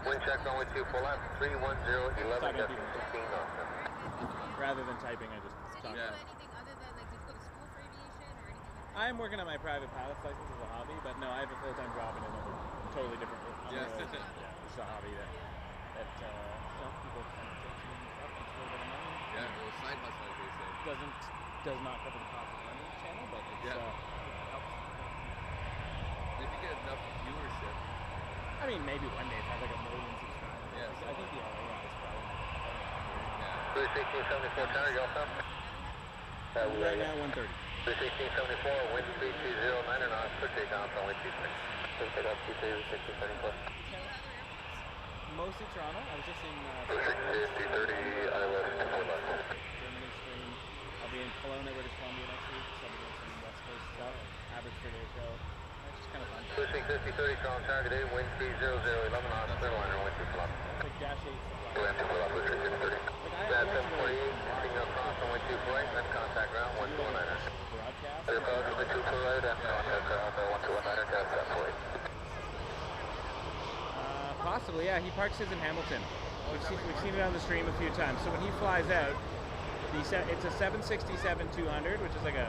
Wind check runway 2 full left, 310, 11, 16 knots. Rather than typing, I just So talk. do you do anything other than, like, did you go to school for aviation or anything like that? I'm working on my private pilot's license as a hobby, but no, I have a full-time job in another totally different world. Yeah. It's a hobby that people kind of take and stuff. It's a little bit of money. Yeah, a little side hustle, as they say. Does not cover the cost of running the channel, but it's Yeah. it helps. If you get enough viewership, I mean, maybe one day if I have like 1 million subscribers. Yeah, I think the LA is probably yeah. 31674 tower, you all set? right now 130. 31674, wind 3209 knots, clear takeoff on 123. Clear takeoff 23674. Mostly Toronto. I was just in 230, ILS, Germany stream. I'll be in Kelowna, British Columbia next week. So I'll be doing some West Coast stuff. Average per day show. It's just kind of fun. 26030, Toronto tower today, wind 30011 knots, clear liner, wind 2 flat. It's like Dash 8 stuff. Land 2 flat, 36030. That's 748, signal across on 124, then contact ground 129er. Broadcast. Clear approach with 248 and contact ground 1219er, that's 748. Possibly, yeah. He parks his in Hamilton. We've seen it on the stream a few times. So when he flies out, it's a 767-200, which is like a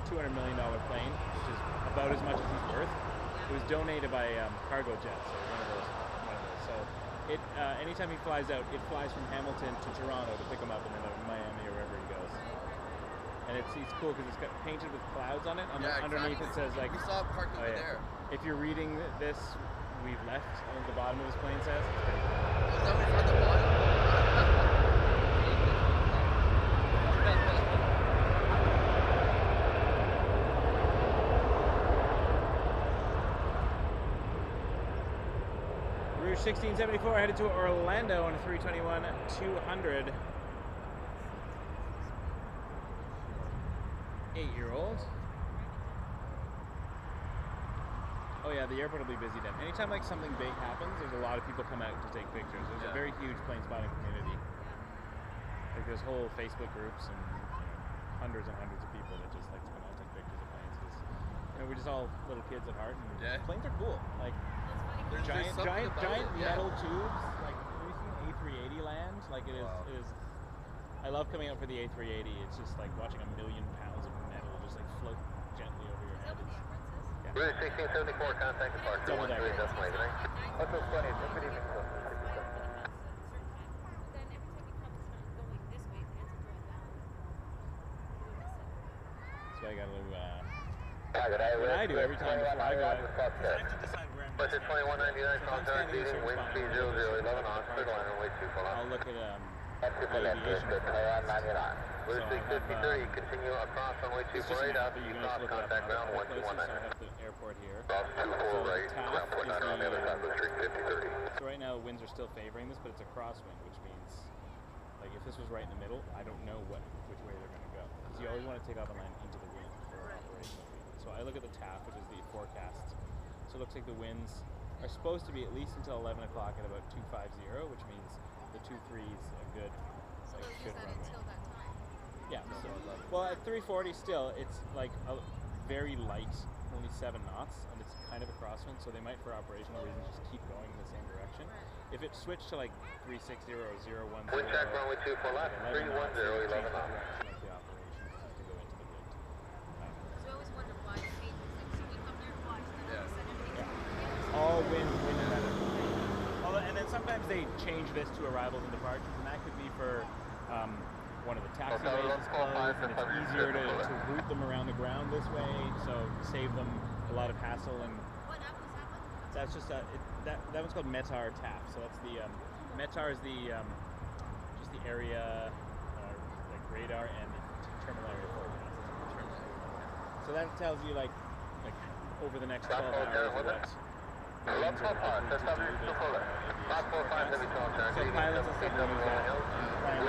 $200 million plane, which is about as much as he's worth. It was donated by Cargo Jets, or one of those. So anytime he flies out, it flies from Hamilton to Toronto to pick him up, and then to Miami or wherever he goes. And it's cool because it's got painted with clouds on it. Underneath it says like, We saw it parked over there. if you're reading this, we've left at the bottom of his plane says. It's pretty cool. Was that what's on the bottom? Rouge 1674 headed to Orlando on a 321-200. 8-year-old. Oh yeah, the airport will be busy then. Anytime like something big happens, there's a lot of people come out to take pictures. There's a very huge plane spotting community. Like there's whole Facebook groups and hundreds and hundreds of people that just like to come out and take pictures of planes. 'Cause, you know, we're just all little kids at heart, and planes are cool. Like That's funny. giant metal tubes. Like have you seen A380 land? Like it is. I love coming out for the A380. It's just like watching 1 million pounds of metal just like float gently over your Is that head. what the Emirates is? Yeah. Route 1674, contact departure. Double decker. 13 decimal 89. What's so funny? It's a good evening. Fly over the mountains at a certain time. But then every time you come, it's not going this way, it ends up going that way. You miss it. So I got a little. What I do every time before I go out. I have to decide where I'm Budget 2199, So if I'm standing in a certain wind spot speed and I'm looking 0011 at knots, clear to line runway 24 I'll left. look at That's the the left, aviation good, Caravan 99. Route So I have, 653, continue across runway it's just 248 a map, out, but you you can cross also look it up contact in ground other places. So I 1219. have the airport here. Cross 24 So right, the ground TAF point is 9 on the other side of the street, 5030. So right now winds are still favoring this, but it's a crosswind, which means like if this was right in the middle, I don't know which way they're going to go, because you always want to take off and land into the wind for operational reasons. So I look at the TAF, which is the forecast. So it looks like the winds are supposed to be at least until 11 o'clock at about 250, which means the 23 is a good, So like, is good that runway. until that time? Yeah. So, well, at 340 still, it's like a very light, only 7 knots, and it's kind of a crosswind. So they might, for operational reasons, just keep going in the same direction. Right. If it switched to like 360 or 010, Wind check runway 24 left, 310, 11 knots. direction of the operations just to go into the wind. Because we always wonder why it changes. Like, so we come there twice, and then all of a sudden everything's going again. All wind and weather. And then sometimes they change this to arrivals and departures, and that could be for one of the taxiways is closed, and it's easier to route them around the ground this way, so save them a lot of hassle. And What app was that one? that's just that one's called METAR TAF. So that's the METAR is the just the area like radar and terminal area forecast. So that tells you like over the next 12 hours what the winds are likely to do based on our aviation forecast. So pilots will say use that and plan.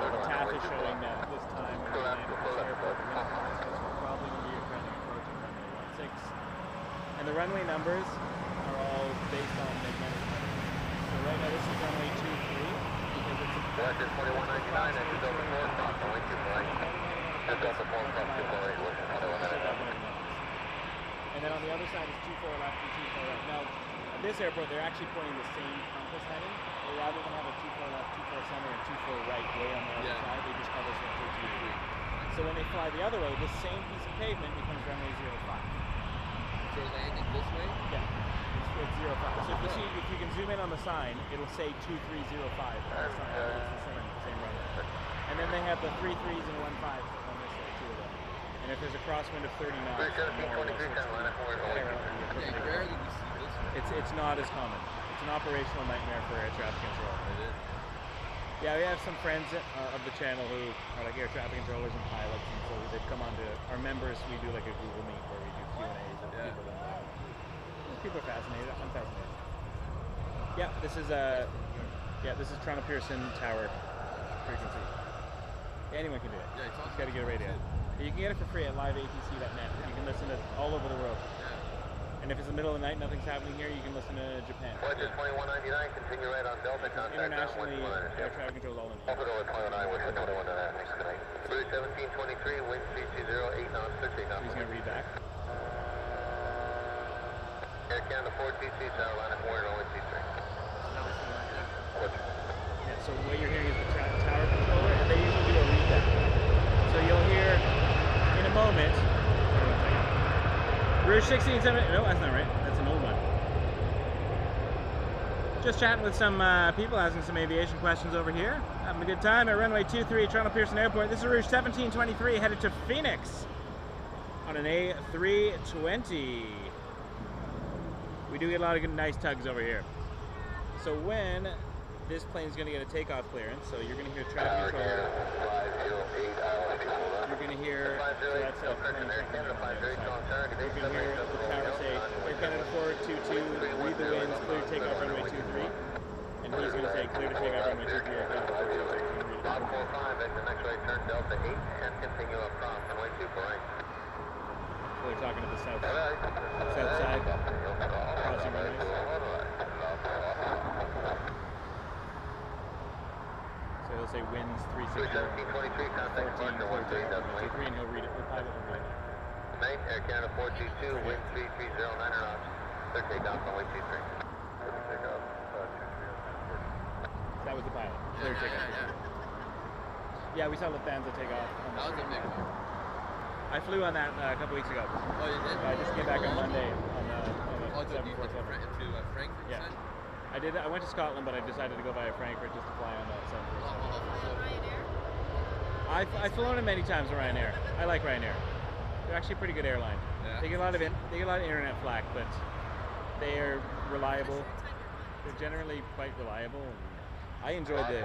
Well, the TAF is showing that this time when we land at this airport, the wind capacity is probably going to be approaching runway 16. And the runway numbers are all based on magnetic patterns. So right now this is runway 23 because it's a Director 2199, exit Delta 4, cross runway 248. Just Delta 4, cross 248, wind 2199. And then on the other side is 24 left and 24 right. Now, at this airport, they're actually pointing the same compass heading. They rather than have a 24 left, 24 center, and 24 right way on the other side, they just call this one 223. So when they fly the other way, this same piece of pavement becomes runway 05. So they're landing this way? Yeah, it's 05. So if you can zoom in on the sign, it'll say 2305 on the sign. It's the same runway. And then they have the 3 3s and 1 5s on this way too. And if there's a crosswind of 30 knots, Route 1723, line up forward, runway 2. Yeah, rarely we see this one. it's not as common. It's an operational nightmare for air traffic control. It is. Yeah, we have some friends of the channel who are like air traffic controllers and pilots, and so they've come on to our members. We do like a Google Meet where we do Q&As of Yeah. people that people are fascinated. I'm fascinated. Yeah, this is Toronto Pearson Tower frequency. Yeah, anyone can do it. Yeah, it's Just got to get a radio. You can get it for free at liveatc.net. You can listen to it all over the world. And if it's the middle of the night, nothing's happening here, you can listen to Japan. Budget 2199, continue right on Delta, contact ground Internationally, 121. air traffic control is all in. Alpha Delta 29, wind 2199, thanks, good night. Route 1723, wind speed 208 knots, 13 knots. He's going to read back. Air Canada 4TC, center line up forward, runway 23. Yeah, so what you're hearing is the tower controller, and they usually do a readback. So you'll hear in a moment. Rouge 1670. No, that's not right. That's an old one. Just chatting with some people, asking some aviation questions over here. Having a good time at runway 23, Toronto Pearson Airport. This is Rouge 1723 headed to Phoenix on an A320. We do get a lot of good, nice tugs over here. So when this plane is going to get a takeoff clearance, so you're going to hear traffic control. You're going to hear, so that's a plane checking out on the other side. You're going to hear the tower say, Air Canada 422, read the winds, clear to takeoff runway 23. And he's going to say, clear to takeoff runway 23, Air Canada 422. Block 45, exit next right turn Delta 8 and continue across runway 24 right. So they're talking to the south side, crossing runways. So So he'll say winds 360. 1723, contact departure 13, Dublin. 23, and he'll read it. The pilot will read it. Main Air Canada 422, wind 3309 knots. Clear takeoff, runway 23. Clear takeoff, 2309. That was the pilot. Clear takeoff. Yeah, we saw Lufthansa take off. That was a big one. I flew on that a couple weeks ago. Oh, you did? I just came back on Monday on the Oh, to 747. Frankfurt, Yeah. you said? I did. I went to Scotland, but I decided to go via Frankfurt just to fly on that 747. I've flown it many times with Ryanair. I like Ryanair. They're actually a pretty good airline. Yeah. They get a lot of internet flack, but they are reliable. They're generally quite reliable. And I enjoy the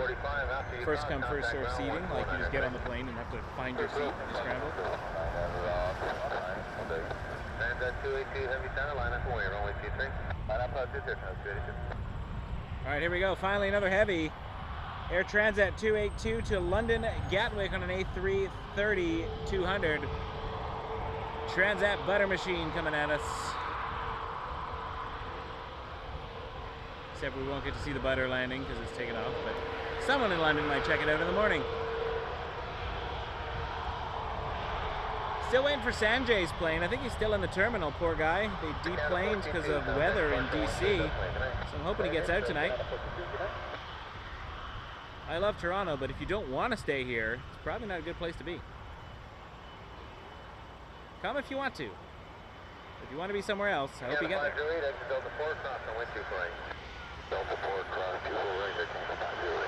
first come first serve seating. Like you just get on the plane and have to find your seat and scramble. Transat 282 Heavy Center, line up away, runway 23. Line up 232. All right, here we go. Finally, another heavy. Air Transat 282 to London Gatwick on an A330 200. Transat butter machine coming at us. Except we won't get to see the butter landing because it's taken off, but someone in London might check it out in the morning. Still waiting for Sanjay's plane. I think he's still in the terminal, poor guy. They deplaned because of weather in DC, so I'm hoping he gets out tonight. I love Toronto, but if you don't want to stay here, it's probably not a good place to be. Come if you want to. If you want to be somewhere else, I hope you get there. Delta 4 cross on wind 2 right. Delta 4 cross 2 right, there comes 508.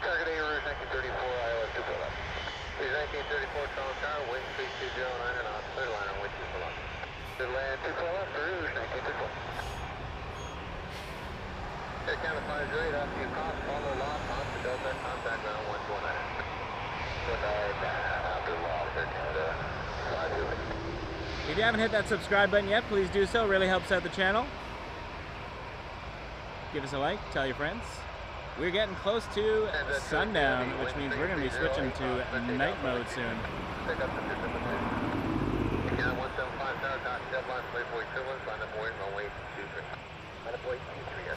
Target A Rouge 1934, ILS 2 left. Rouge 1934, Charles Tower, wind 3209 knots, third liner, wind 2 left. Third land 2 left, Rouge 1934. Air Canada 508, after you cross, follow loss, on to Delta, contact ground 119. Good night, after loss, Air Canada 508. If you haven't hit that subscribe button yet, please do so. It really helps out the channel. Give us a like, tell your friends. We're getting close to sundown, which means we're going to be switching to night mode soon. Pick up the 175 tower, dot deadline, play for equivalence, line up wait, runway 23. Line up wait, 23.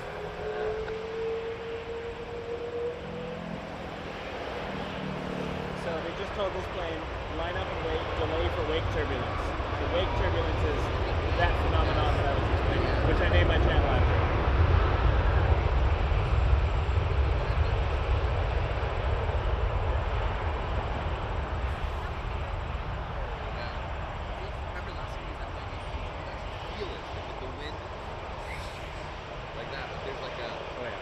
So they just told this plane, line up and wait, delay for wake turbulence. So wake turbulence is that phenomenon that I was explaining, which I named my channel after. Remember last time we had like you feel it, like the wind, like that. But there's like a. Oh yeah.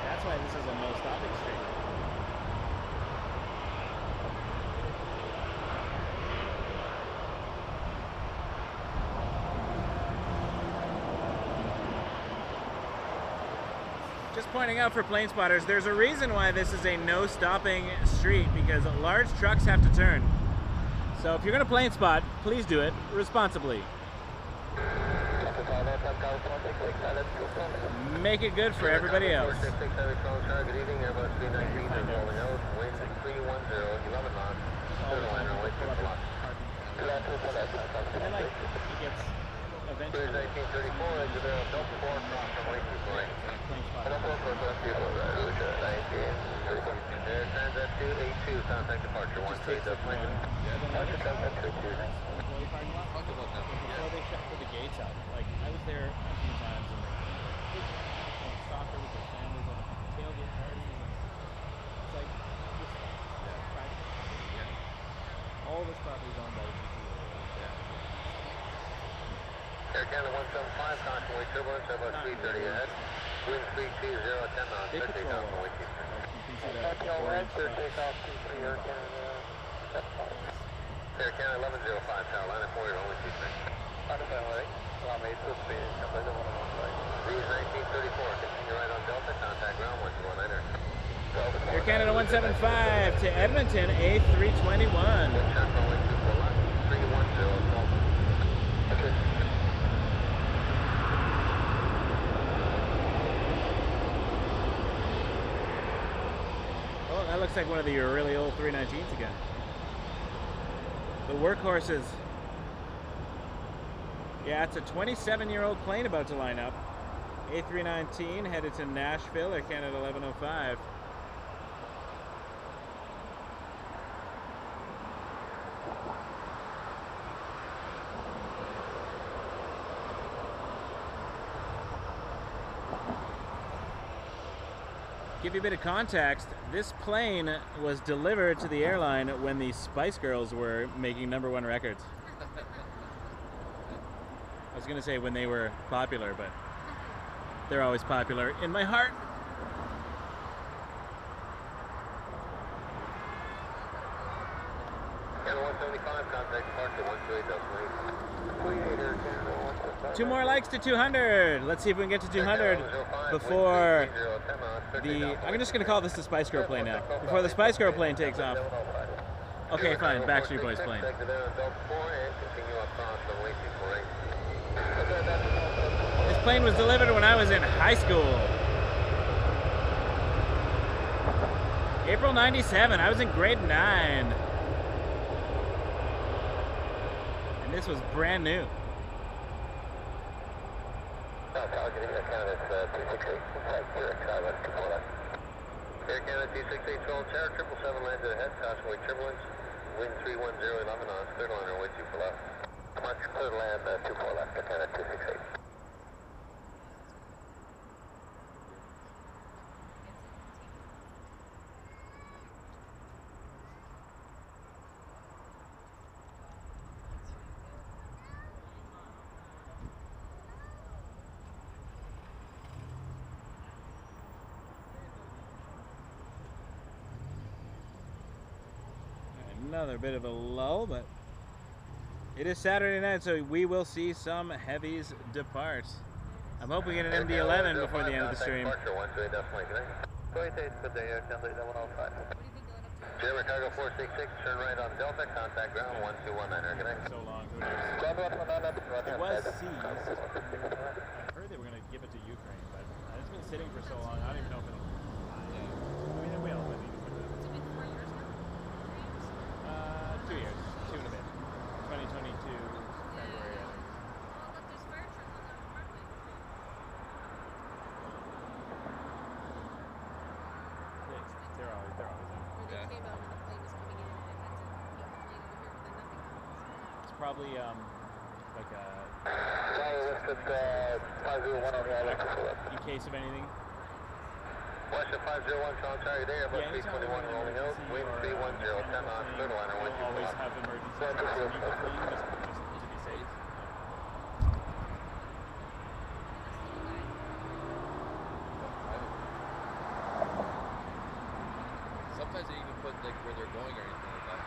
That's why this is a no stopping street. Just pointing out for plane spotters, there's a reason why this is a no stopping street, because large trucks have to turn. So if you're going to plane spot, please do it responsibly. Make it good for everybody else. Good evening, Airbus 319 is rolling out, wind 310, 11 knots, third liner, wind 6 knots. And then like, it gets eventually... Rouge 1934, exit Delta 4, cross from wind 2 right. Delta 4, cross Rouge 1934. Air Transat 282, contact departure 13, Dublin. Contact 282. Talk about that. Before they shut the gates up, like I was there a few times, and kids playing soccer with their families and tailgate parties, and it's like this private property. All this property is owned by ATC. Air Canada 175, constantly turbulence, Airbus 330 ahead. Wind 320, 10 knots, They clear patrol takeoff, well. runway 23. You can see that. Clear takeoff, 23, Air Canada. Air Canada 1105, tower line up 40, runway 23. Runway 2 Rouge 1934, continue right on Delta, contact ground 119. Air Canada 175 to Edmonton, A321. Wind check, runway 24 left, 310, Delta. Oh, that looks like one of the really old 319s again. The workhorses. Yeah, it's a 27-year-old plane about to line up A319 headed to Nashville, Air Canada 1105. Give you a bit of context, this plane was delivered to the airline when the Spice Girls were making #1 records. I was gonna say when they were popular, but they're always popular in my heart. Canada 175, contact departure 128.8. 2 more likes to 200. Let's see if we can get to 200 before the... I'm just gonna call this the Spice Girl plane now. Before the Spice Girl plane takes off. Okay, fine. Backstreet Boys plane. This plane was delivered when I was in high school. April 97. I was in grade 9. And this was brand new. Air Canada 268, 12 tower, 777 landed ahead, taxiway turbulence, wind 310, 11 knots, third liner, way 24 left. Come on, third land, 24 left, Air Canada 268. Another bit of a lull, but it is Saturday night, so we will see some heavies depart. I'm hoping we get an MD-11 before the end of the stream. German Cargo 466, turn right on Delta, contact ground 1219, good night. So long, who knows? It was seized. I heard they were going to give it to Ukraine, but it's been sitting for so long, I don't even know if it'll... I mean, it will, but It's been 4 years now. 2 years, 2 and a bit. 2022 February, I think. Oh, look, there's fire trucks on the runway. They're always there. Where they came out and the plane was coming in and I had to keep the plane over here, but then nothing happens. It's probably like a... in case of anything. Western 501, Sean, sorry there, but 321 rolling out, wind 310, 10 knots, third liner, We'll 12 always left. have emergency services in the plane just to be safe. Sometimes they even put like where they're going or anything like that.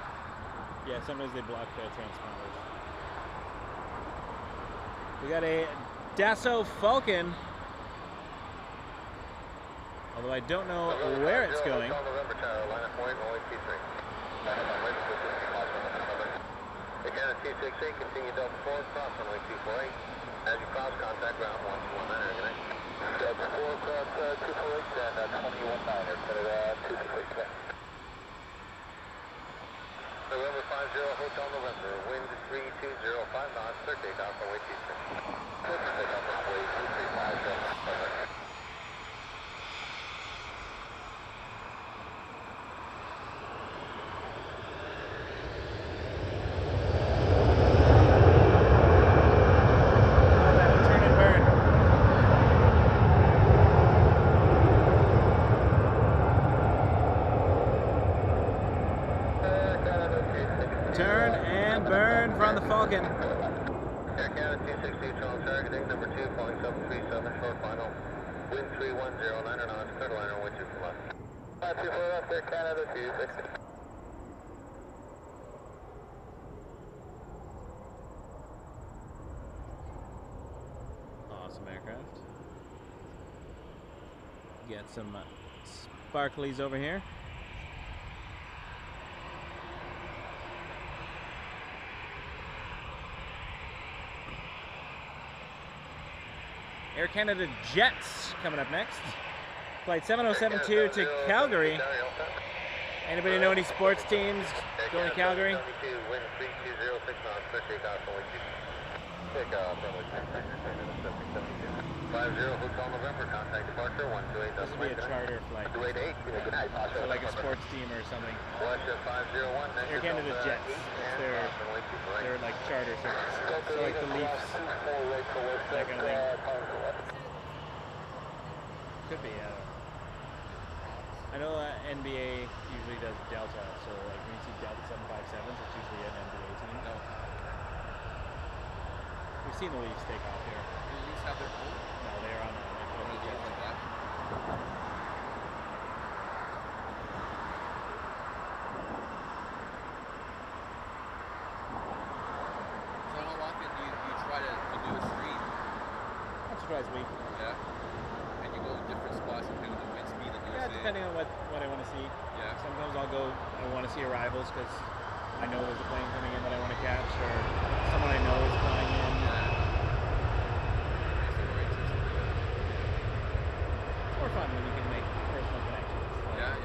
Yeah, sometimes they block transponders. We got a Dassault Falcon. Although I don't know where it's going. Again, 268, continue Delta 4, cross runway 248. As you cross, contact ground 119, good night. Delta 4, cross 248, and 219, Canada 268. November 50, Hotel November, wind 320, 5 knots, third takeoff, runway 26. Third takeoff, runway 235, Turn and burn from the Falcon. Air Canada 262, Charles targeting number 2, falling 737, short final. Wind 310, liner knots, third liner, wind 2 left. 524 left, Air Canada 260. Awesome aircraft. Get some sparklies over here. Air Canada Jets coming up next. Flight 7072 to Calgary. Anybody know any sports teams going to Calgary? Wind 3206 knots, third takeoff, runway 2. Takeoff, runway 10, 50 Hotel November, contact departure, 128. This would be a charter flight. 288, good night. So like a sports team or something. Russia 501, Air Canada Jets. It's their like charter service. So like the Leafs, that kind of thing. Could be, I know NBA usually does Delta, so like when you see Delta 757s, it's usually an NBA team. No. We've seen the Leafs take off here. Do the Leafs have their own? No, they're on like One of those like that? So how often do you try to do a stream? That surprised me. Yeah. And you go to different spots depending on the wind speed that you're Yeah, seeing? depending on what I want to see. Yeah. Sometimes I'll go, I want to see arrivals because I know there's a plane coming in that I want to catch, or someone I know is flying in. It's more fun when you can make personal connections. Yeah.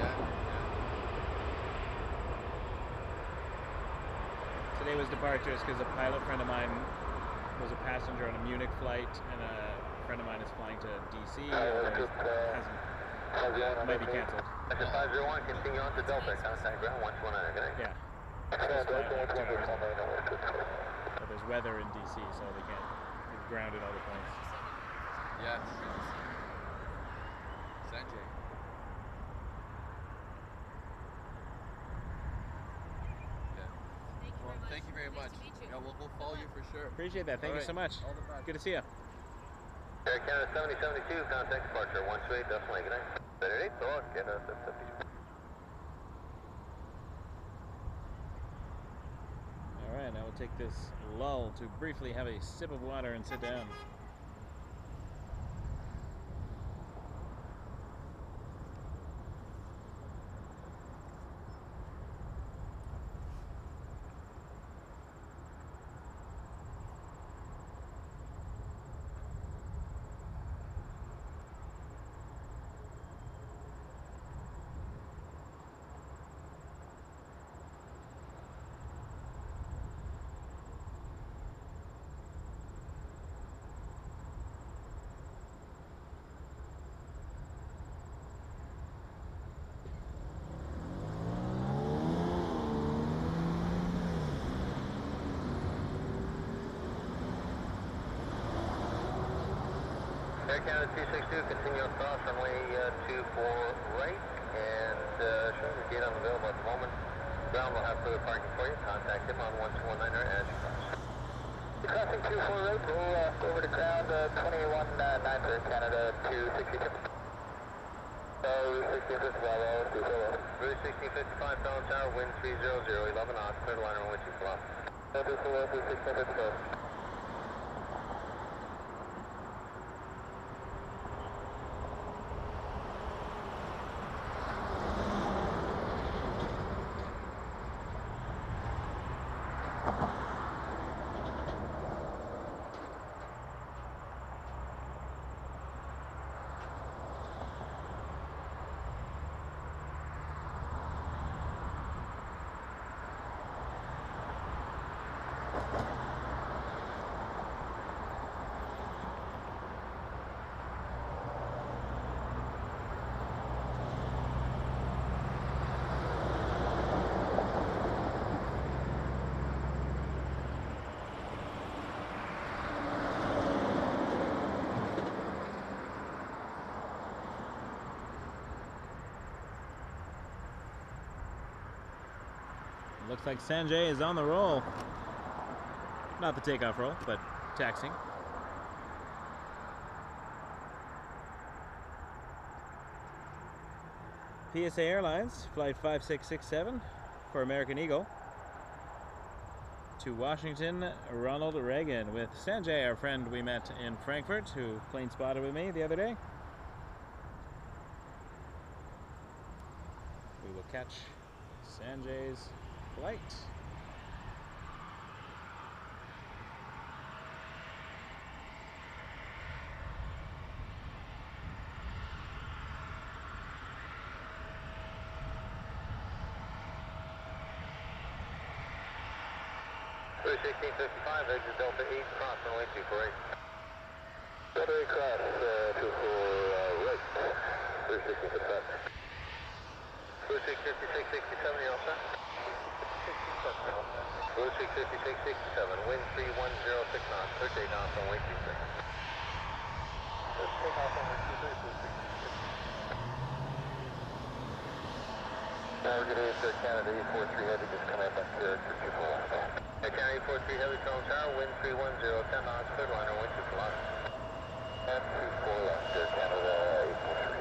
Today was departures because a pilot friend of mine was a passenger on a Munich flight, and a friend of mine is flying to DC. Might be canceled. Russia 501, continue on to Delta, contact ground 129, good night. Yeah. Supposed to fly like 2 hours ago. But there's weather in DC, so they can't. They've grounded all the planes. Yeah. Sanjay. Well, thank you very much. Yeah, we'll follow you for sure. Appreciate that. Thank you so much. All the best. Good to see you. Air Canada 7072, contact departure 128, definitely, good night. Better 8, so long, Canada 772. Alright, now we'll take this lull to briefly have a sip of water and sit down. Air Canada 262, continue across runway 24 right, and showing the gate unavailable at the moment. Ground will have further parking for you. Contact him on 1219 as you cross. Crossing 24 right, we'll go over to ground 2190 for Canada 262. Route 1655, Route 1655, Fallen Tower, wind 300, 11 knots, clear to liner, wind 2 kilometers. Route 1655. Looks like Sanjay is on the roll. Not the takeoff roll, but taxiing. PSA Airlines, flight 5667 for American Eagle to Washington, Ronald Reagan, with Sanjay, our friend we met in Frankfurt, who plane spotted with me the other day. We will catch Sanjay's flight. 1655, exit Delta 8, cross runway 248. Delta 8 cross, 24 right. 1655. 5657, you all set? 5657, wind 3106 knots, clear takeoff runway 23. Takeoff runway 23, Good day, sir. Canada A330 Heavy, just come in back here to 24 left. Canada A330 Heavy, Town Tower, wind 310, 10 knots, clear liner, wind 2 left. And 24 left, sir. Canada A330.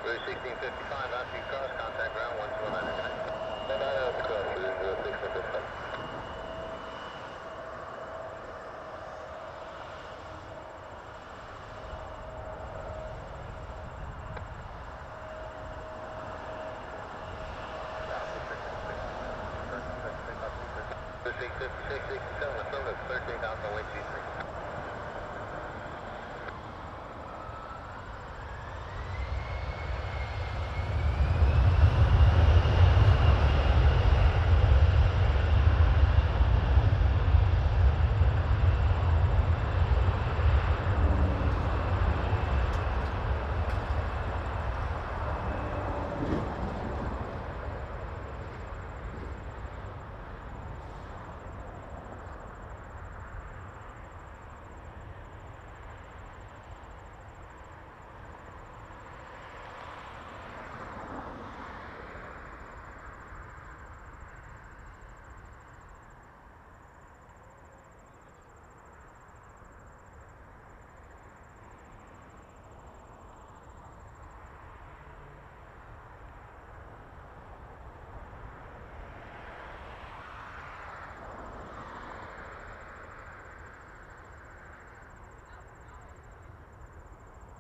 1655, after you cross, contact ground 1299. No, that's cross, 1655.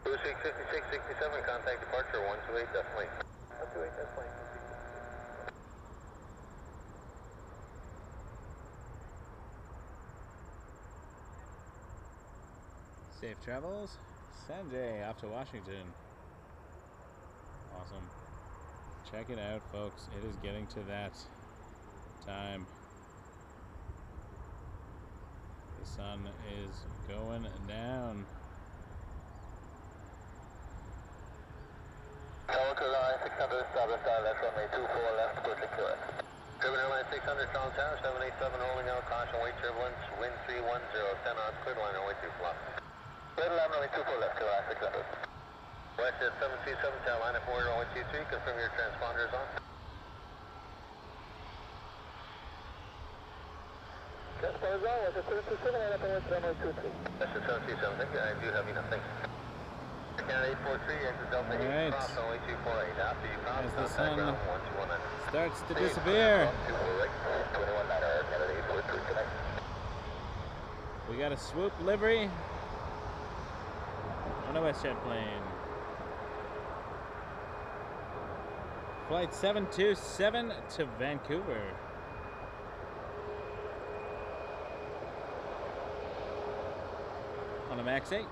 Blue 65667, contact departure 128 definitely. 128 definitely. Safe travels. Sanjay off to Washington. Awesome. Check it out, folks. It is getting to that time. The sun is going down. Tower Caravan 600, starboard side left runway 24 left, pushing correct. Driven airline 600, Town Tower 787, rolling out, caution, weight turbulence, wind 310, 10 knots, clear line, runway 2 left. Clear line, runway 24 left, Caravan 600. West at 737, tail line at 4, runway 23, confirm your transponder is on. Transponder is on, West at 727, line up on West runway 23. West at 737, thank you, I do have enough, thank you. Canada 843, exit Delta 8, Alright. cross runway 248, after you cross, As the contact sun ground 1219. starts to disappear. 21 Canada 843, connect. We got a swoop livery on a WestJet plane. Flight 727 to Vancouver. On a MAX 8.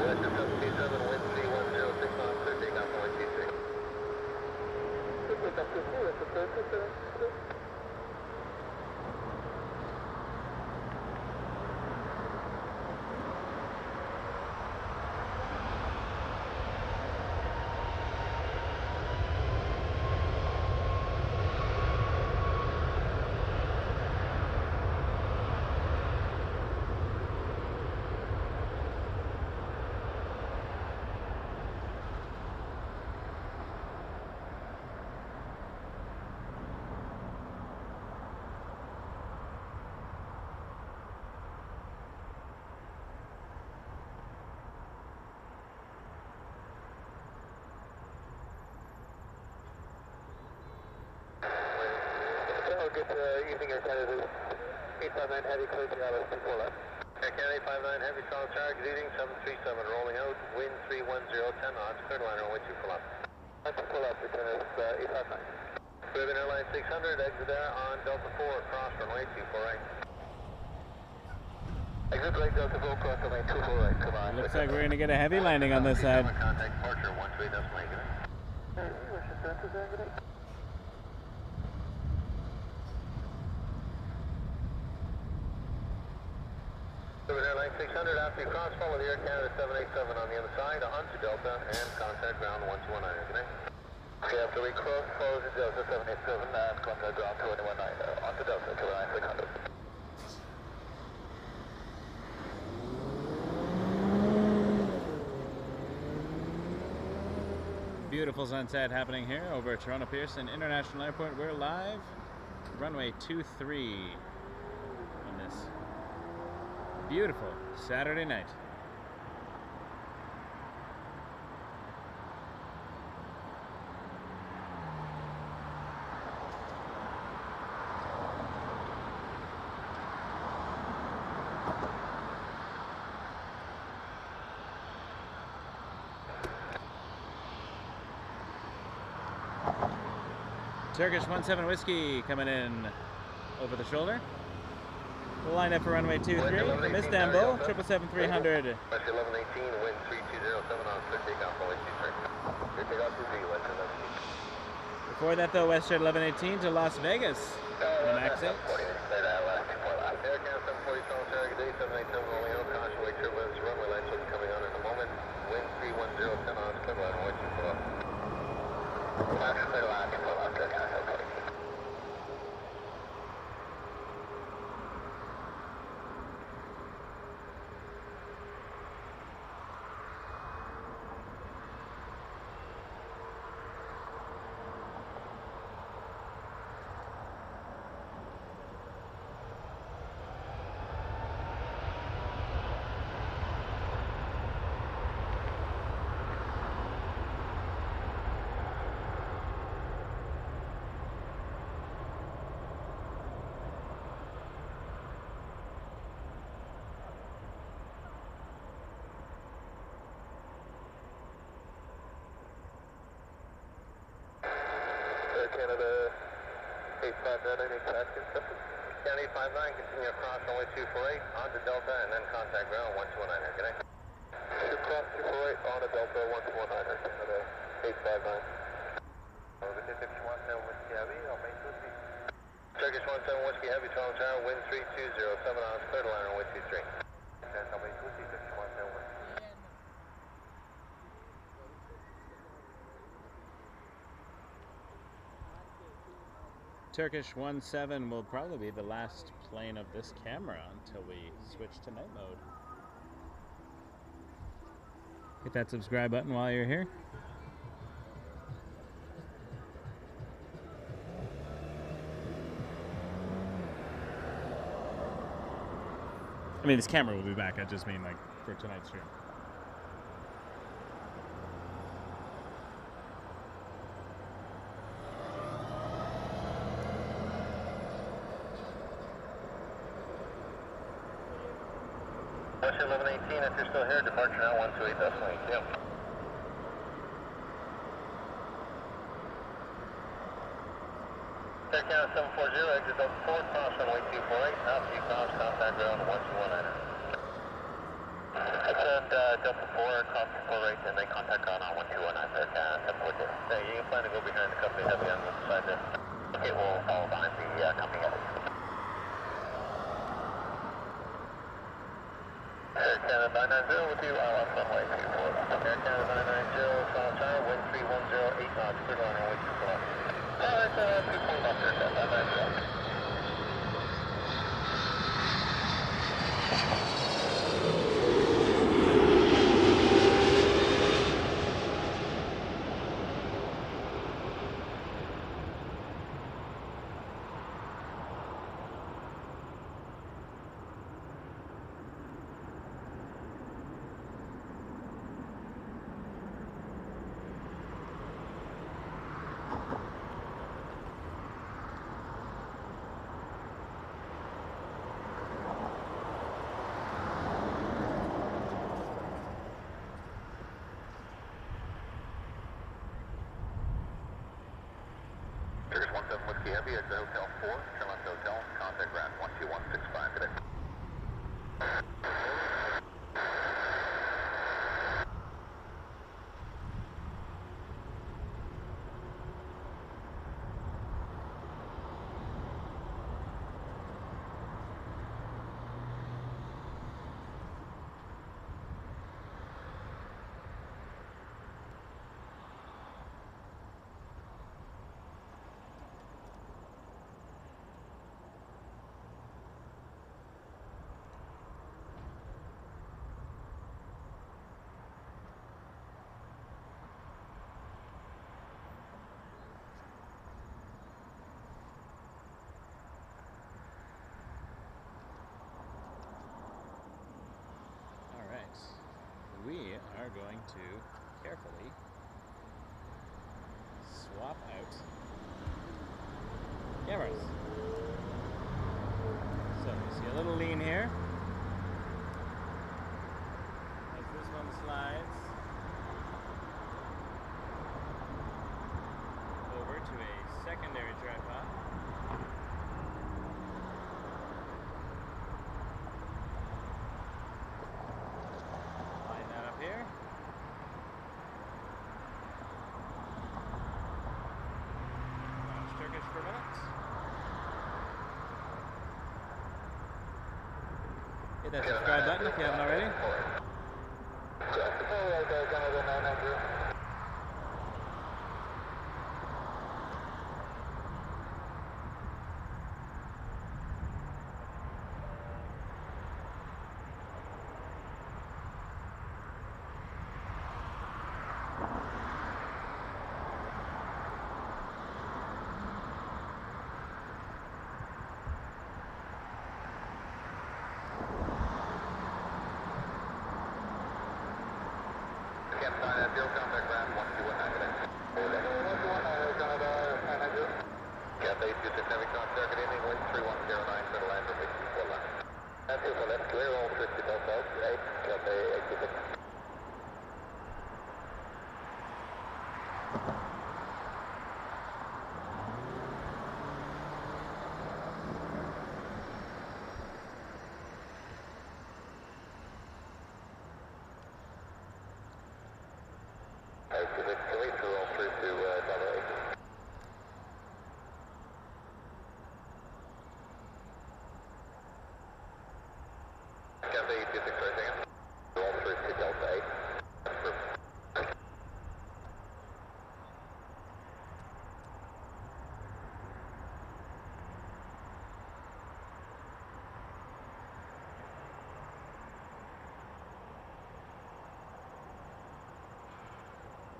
West at 727, wind 310, 6 knots, clear takeoff runway 23. Takeoff 23, West at 727. Good evening, Air Canada 859 Heavy, clear to LS 24 left. Air Canada 59 Heavy Solid Tower, exceeding 737, rolling out, wind 310, 10 knots, clear to line runway 2 full up. Line 2 full up, return is 859. Ribbon Airlines 600, exit there on Delta 4, cross runway 2 full right. Exit right Delta 4, cross runway 2 full right, come on. Looks like we're going to get a heavy landing on this side. Contact departure 128, that's my good. Ribbon Airlines 600, after you cross, follow the Air Canada 787 on the other side, onto Delta, and contact ground 1219, good night. Okay, after we cross, follow the Delta 787, and contact ground 1219, onto Delta, Caravan 600. Beautiful sunset happening here over Toronto Pearson International Airport. We're live, runway 23 on this beautiful Saturday night. Turkish 17 Whiskey coming in over the shoulder. We'll line up for runway 23 from Istanbul, 777-300. West 1118, wind 3207 on clear takeoff, runway 23. Clear takeoff 23, West 1118. Before that though, WestJet 1118 to Las Vegas. On the max 8. Air Canada 740, Solitaire, good day, 787 rolling out, caution, wake turbulence, runway lights will be coming on in a moment. Wind 310, 10 on, clear line, runway 2 full up. Last clear line, full up, Air Canada 740. Canada 859, Canada 859, continue across runway 248, onto Delta, and then contact ground 1219, good night. Cross 248, onto Delta, 1219, Canada 859. Over to 51 Whiskey Heavy, I'll make this be. Turkish 17 Whiskey Heavy, 12 Tower, wind 3207 knots, clear to line runway 23. I'll make this be 51 Whiskey. Turkish 17 will probably be the last plane of this camera until we switch to night mode. Hit that subscribe button while you're here. I mean, this camera will be back. I just mean like for tonight's stream. West 1118, if you're still here, departure now 128, that's lane 2. Air Canada 740, exit Delta 4, cross runway 248, now see cross, contact ground 1219. Exit Delta 4, cross 248, and then contact ground on 1219, Air Canada 740. Hey, you can plan to go behind the company heavy on the side there. Okay, we'll follow behind the company heavy. Air Canada 990 with you, I'll off runway 24. Air Canada 990, Solid Tower, wind 3108 knots, clear line runway 24. Alright, 2 point up here, 990. 7 Whiskey Heavy, exit Hotel 4, turn left Hotel, contact ground 12165 today. We are going to carefully swap out cameras. So you see a little lean here as this one slides over to a secondary tripod. Here. Watch Turkish for a minute. Hit that subscribe button if you haven't already. Canada 990. Contact ground 121 Canada A330. Cathay 26 Heavy Concert, good evening, wind 3109, center line for 64 left. And 2 left, clear, all 60 belts out, 8, Cathay 826.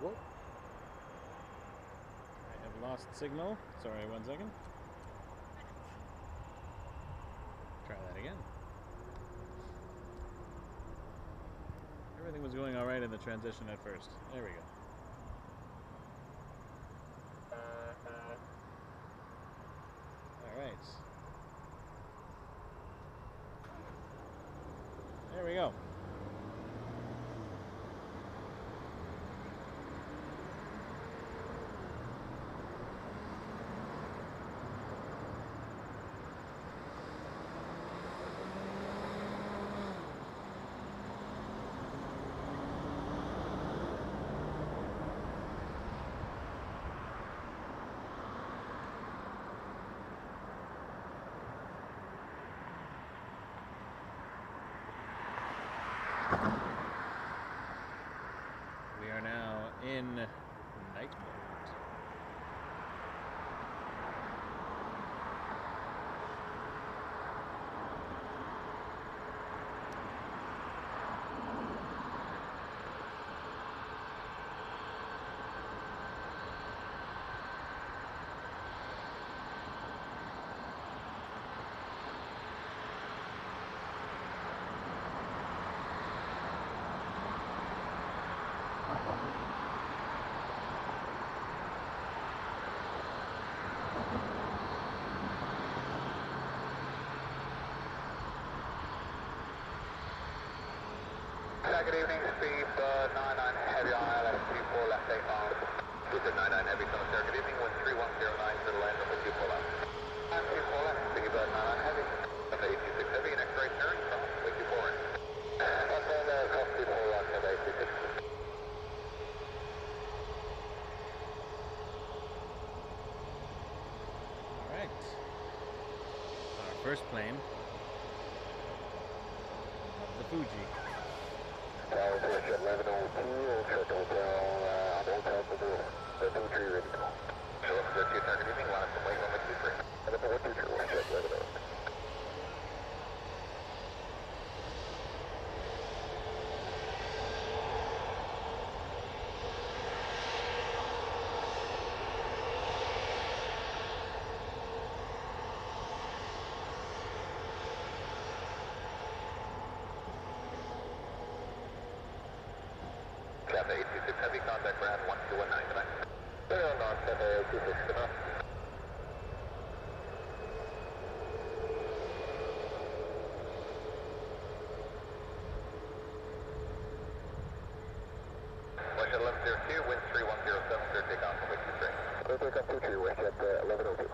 Whoa. I have lost signal. Sorry, 1 second. Try that again. Everything was going alright in the transition at first. There we go. Alright. There we go. We are now in night mode. Good evening, speed 99 heavy on ILS 24 left 8 miles. Super 99 Heavy Commissary, good evening, 13109 to the land of the 24 left. 24 left, think about 99 Heavy. Delta 826 Heavy, next right turn, cross, way 24 right. Up on cross 24 left, Delta 826. Alright. Our first plane of the Fuji. Tower Torch at 1102, we'll check hotel, on the hotel for the 2-3 ready to go. So let's go to target evening, line up from wing 123. And up 123, we'll check 1102. Delta 826 Heavy, contact ground 1219 tonight. Clear on Delta 826, good enough. West 1102, wind 3107, clear takeoff from Wake 23. Clear takeoff 23, West at 1102.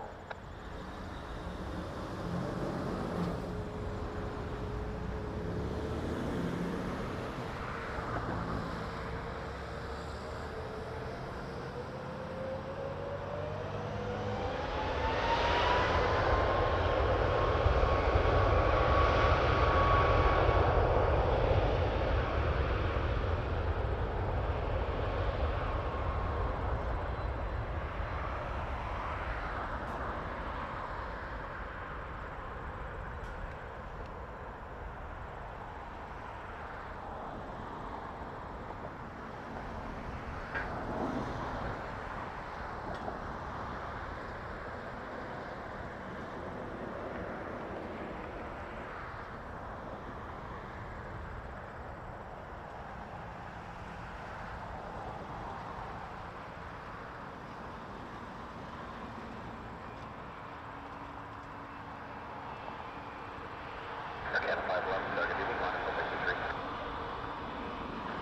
Canada 511, target evening, line up from Wake 23.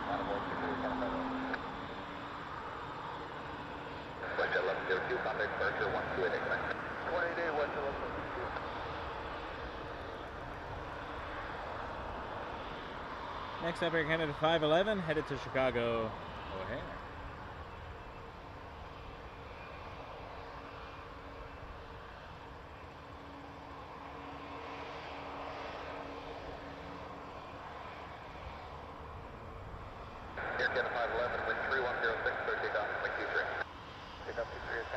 Line up 123, Canada 511. West 1102, contact departure 128 tonight. 28 West 1102. Next up, Air Canada 511, headed to Chicago O'Hare. Air Canada 511, wind 3106, clear takeoff from Wake 23. Takeoff 23 at 5.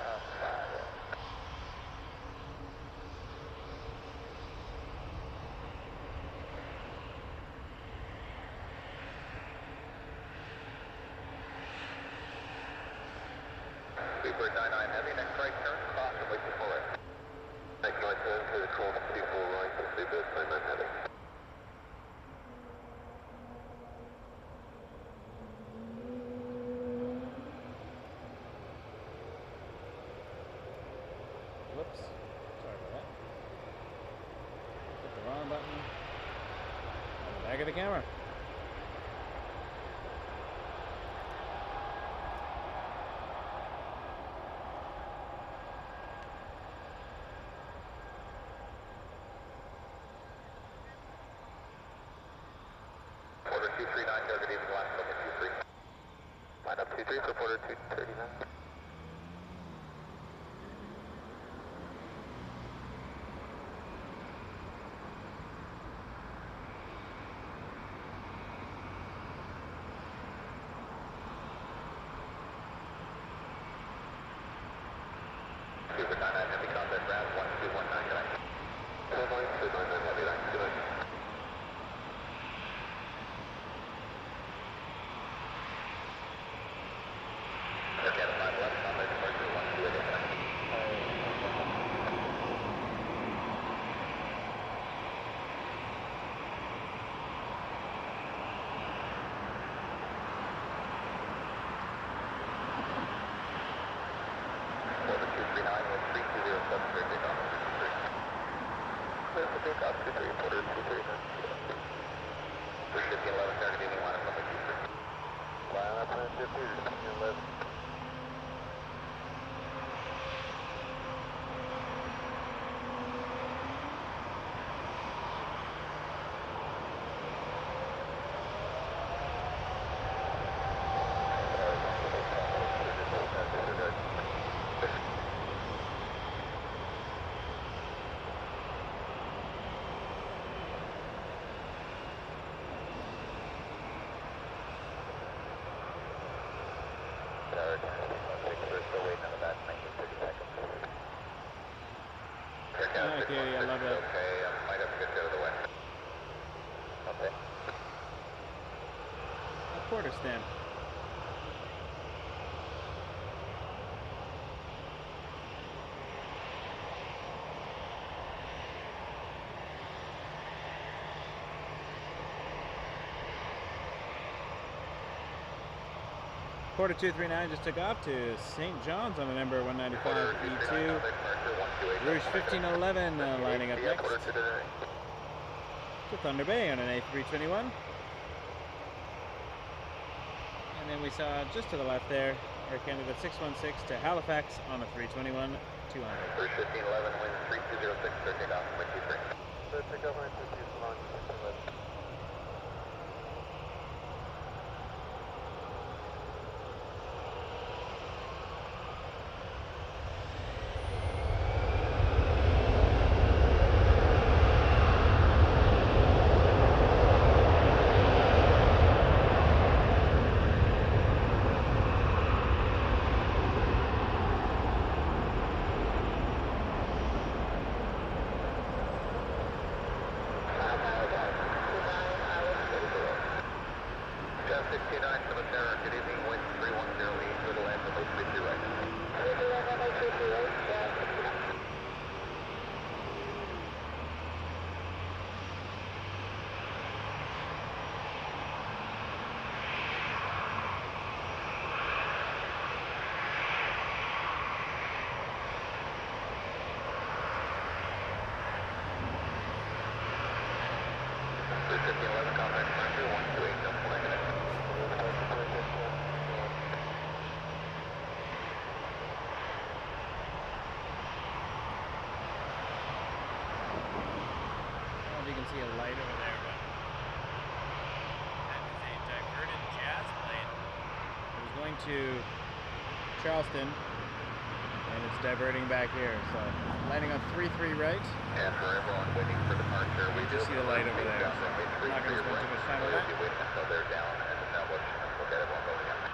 Super 99 Heavy, next right turn, cross and wait for right. Next right turn to the 12 right, Super 99 Heavy. Whoops. Sorry about that. Hit the wrong button. On the back of the camera. Order 239, target evening, line up 23. Line up 23 for order 239. Super 99 Heavy, contact ground 1219 tonight. 29 Heavy, line 29. Air Canada 511, contact departure 128 tonight. Order 239, wind 3207, clear takeoff from 53. Clear for takeoff 23, order 239. For 1511, target evening, line up from 53. Line up from 50, 1511. A quarter stamp. Quarter 239 just took off to St. John's on a number 195 E2. Rouge 1511 lining up next to Thunder Bay on an A321. And then we saw just to the left there, Air Canada 616 to Halifax on a 321 200. Rouge 1511, wind 3206, taking off, wind 23. Take off 922 Salon, 1511. You can see a light over there, but that is a diverted jazz plane. It was going to Charleston, and it's diverting back here. So landing on 33 right. And for everyone waiting for departure, we do see the light over there. So I'm not going to spend too much time on that. We'll be waiting until they're down and established, and we'll get everyone going again.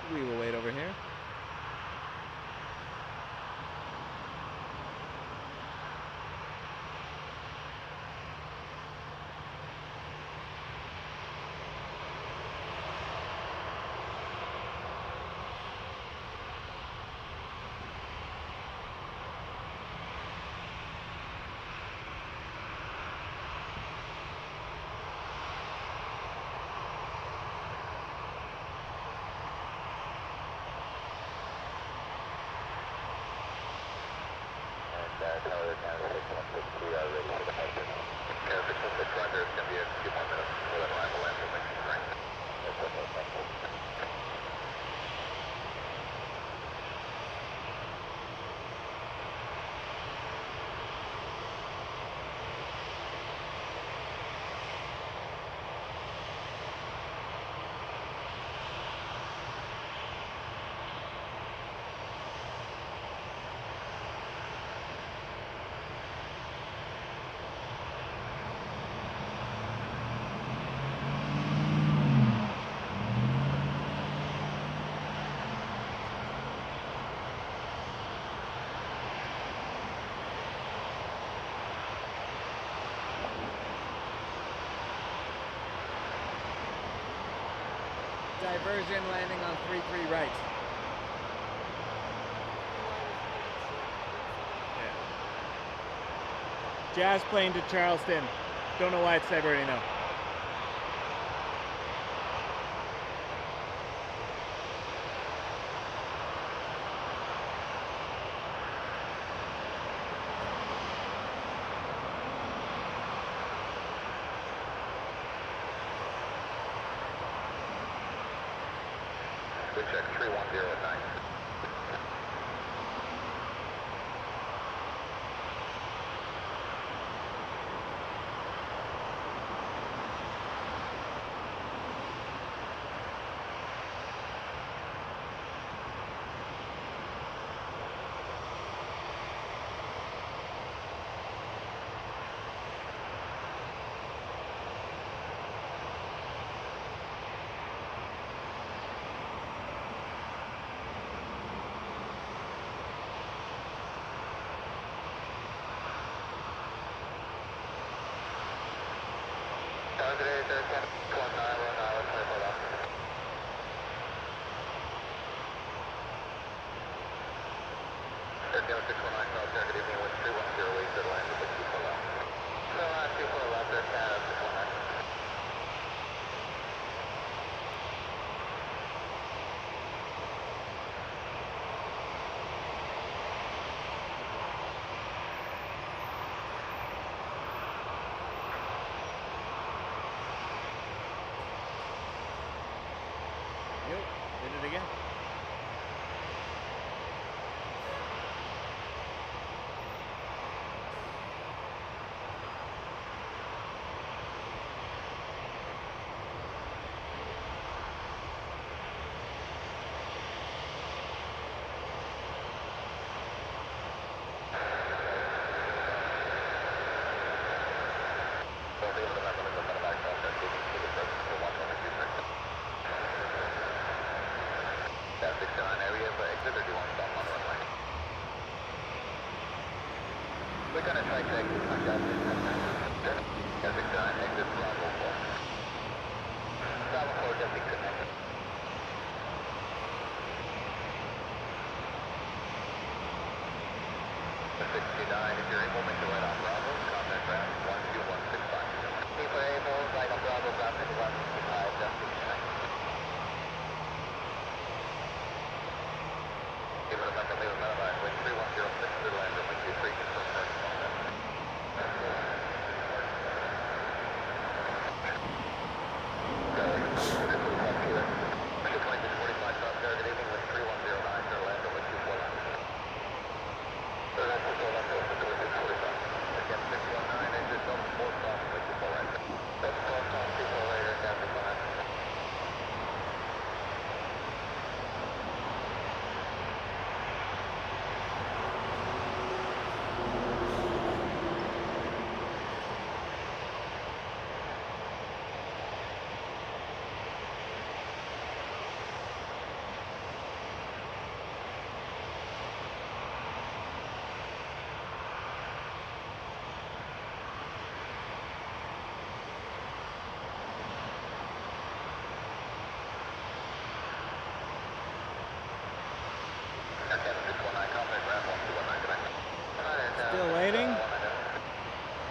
We will wait over here. Tower Canada 616, we are ready for departure. Canada 616, Roger, it's going to be a few more minutes for that arrival and we'll make some train. That's okay, thank you. Diversion landing on 33 right. Yeah. Jazz plane to Charleston. Don't know why it's diverting though. Good check, 3109. Yep, did it again. We're going to try to exit contact. Traffic sign, exit Bravo 4. Bravo 4, just connected. 69, if you're able, make the right on Bravo, contact ground 12165. If we're able, right on Bravo, ground 165, just connected. Give it a back, leave a metal line, wind 3106 to land, runway 23, confirm first contact. Still waiting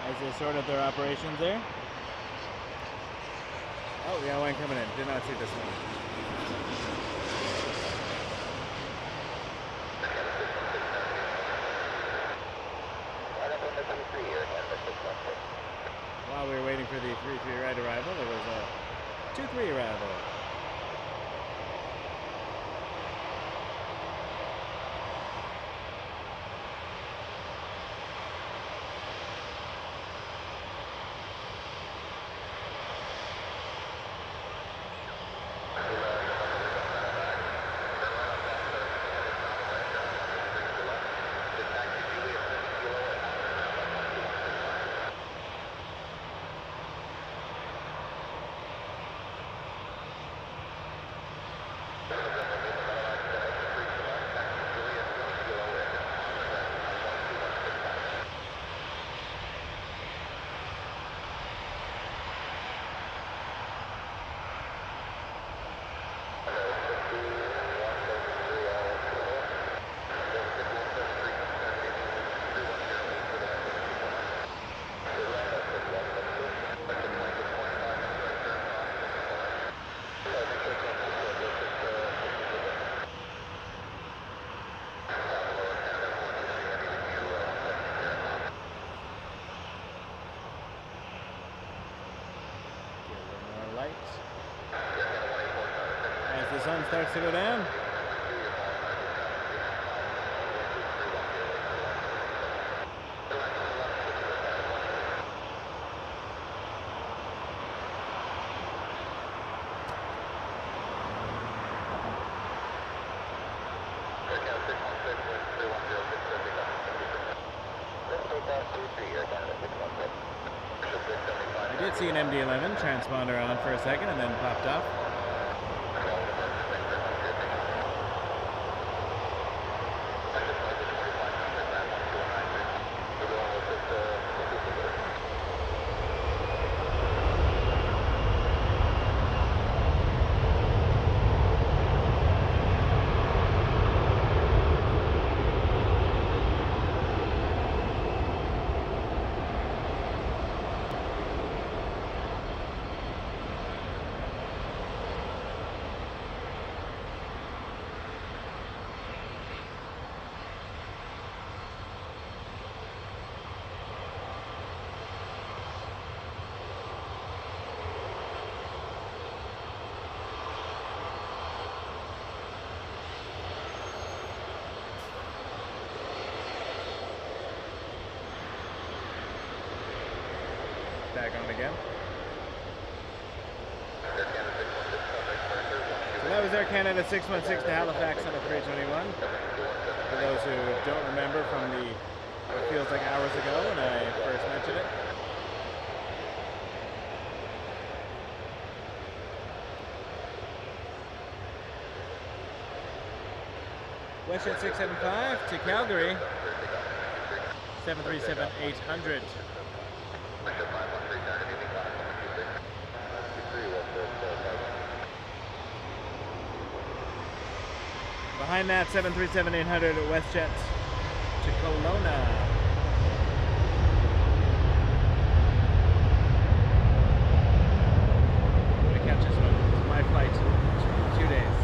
as they sort out their operations there. Oh, we got one coming in. Did not see this one. While we were waiting for the 3-3 right arrival, there was a 2-3 arrival. As the sun starts to go down. I did see an MD-11 transponder on for a second and then popped off. was Air Canada 616 to Halifax on a 321. For those who don't remember from the what feels like hours ago when I first mentioned it. WestJet 675 to Calgary, 737-800. Behind that, 737-800 WestJet to Kelowna. I'm gonna catch this one. This is my flight in 2 days.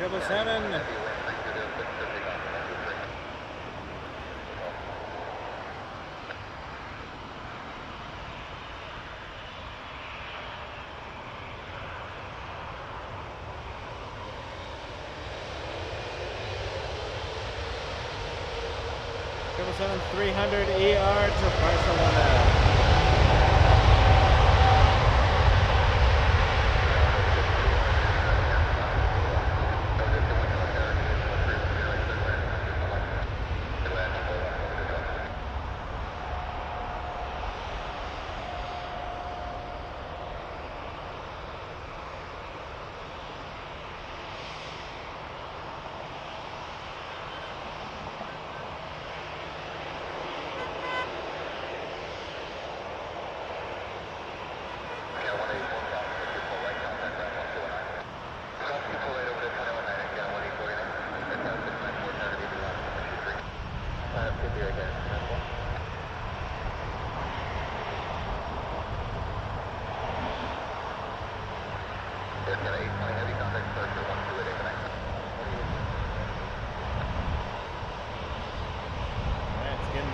Triple seven. Triple 300 ER to Barcelona.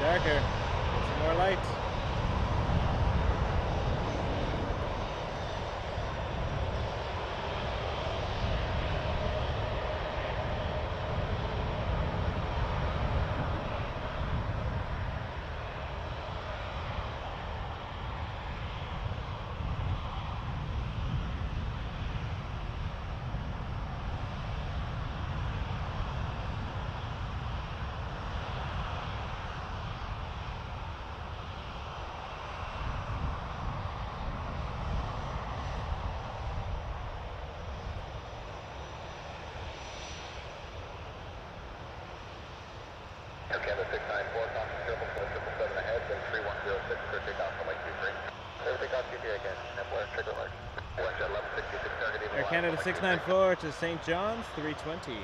Darker. Some more light. Air Canada 694, contact Turbo 777 ahead, then 3106 for takeoff for Lake 23. Clear takeoff TJ again, Network trigger alert. Watch 1166 target even Air Canada 694 to St. John's, 320.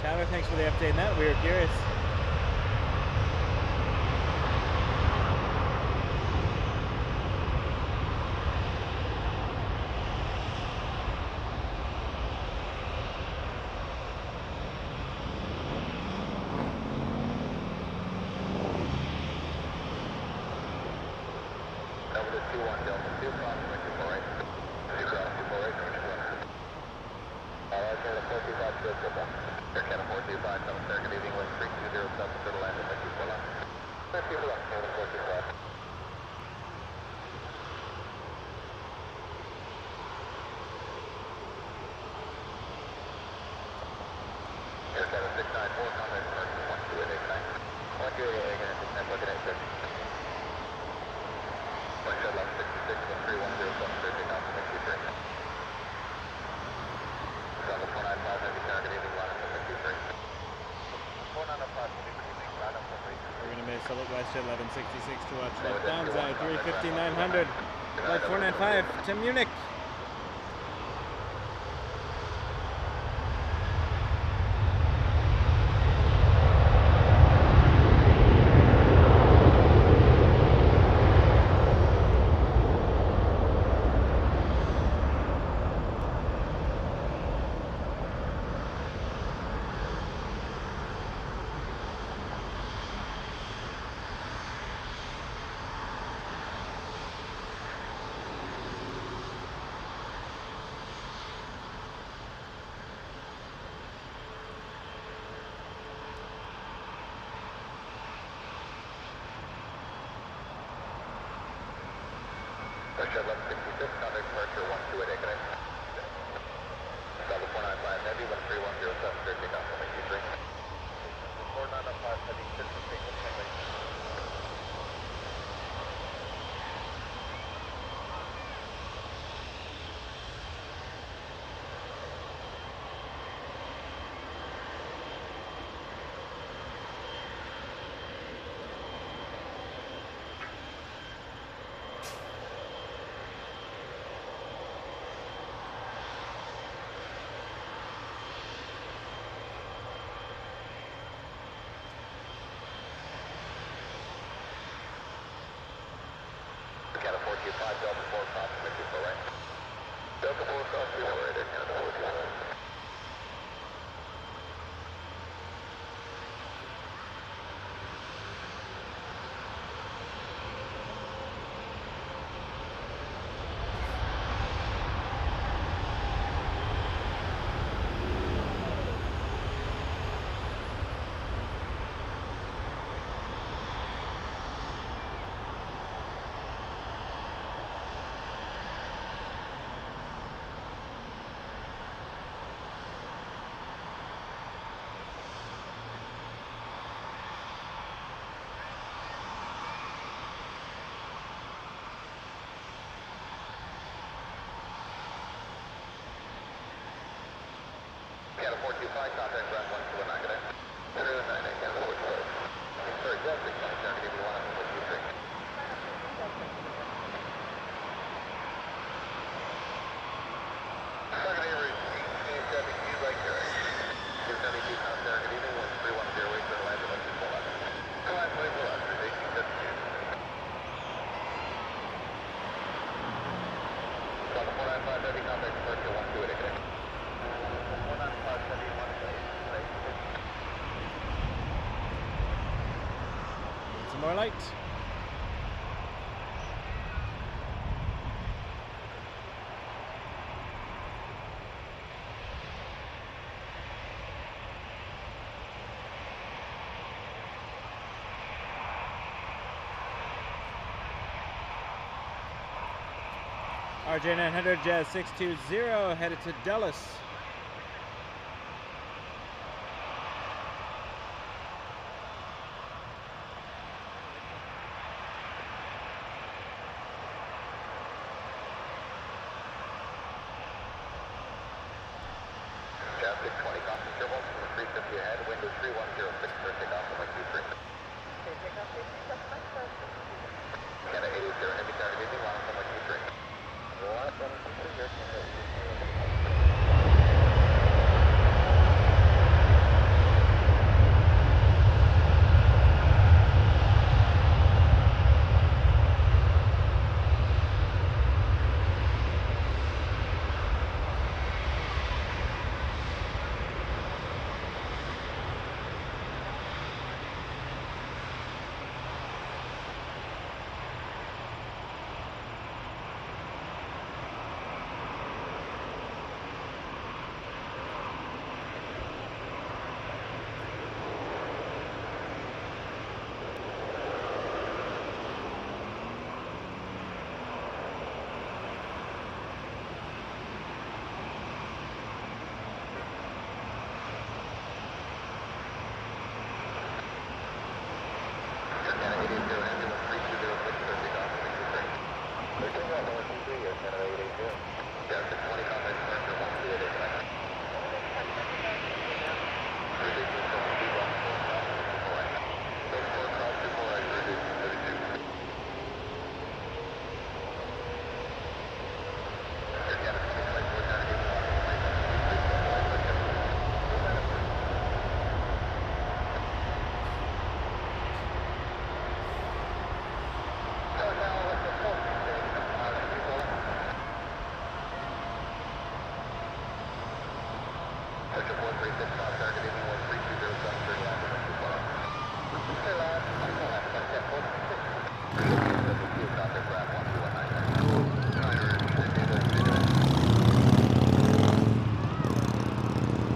Tyler, thanks for the update on that. We were curious. Jet 1166 to watch Lufthansa 350-900, flight 495 to Munich. Jet 1166, contact departure 128 connect. Delta 495 Heavy, 13107, clear takeoff for Lake 23. 4905 Heavy, 6 for single, 10 Lake. Canada 425, Delta 4 cross, Mexico, right? Delta 4 cross, 3 right there, Canada 425. Canada 425, contact ground 129, good day. 098, Canada 425. Sorry, Delta 6, target if you want to, 123. Target Avery, 1870, right there. 272, pound target evening, 1310, wait for the land of 124. Climb, wait for us, 1872. Delta 495, heavy contact departure 128, good day. Some more light. RJ 900 Jazz 620 headed to Dulles. 620 crossing Turbo, 350 ahead, window 3106 for takeoff on my 23. Canada A330, heavy target evening, last on my 23. Last one, here, Canada A330.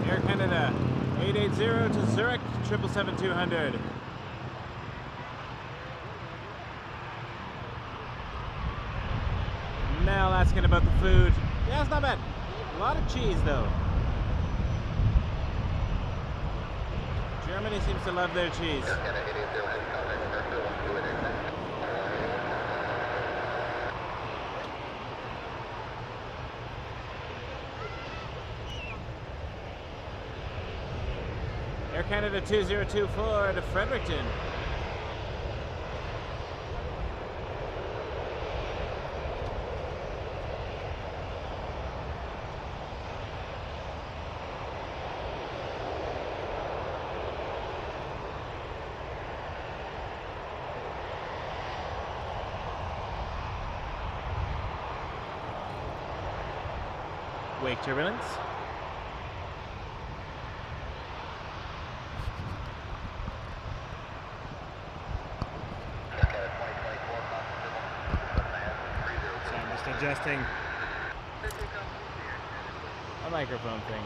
Air Canada 880 to Zurich 777-200. Mel asking about the food. Yeah, it's not bad. A lot of cheese though. Germany seems to love their cheese. Air Canada 2024 to Fredericton. Wake turbulence. So I'm just adjusting a microphone thing.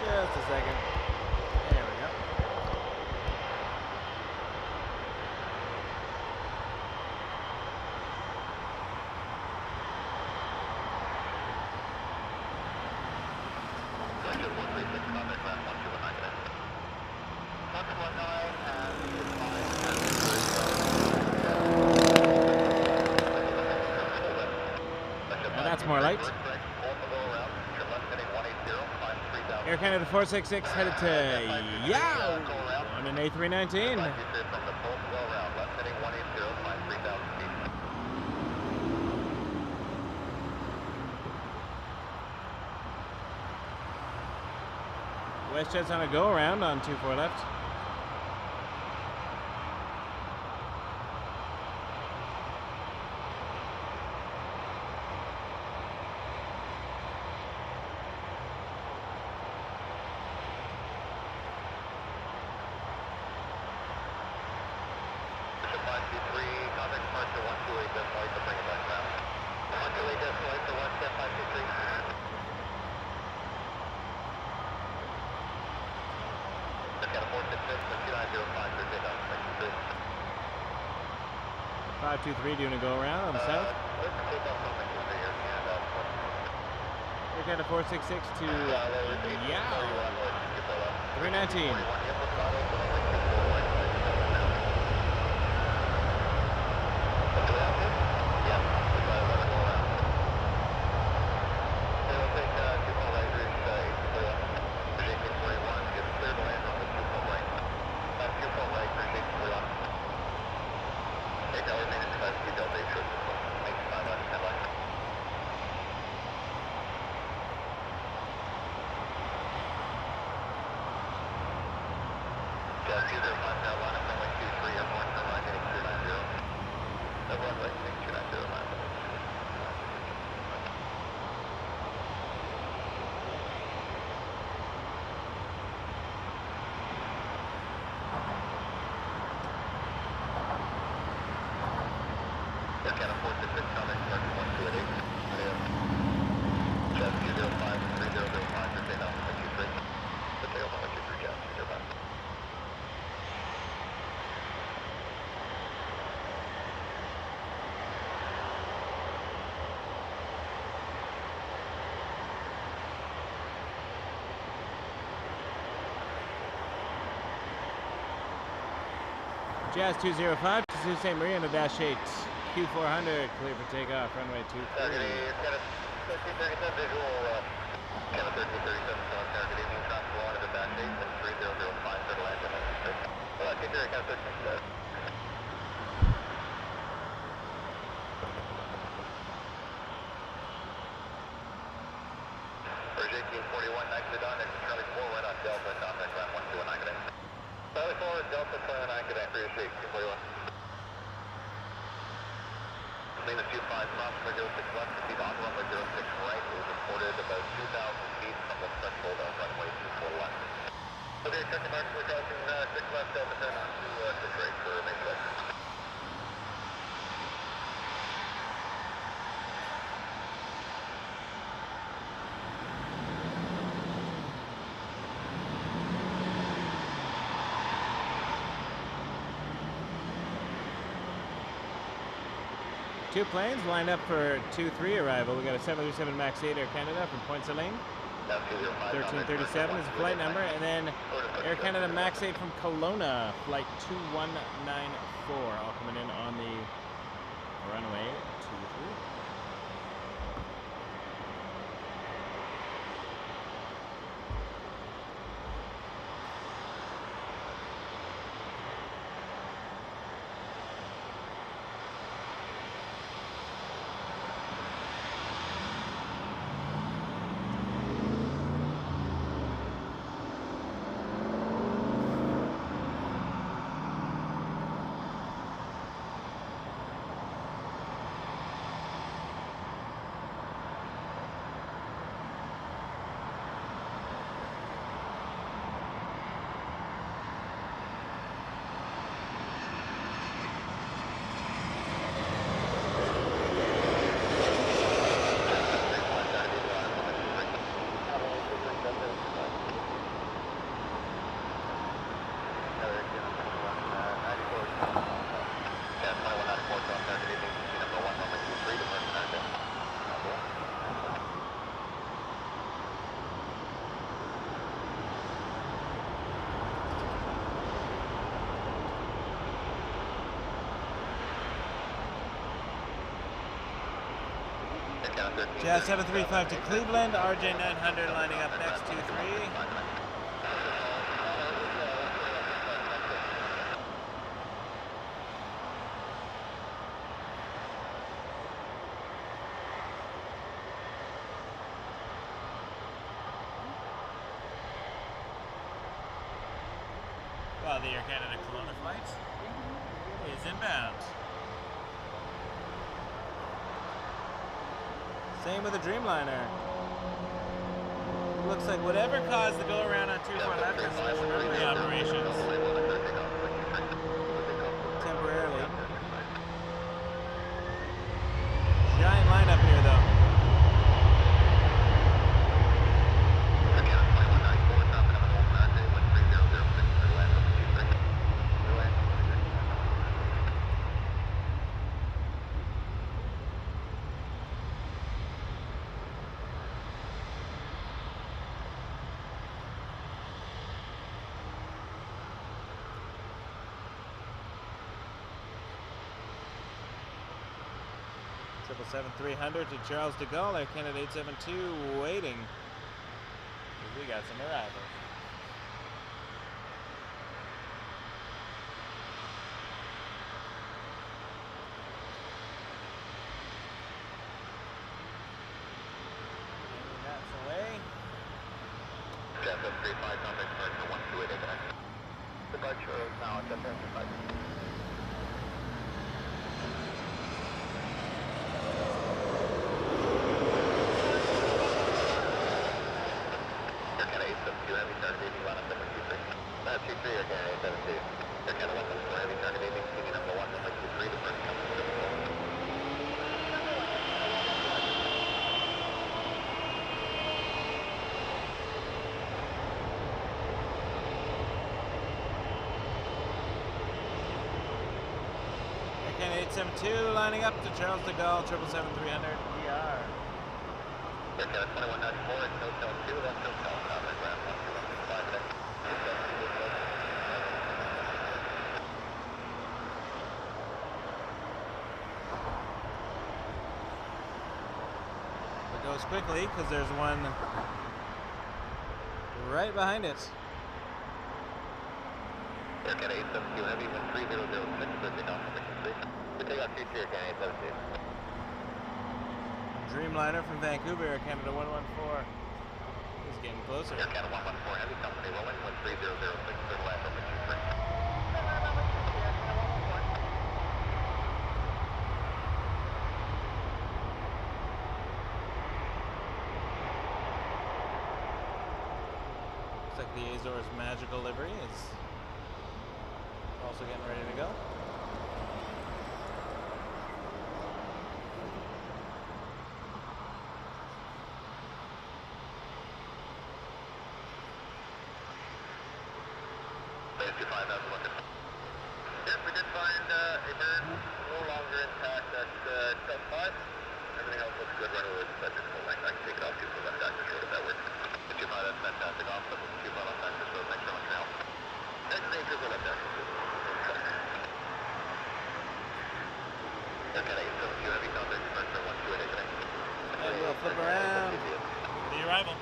Just a second. There we go. Now that's more light. Air Canada 466 headed to Yao on an A319. WestJet's on a go around on 24 left. Five 2-3 doing a go around on the south. Air Canada 466 to Yao 319. Jazz 205 to Sault Ste. Marie on a dash 8. Q400 clear for takeoff. Runway 23. Lingus 25, cross 06 left, proceed on runway 06 right, is reported about 2,000 feet from the threshold of runway 24 left. Okay, second mark, we're crossing 6 left, Delta 10 on to 6 right for main left. Two planes lined up for 2-3 arrival. We got a 737 MAX 8 Air Canada from Pointe Salene. 1337 is the flight number, and then Air Canada MAX 8 from Kelowna, flight 2194, all coming in on the runway 23. Jazz 735 to Cleveland, RJ 900 lining up next, 2-3. While the Air Canada Kelowna flight is inbound. Same with the Dreamliner. Looks like whatever caused the go around on 24 left is runway operations. Temporarily. Giant lineup here though. Triple 7-300 to Charles de Gaulle, Air Canada 872 waiting. We got some arrivals. And that's away. 735 contact departure 128 departure is now at 735. Canada 872 lining up to Charles de Gaulle, 777-300 ER. Air Canada 2194 at Hotel 2, that's Hotel Caravan, ground 12165 today. It goes quickly because there's one right behind it. Air Canada 872 Heavy 13006, switching off from station. We take off future Air Canada 872. Dreamliner from Vancouver, Air Canada 114. He's getting closer. Air Canada 114 Heavy Company rolling 13006, clear land over 23. Looks like the Azores Magical Livery is also getting ready to go. Yes, we did find a bird no longer intact at Sub 5. Everything else looks good. Runway was expected full length. I can take it off to the left actor short if that works. 25, that's fantastic. Off the 25 left actor short. Thanks so much for help. Next anchor for left actor. Air Canada 872 Heavy contact departure 128 today. And we'll flip around. The arrival.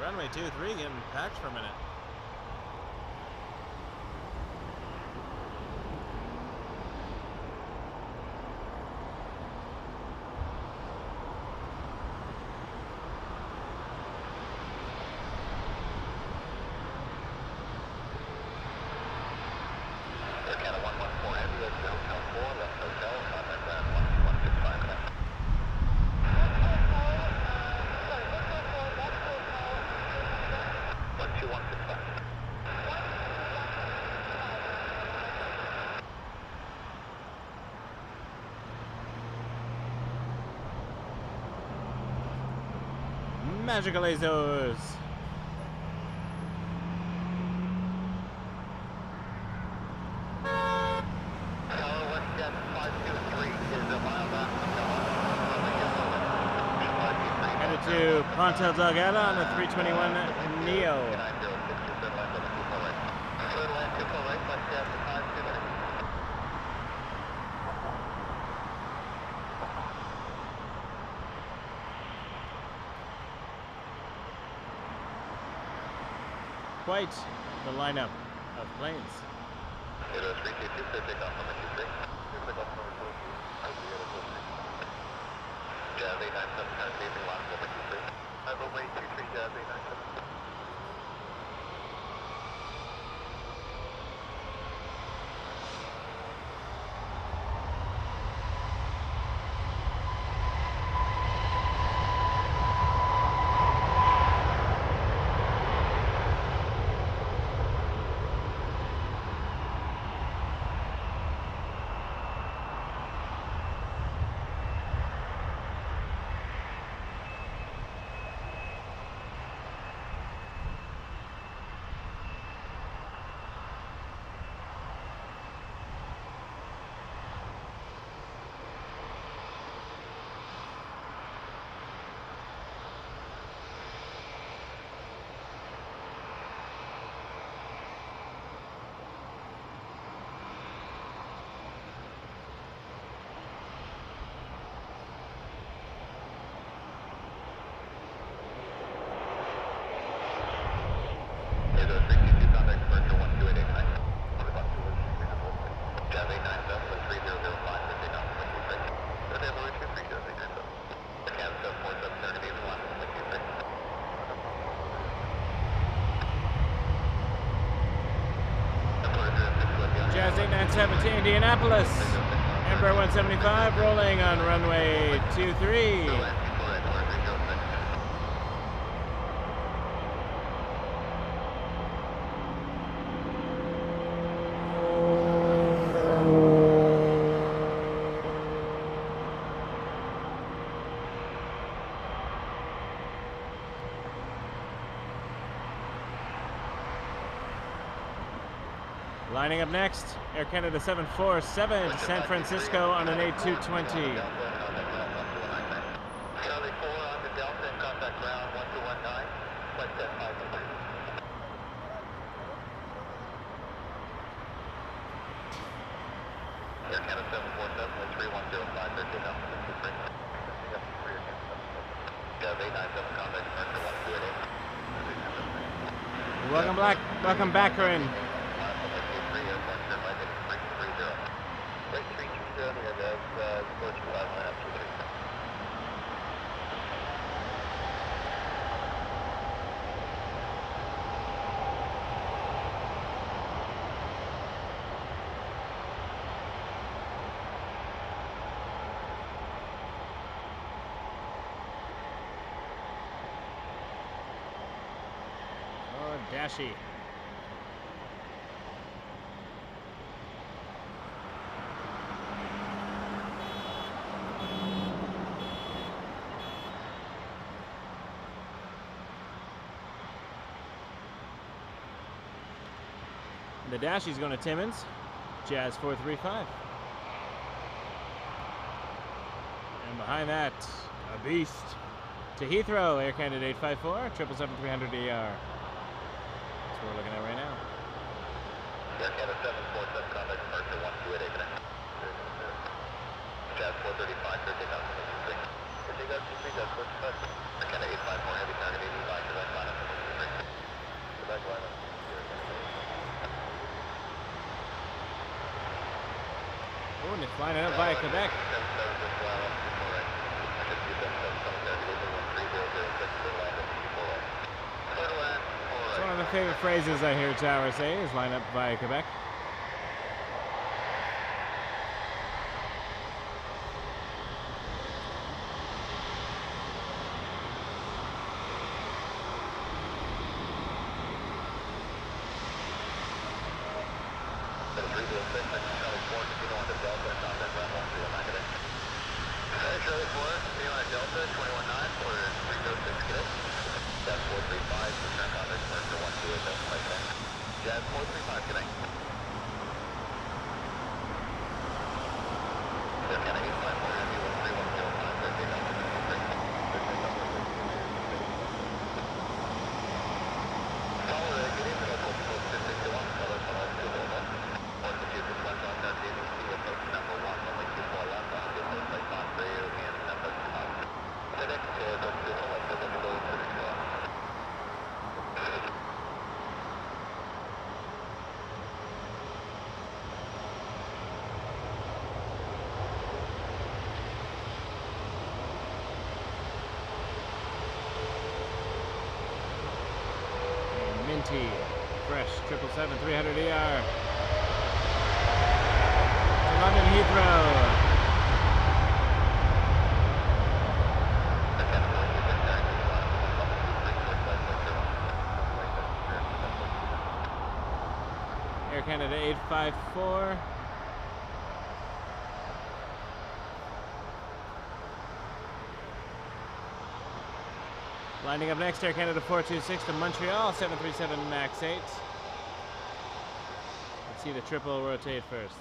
Runway 23 getting packed for a minute. Air Canada 114 Heavy, that's Hotel 4, left Hotel, contact ground 12165 today. Magical Azores. Headed to Pontel Delgado on the 321 Neo. quite the lineup of planes. Jazz 8970 to Indianapolis. Embraer 175 rolling on runway 23. Lining up next, Air Canada 747 to San Francisco on an A220. Charlie 4 on the Delta and contact ground 1219, flight 10523. Air Canada 747 with 3105, 13 Alpha 53. Jazz 897, contact commercial 1288. Welcome back, Corinne. Oh, Dashi. The Dashi's going to Timmins, Jazz 435. And behind that, a beast to Heathrow, Air Canada 854, 777-300 ER. That's what we're looking at right now. Air Canada 747, contact commercial 1288. Jazz 435, 13 Alpha 53. 13 Alpha 53, Air Canada 854, heavy target 85, Quebec lineup 53. Quebec lineup. Oh, and it's lining up via Quebec. It's one of the favorite phrases I hear Tower say is line up via Quebec. fresh 777-300ER to London Heathrow. Air Canada 854. Lining up next, Air Canada 426 to Montreal, 737 MAX 8. Let's see the triple rotate first.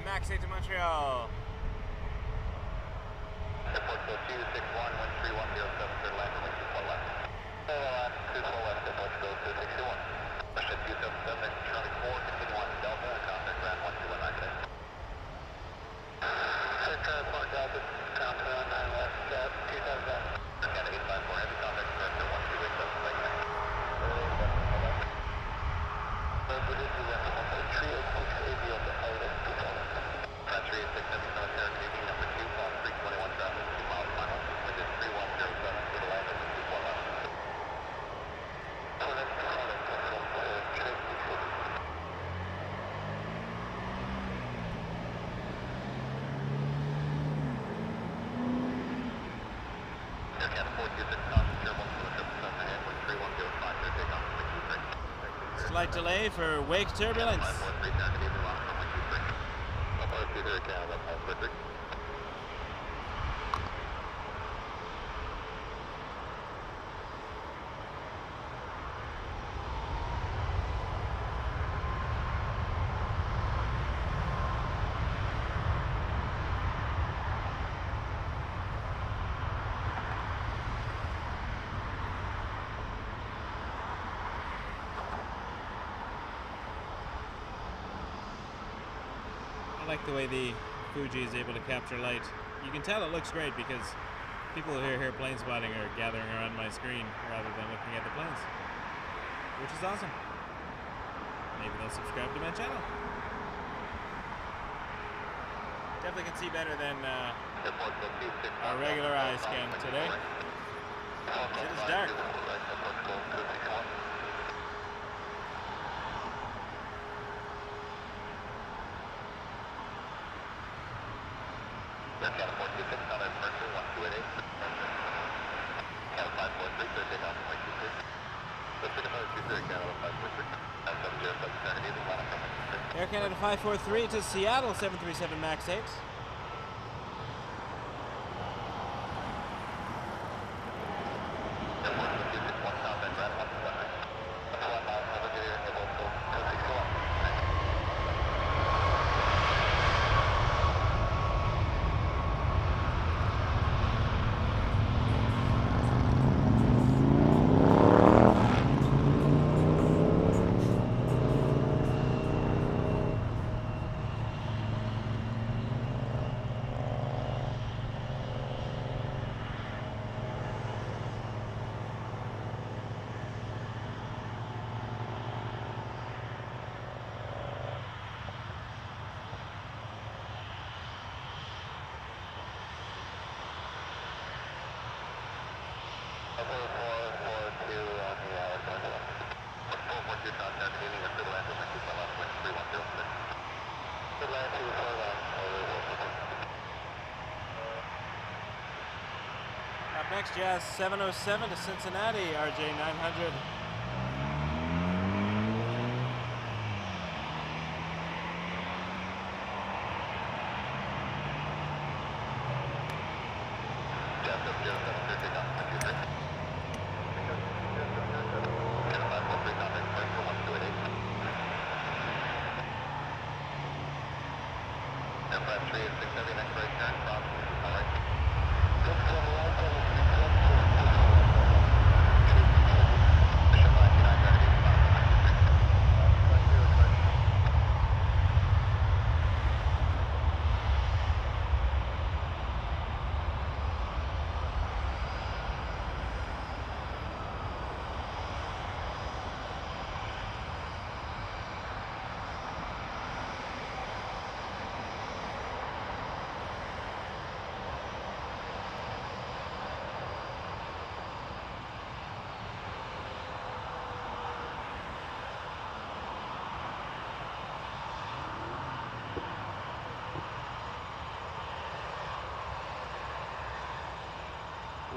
MAX 8 to Montreal. Airport code 261, 1310, clear land, 124 left. 24 left, airport code 261. Russia 277, Charlie 4, continue on to Delta, contact ground 1219. Caravan Park Delta, contact 9 left, 277. Canada 854, heavy contact director 1287, right now. This is a trio 6 ABL to Idaho, 386 Military Navy, number 2, call 321 traffic, 2 miles final, wind is 3107, to the land of 24 left. Slight delay for wake turbulence. I like the way the Fuji is able to capture light. You can tell it looks great because people who hear plane spotting are gathering around my screen rather than looking at the planes, which is awesome. Maybe they'll subscribe to my channel. Definitely can see better than our regular eye scan today. It is dark. Air Canada 543 to Seattle, 737 MAX 8. Up next, Jazz 707 to Cincinnati, RJ 900.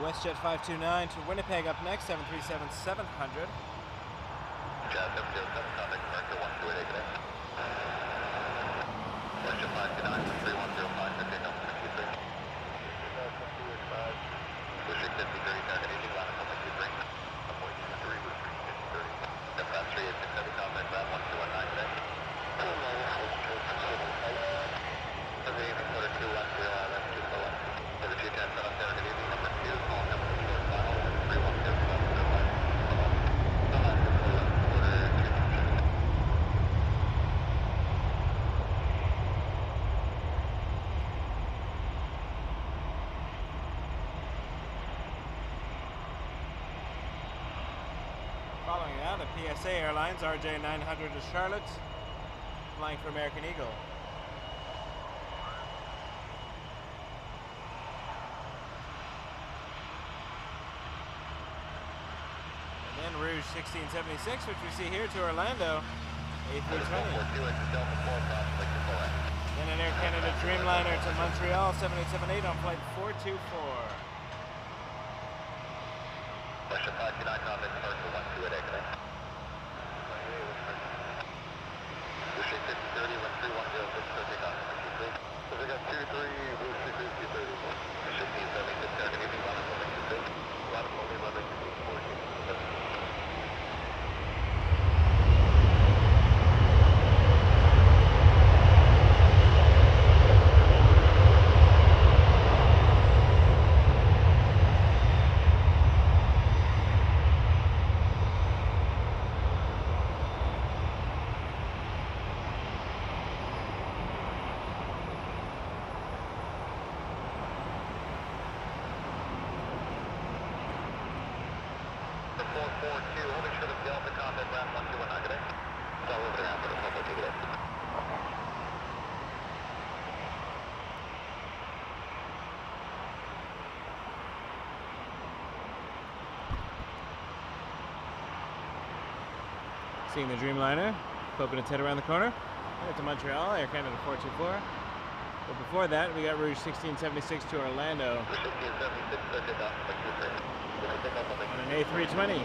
WestJet 529 to Winnipeg up next, 737-700. Jet 707, contact America 128 today. WestJet 529, 3105, for takeoff 63. Pushing 5030, target easy, line up 123. Avoid 23 with 330. Aircraft 3867, contact Brad 1219 today. Quarter 210, that's 2 Quarter 210, set up target easy, number 2, call number 4, final 312. Following that, a PSA Airlines RJ900 to Charlotte, flying for American Eagle. And then Rouge 1676, which we see here, to Orlando, A330. Then an Air Canada Dreamliner to Montreal, 7878 on flight 424. Russia 529, contact Commercial 128 today. Pushing 5030, 1310, for takeoff 23. So we got 23, Rouge 230. 1676, target easy, line up 123. Line up only 11, 14. Seeing the Dreamliner, poking its head around the corner. Headed to Montreal, Air Canada 424. But before that, we got Rouge 1676 to Orlando on an A320.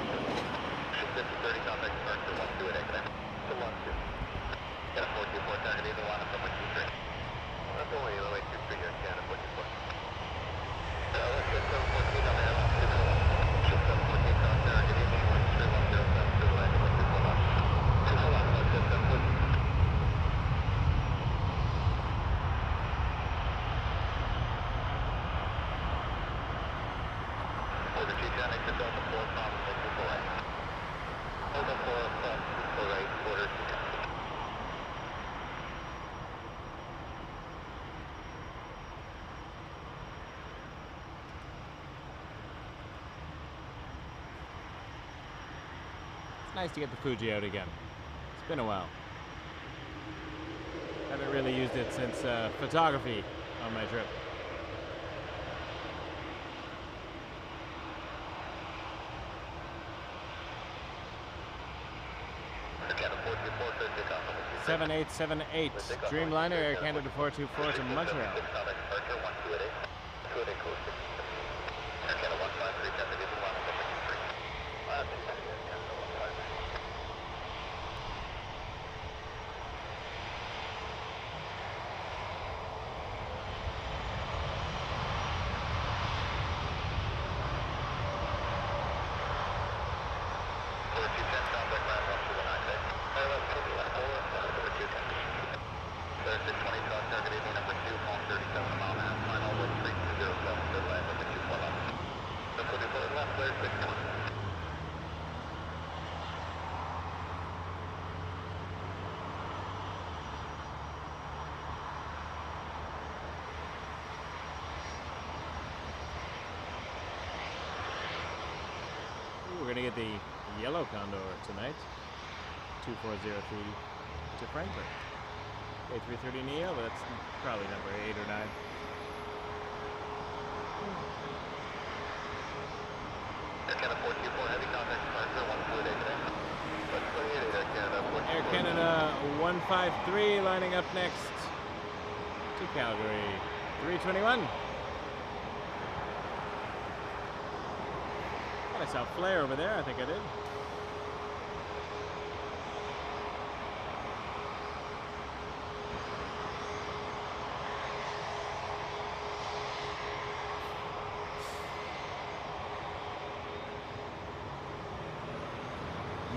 It's nice to get the Fuji out again. It's been a while. Haven't really used it since photography on my trip. (7878) Dreamliner Air Canada 424 to Montreal. We're going to get the yellow Condor tonight. 2403 to Frankfurt. A330 Neo, but that's probably number 8 or 9. Air Canada 153 lining up next to Calgary 321. thought I saw a flare over there. I think I did.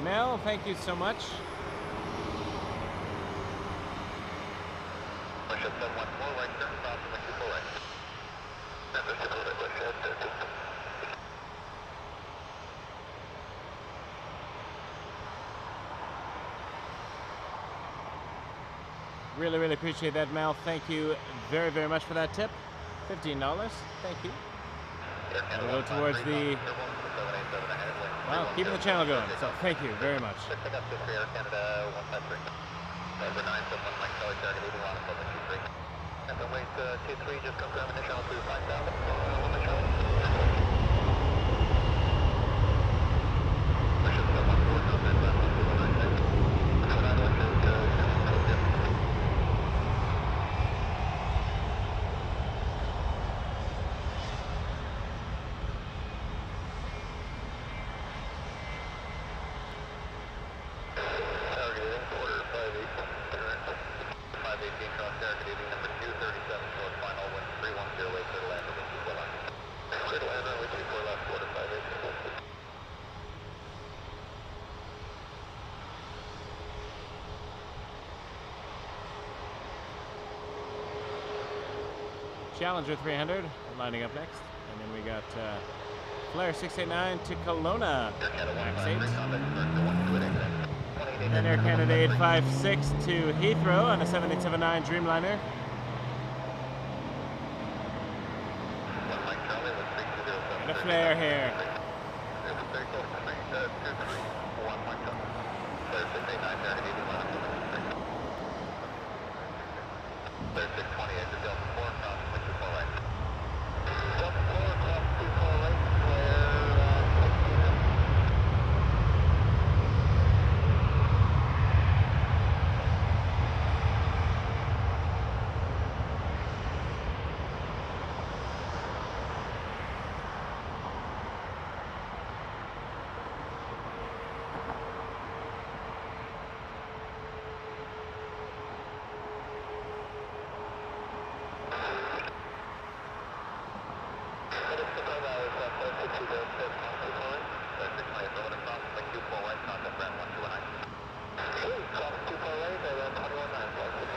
Mel, thank you so much. Really, really appreciate that, Mel. Thank you very, very much for that tip. $15. Thank you. And we'll go towards the... Well, keeping the channel going, so thank you very much. Canada 153. Number 971 Mike Charlie target 81 723. And the weight 23, just confirm initial to 5,000. Challenger 300 lining up next, and then we got Flare 689 to Kelowna, max 8. Then Air Canada 856 to Heathrow on a 7879 Dreamliner. And a flare here.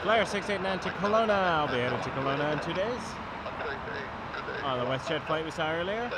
Flyer 689 to Kelowna. I'll be headed to Kelowna in 2 days. On the WestJet flight we saw earlier.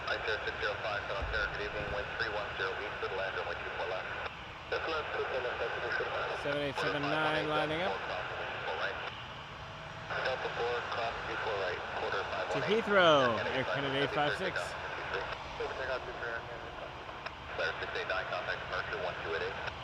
Icelandair 605, South Air, good evening, wind 310 east to the land, runway 24 left. 7879 lining up. Delta 4, cross 24 right, quarter 518. To Heathrow, Air Canada 856. Flare 689, contact departure 1288.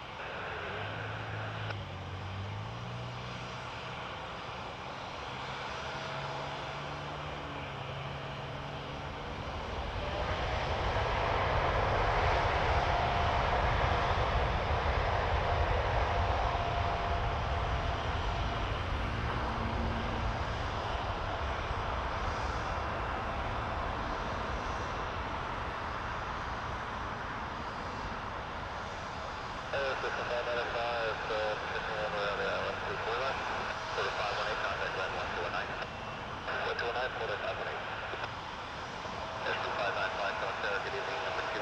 Number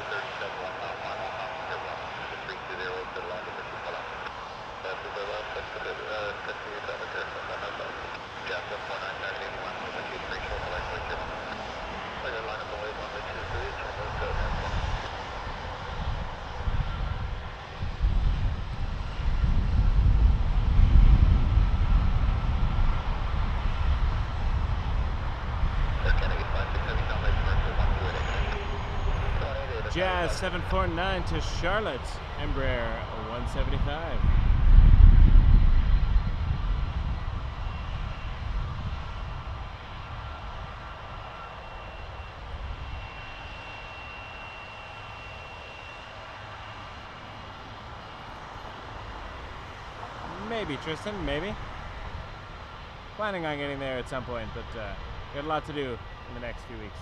Jazz 749 to Charlotte, Embraer 175. Maybe, Tristan, maybe. Planning on getting there at some point, but got a lot to do in the next few weeks.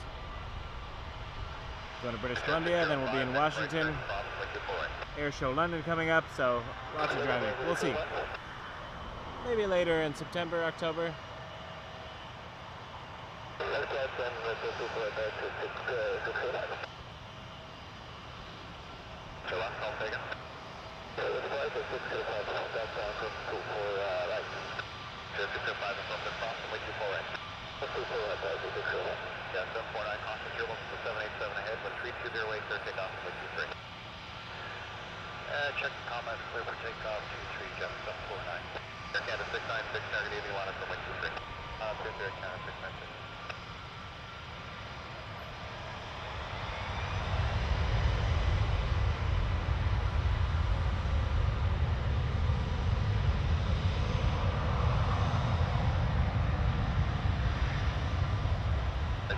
Going to British Columbia, then we'll be in Washington. Air Show London coming up, so lots of driving. We'll see. Maybe later in September, October. Yeah, 749, constant fuel levels for 787 ahead, but 320 away, clear takeoff, for 23. Check the comments, clear for takeoff, 23, Jeff 749. Air Canada 696, target 81 from 23. Clear Air Canada 696.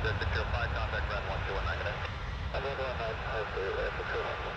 Secure 5, contact ground 121 negative. I'm going to go on 9, secure 1.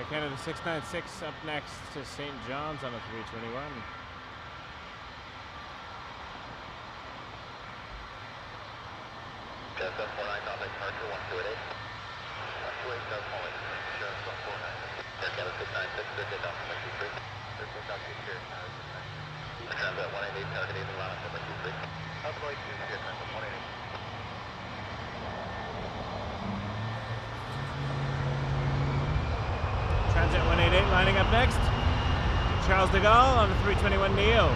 Canada 696 up next to St. John's on the 321. Jeff 749, contact departure 1288. 1287, Jeff 749. Air Canada 696, clear takeoff from 23. Clear takeoff to here, Transat 188, target 80 line from 23. Outgoing 2, here, Transat 188. Transat 188 lining up next. Charles de Gaulle on the 321 Neo.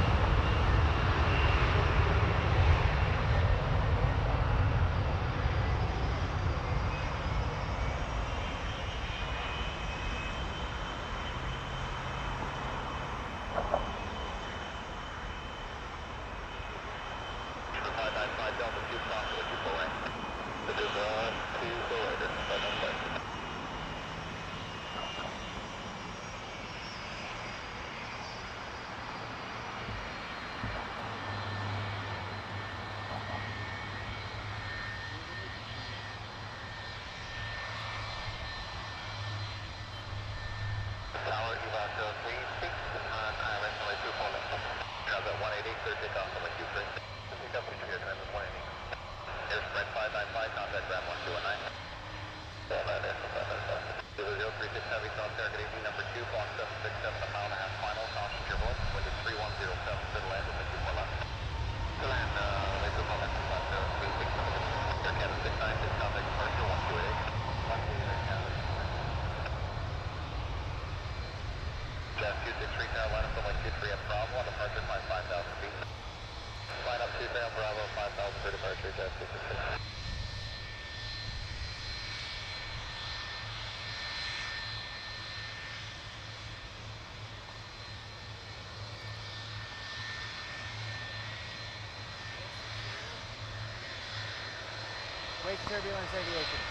Wait turbulence aviation.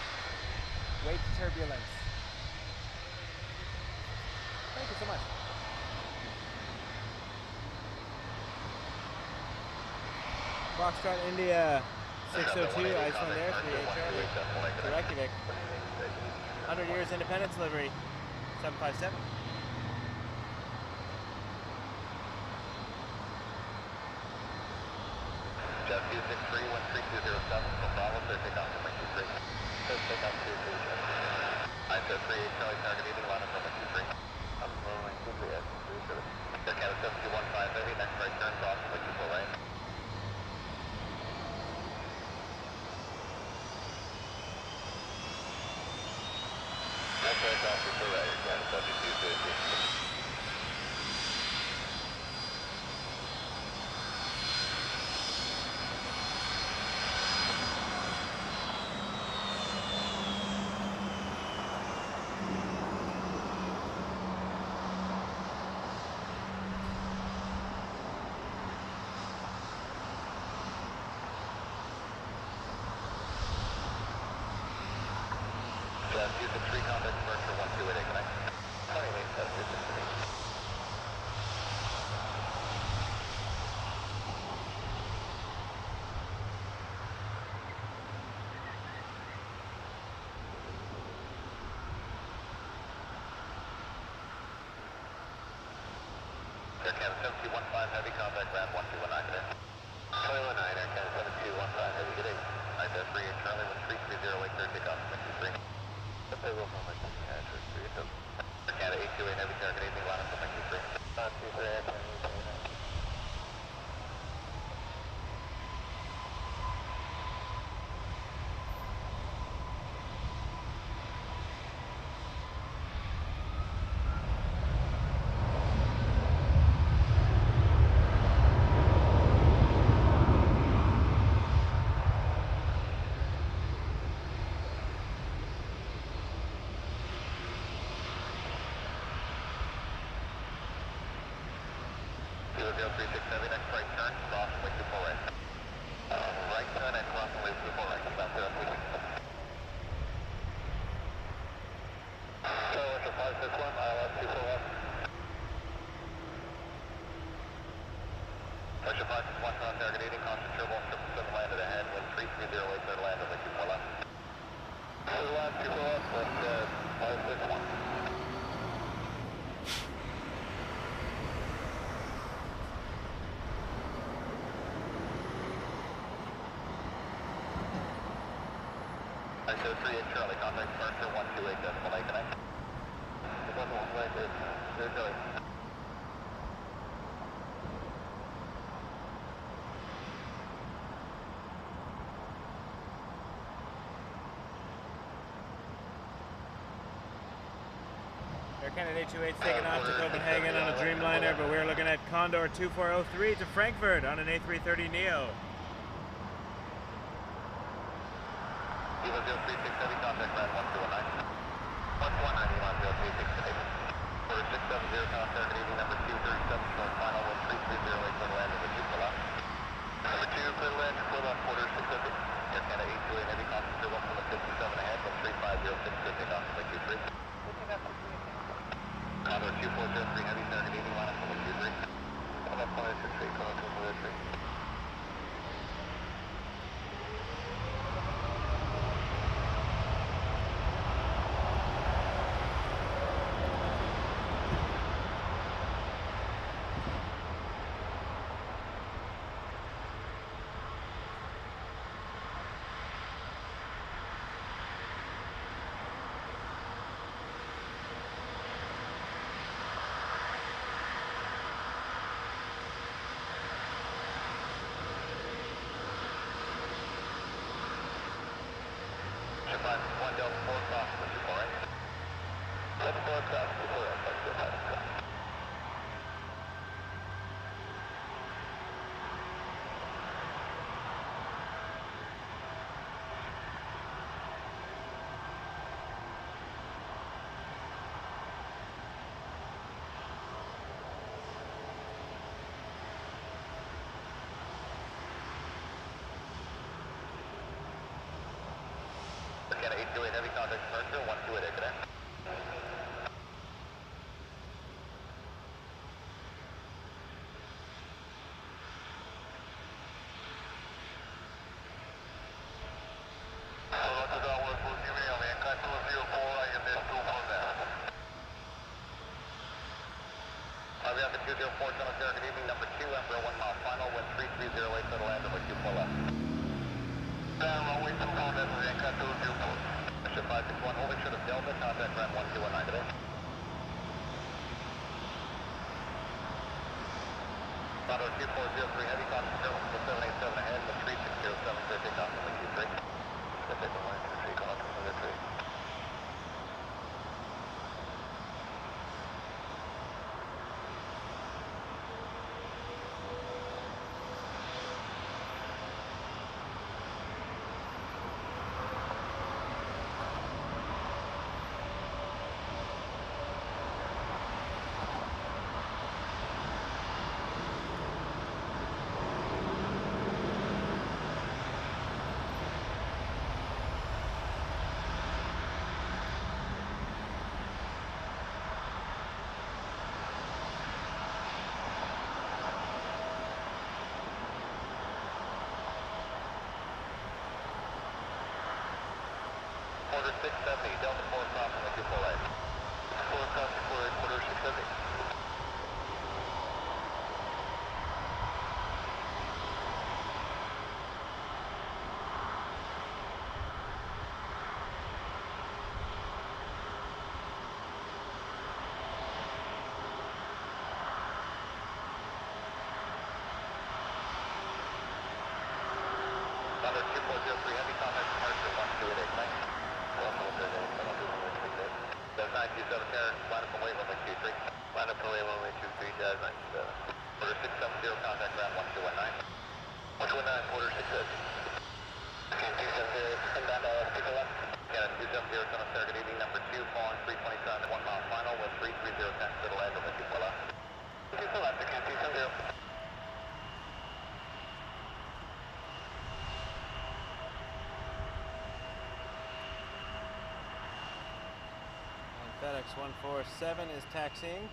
Wait turbulence. Thank you so much. Foxtrot India 602 Icelandair 3HR to Reykjavik. 100 years independence livery, 757. Jeff 263, 13207, no problem, sir, take off from 23. Sir, take off 233. I said 38, Charlie, target eating, line up from 23. I'm rolling 23, yes, 37. Sir, Canada 7215 heavy, next right turn, cross from 24 right. Next right, cross 24 right, Canada 7250. Use the 3 contact commercial 128 connect. 28, Air Canada 7215 heavy contact ground 1219 today. 219 Air Canada 7215 heavy good 8. I said 38 Charlie 1330 clear takeoff 23. The payroll from my Canada 3 Canada 828 heavy target evening line up from 23. 23 Air Canada 828. Kilo 0367, next right turn, cross and wait to full right. Right turn and cross and wait to full right. About 360. So, it's a 561, ILS 241. Russia 561, cross target 80, constant turbo, 777 landed ahead, wind 330, wait there to land and wait to full left. Full left, 2 left, left 561. I show 38 Charlie, contact Mercer 128 decimal 8 connect. It wasn't one way, there's Charlie. Air Canada 828's taking off to Copenhagen on a Dreamliner, but we're looking at Condor 2403 to Frankfurt on an A330 Neo. Kilo 036 heavy contact ground 1219. 1219, Elon 036 Order 670 contact evening number 237, showing final wind 330, wait for landing with 2 full out. Number 2, clear land, full out, quarter 650. Air Canada 828 heavy contact turbo from the 57 ahead, wind 3506, good takeoff from 23. Condor 2403 heavy target evening line up from 23. Come up 163, come up 243. One Delta 4 cross, Mr. Corey. Delta 4 cross, Mr. Corey. Canada 828 heavy contact commercial 128 connect. Delta Delaware 408 on the Anti 404, I am 561, holding short of Delta, contact ground 1219 today. Condor 2403 Heavy, contact 787 ahead, with 3607 clear takeoff from the Q3. Clear takeoff from the Q3, contact from the Q3. Quarter 670, Delta 4 stop on the Q4 right. 4 stop to quarter 670. Condor 2403 Heavy, contact departure 1288, thanks. 927 Terrace, line up and wait runway 23. Line up and wait runway 23, Jazz 927. Quarter 670, contact ground 1219. 1219, quarter 670. Canada 270, inbound people left. Canada 270, Son of Sarah, good evening, number 2, falling 327 at 1 mile final with 330 10, little end of the people left. 2 for left, Canada 270. FedEx 147 is taxiing.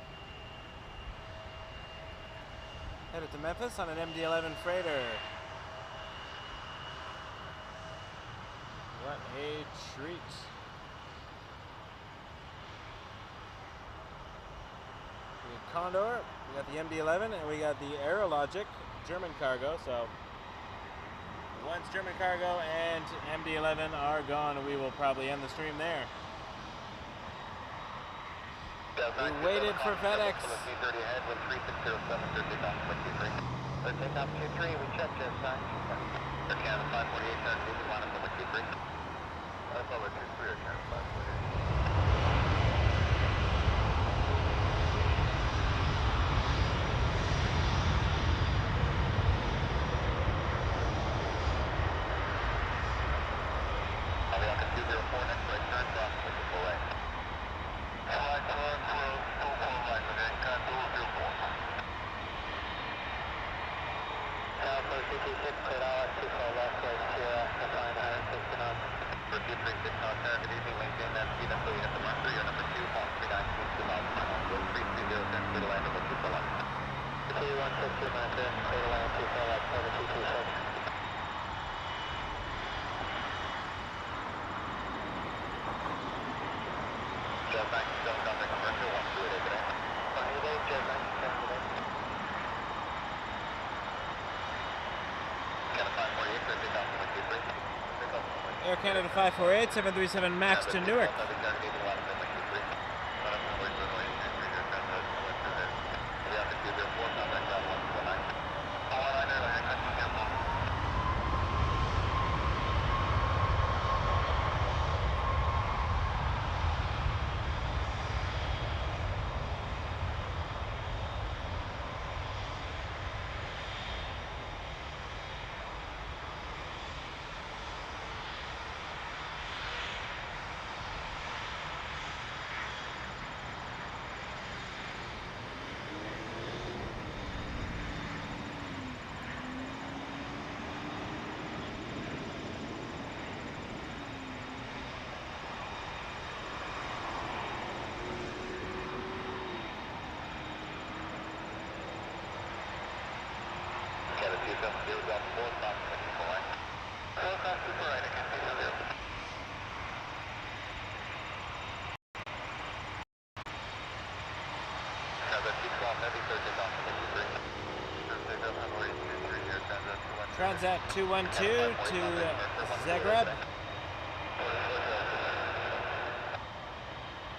Headed to Memphis on an MD-11 freighter. What a treat. We got Condor, we got the MD-11, and we got the Aerologic German cargo. So once German cargo and MD-11 are gone, we will probably end the stream there. We waited for FedEx. T30 ahead with 3607, clear takeoff from Q3. Clear takeoff Q3, we checked just fine. Air Canada 548, turn to line up over Q3. That's over Q3, Air Canada 548. Aviation 204, next right turn, cross the Q4 right. Air Canada 548, 737 MAX to Newark. Transat 212 to Zagreb.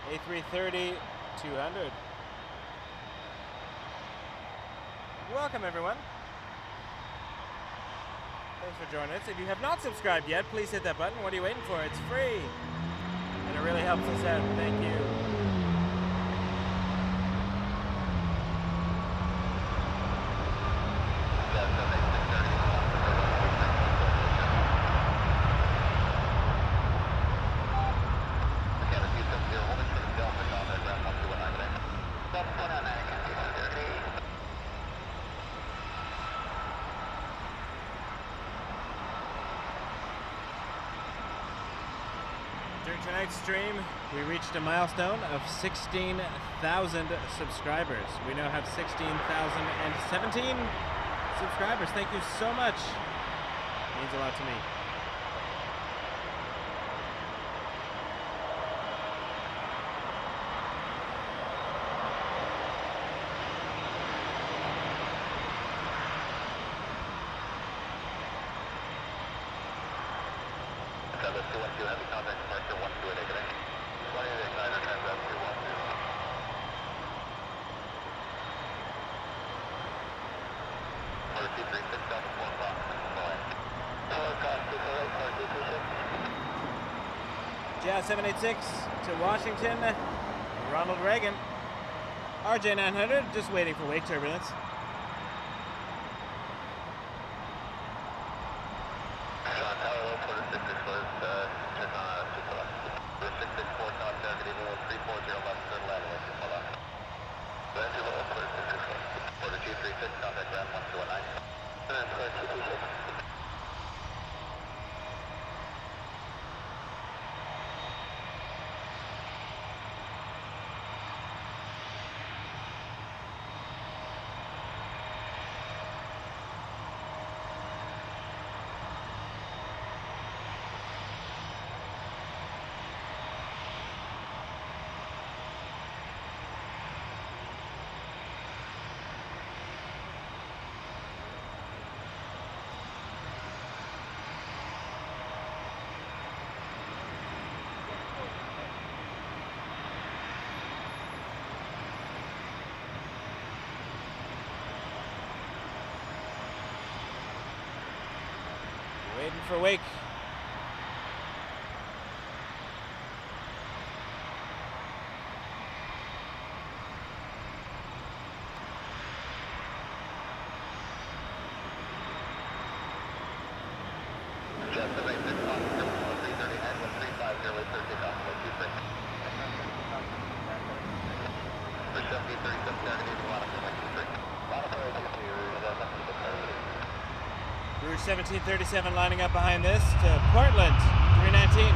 A330 200. Welcome everyone. Thanks for joining us. If you have not subscribed yet, please hit that button. What are you waiting for? It's free. And it really helps us out. Thank you. During tonight's stream, we reached a milestone of 16,000 subscribers. We now have 16,017 subscribers. Thank you so much. It means a lot to me. Jazz 786 to Washington, Ronald Reagan. RJ 900, just waiting for wake turbulence. Waiting for wake. Rouge 1737 lining up behind this to Portland, 319.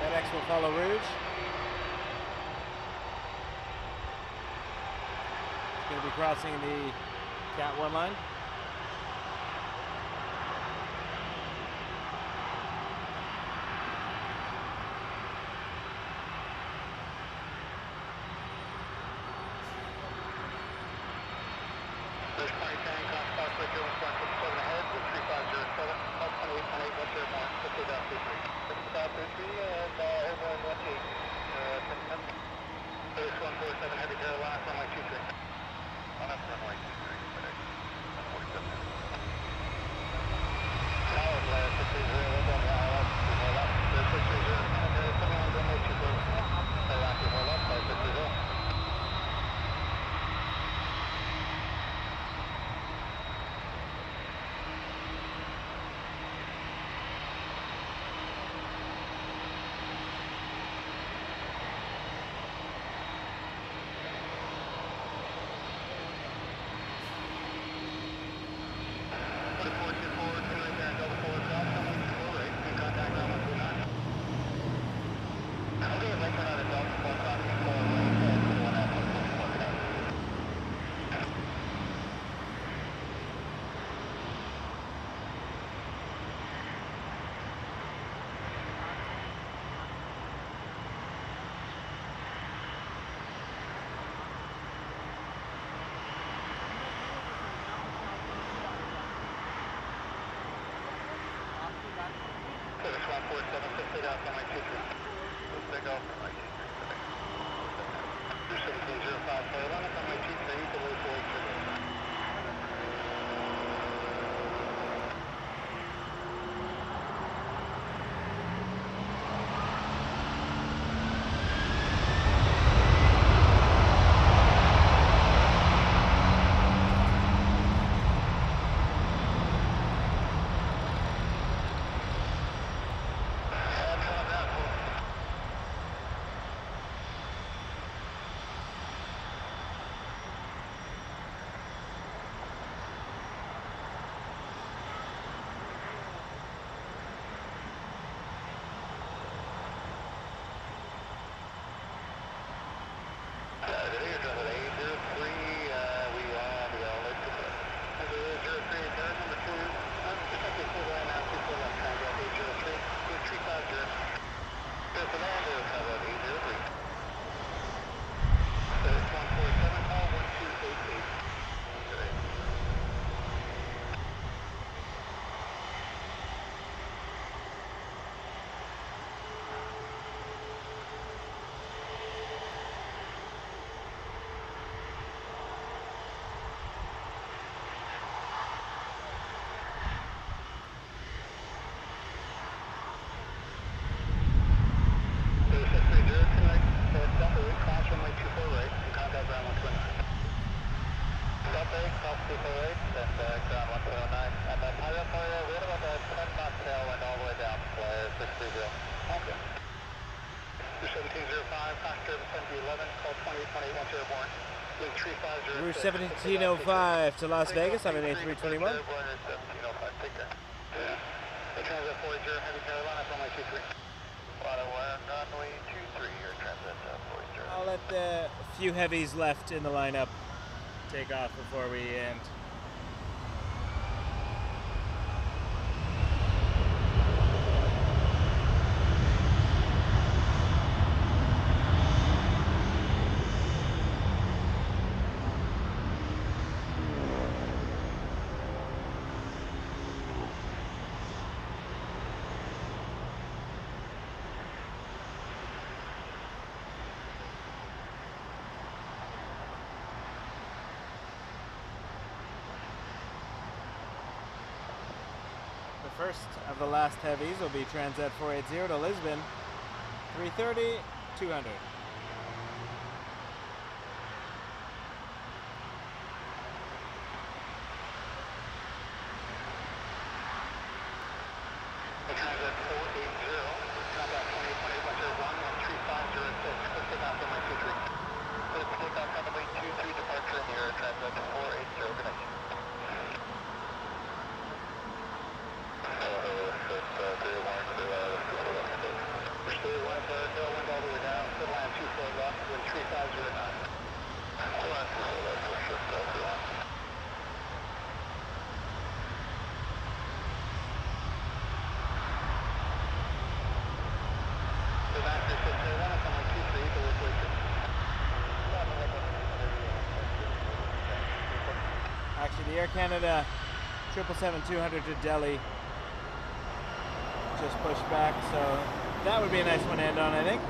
FedEx will follow Rouge. It's going to be crossing the Cat 1 line. There's 20 tank on spot for 0157 ahead with 3507, up 2818, what's your mark? Let's go down 23. Stop 33 and over on 18. 147 heavy Caravan, runway 23. On up runway 23, FedEx, 147 heavy. Solid last 630, hold on the ILS, hold up. There's 630, Canada, coming on runway 24. Iraqi, hold up, 5630. Route 1705 to Las Vegas on an A321. Take care. Yeah. Transit 40, Heavy Carolina, runway 23. Runway 23, your transit 40. I'll let the few heavies left in the lineup take off before we end. First of the last heavies will be Transat 480 to Lisbon, 330, 200. Transat 480, Combat 2020, 101, 13506, quick takeoff runway 23. Quick takeoff runway 23, departure in the air, Transat 480, good night. Actually, the Air Canada 777-200 to Delhi just pushed back, so that would be a nice one to end on, I think.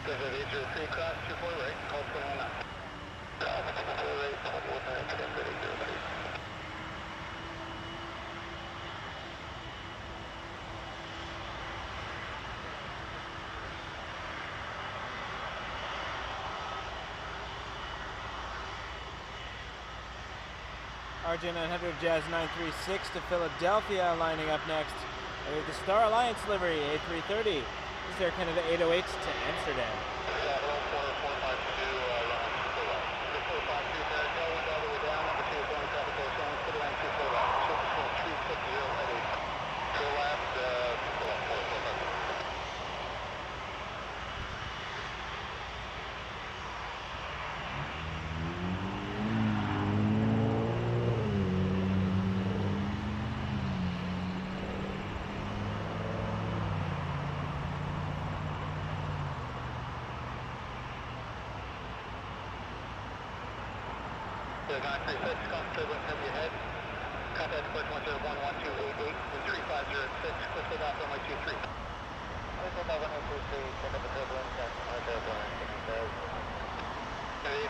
Transat 803, cross 24 right, call 21 up. Cross 24 right, 21 Transat 803. RJ 900 Jazz 936 to Philadelphia lining up next. And we have the Star Alliance livery A330. This is Air Canada 808 to Amsterdam. The 936, turbulence heavy ahead. Contact approach 1011-288, wind 3506, quick takeoff runway 23. Quick takeoff runway 23, check out the turbulence, that's my turbulence, Heavy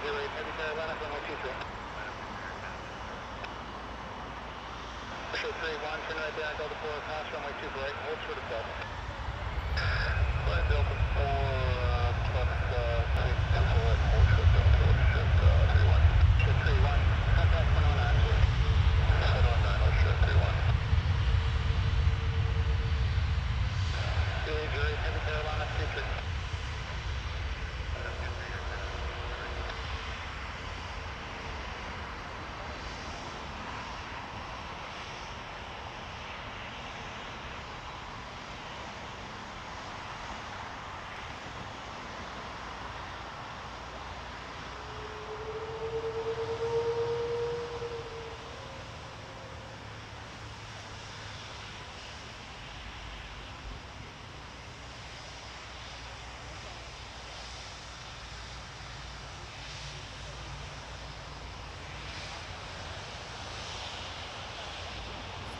Carolina, runway 23. Show 31, turn right down, Delta 4, pass runway 2 right, hold short of Delta. Right, Delta 4, plus 3, hold short of Delta, 31. 31, contact 109, 109, short 31. Heavy Carolina, 23.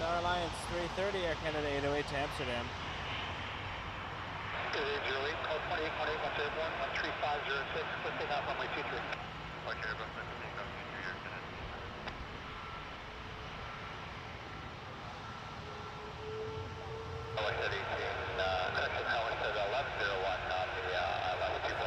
Star Alliance 330, Air Canada 808 to Amsterdam. 808, call 2818, 13506, quick takeoff runway 23. Okay, I said 18, correction, I said 1101 on the level 241.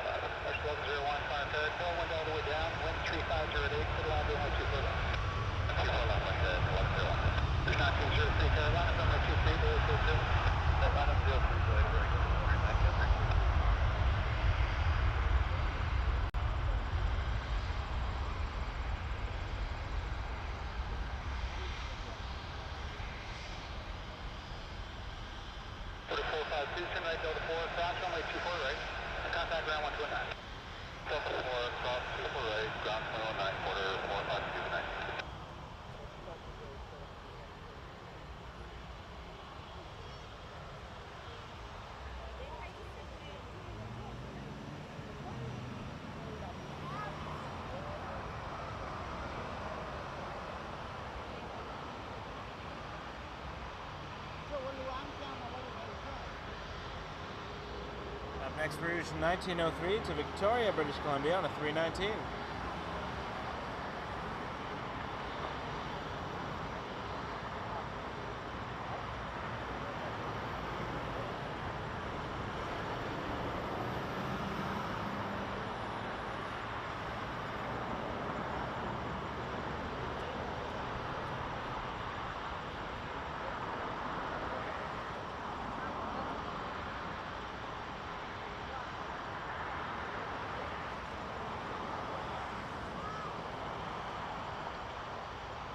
Push 1101, climb third, go wind all the way down, wind 3508, put along runway 241. 241, I said 1101. There's 1903 Caravan, runway 23, 042. Houston, right, Delta 4, cross runway 24 right, and contact ground 129. Delta 4, cross 24 right, ground 119, quarter 4529. Up next, Rouge 1903 to Victoria, British Columbia on a 319.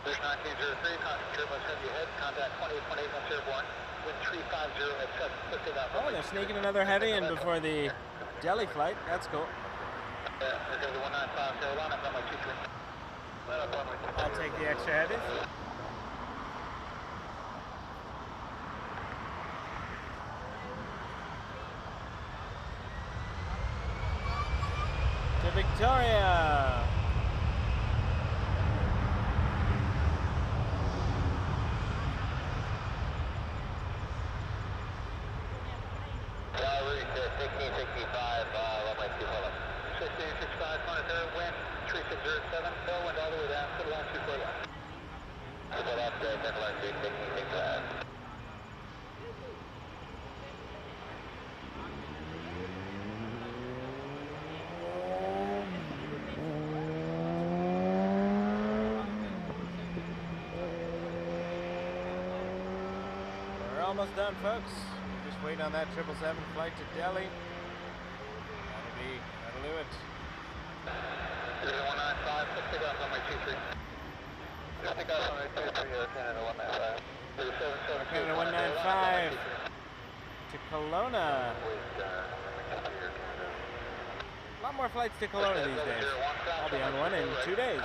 There's 1903, concentrate west heavy ahead, contact 2828 once airborne, wind 350 at 7, lifting off. Oh, they're sneaking another heavy in before the Delhi flight. That's cool. Yeah, there's the 195 Caravan, I'm on my 23. I'll take the extra heavies. To Victoria. Livery 1665, runway 241. 1665, monitor, wind 3607, tailwind all the way down to the line 241. So that's the line 1665. We're almost done, folks. Just waiting on that 777 flight to Delhi. That'll do it. 195, let's pick up on my 23. Let's pick up on my 23, Canada 195. Canada 195 to Kelowna. A lot more flights to Kelowna these days. I'll be on one in 2 days.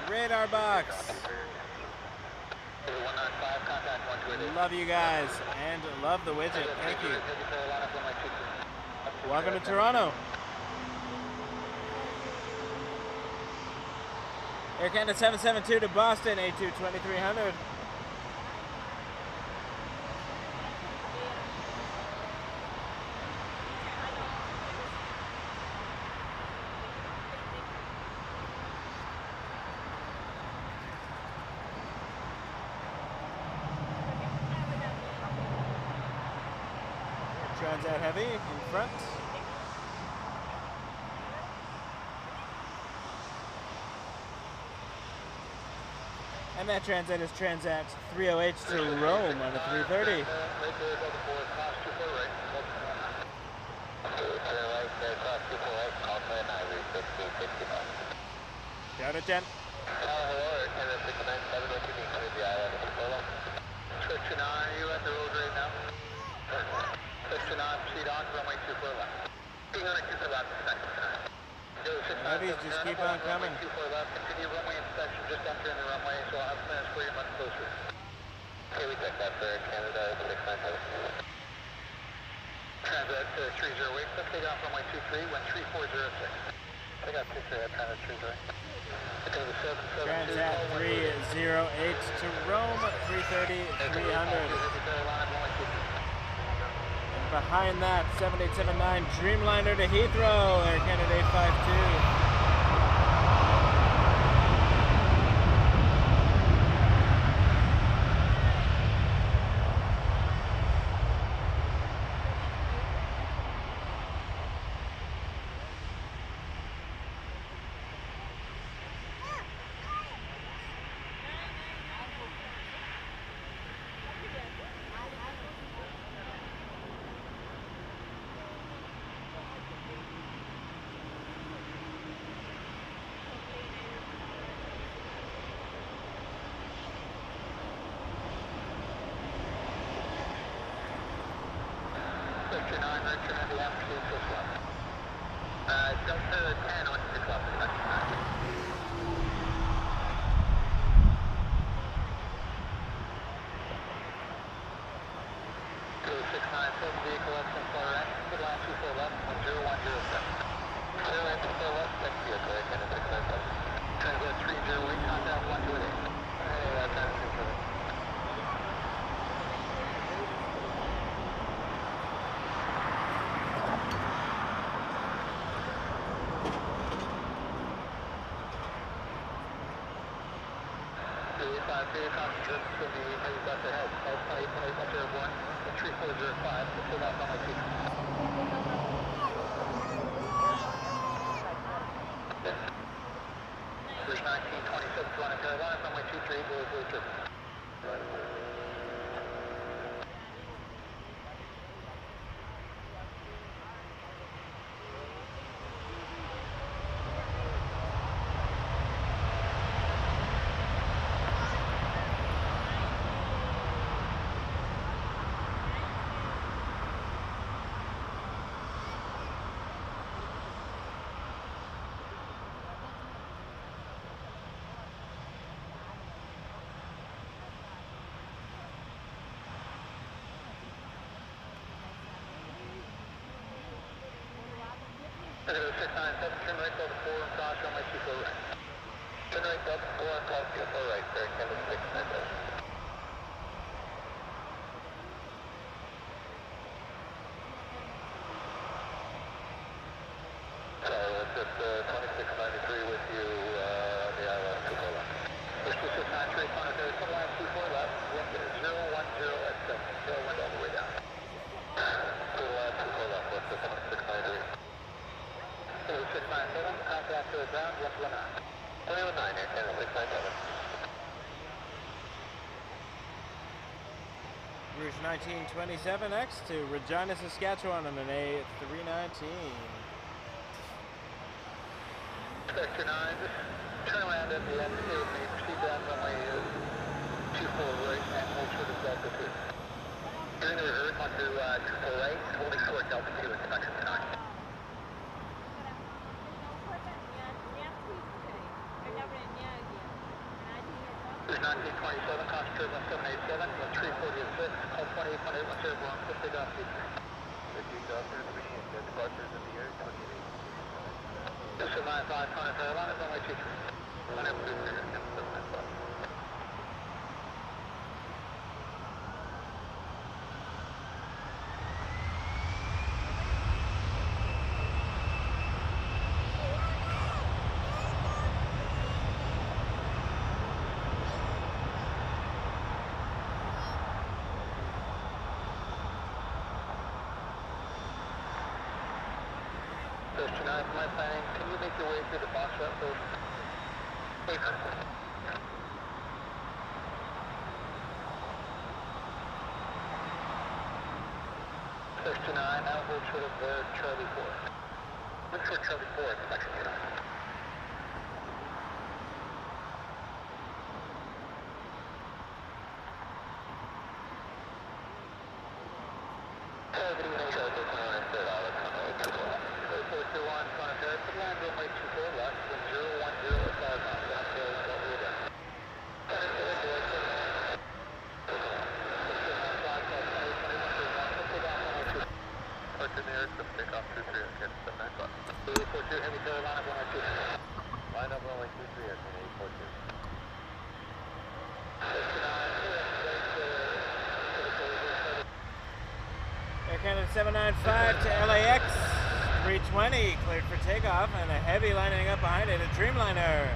Radar box. Love you guys and love the widget. Thank you. Welcome to Toronto. Air Canada 772 to Boston, A2 2300. Transat Heavy in front. And that Transat is Transat 308 to Rome on a 330. Shout it, Jen. Section on, are you at the road right now? Section on, proceed on, runway 24 left. 200 left, Heavies just keep on coming. 24 left, continue runway inspection, just entering the runway, so I'll have clearance for you much closer. Okay, we check that for Canada 697. Transit 308, let's take off runway 23, wind 3406. Take off 23 at Transit 308. Okay, the 772. Transat 308 to Rome, 330, 300. And behind that, 7879 Dreamliner to Heathrow, Air Canada A330. Turn right Delta 4 and cross runway 24 right. Turn right Delta 4 and cross 24 right, Air Canada 697. So it's at 2693 with you, the ILS 24 left. Push to 693, Condor, come line 24 left, wind 010 at 7, tail wind all the way down. To the left, 24 left, what's the 2693? 697, contact to the ground, 119. 319, Air Canada 697. Rouge 1927X to Regina, Saskatchewan on an A319. Sector 9, just turn around at the end, proceed down runway 24 right and hold short of Delta 2. During the reverse onto 24 right, holding short Delta 2 in connection to 9. There's 1927, concentrate on 787, 346, call 2818, what's airborne, quick take off, please. Departures in the air, 28. This is 95, Condor, Caravan, is on my 23. Whenever we figure it, 795. My planning, can you make your way through the box route first? Wait for it. Section 9, now hold short of Charlie 4. Look for Charlie 4 at section 9. 842, heavy tail, line up runway 23. Line up runway 23, Aircon 842. Air Canada 795 to LAX, 320, cleared for takeoff, and a heavy lining up behind it, a Dreamliner.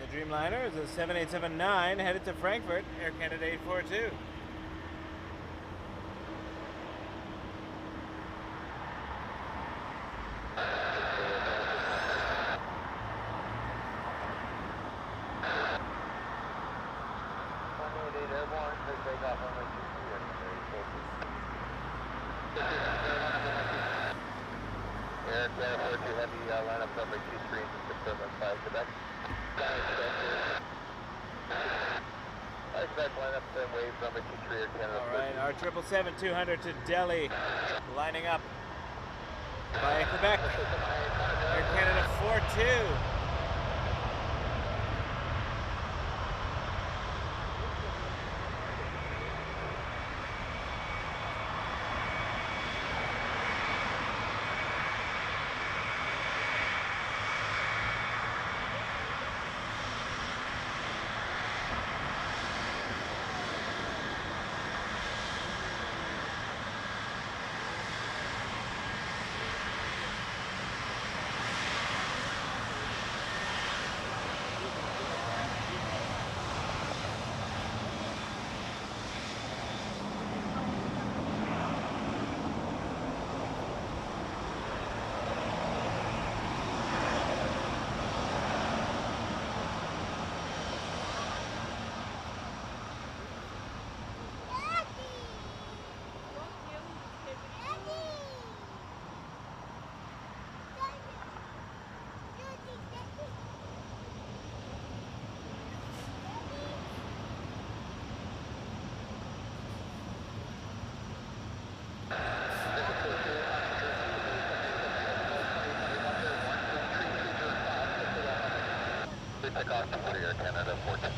The Dreamliner is a 7879 headed to Frankfurt, Air Canada 842. Alright, our 777-200 to Delhi, lining up via Quebec, Air Canada 42. Takeoff to Air Canada 14.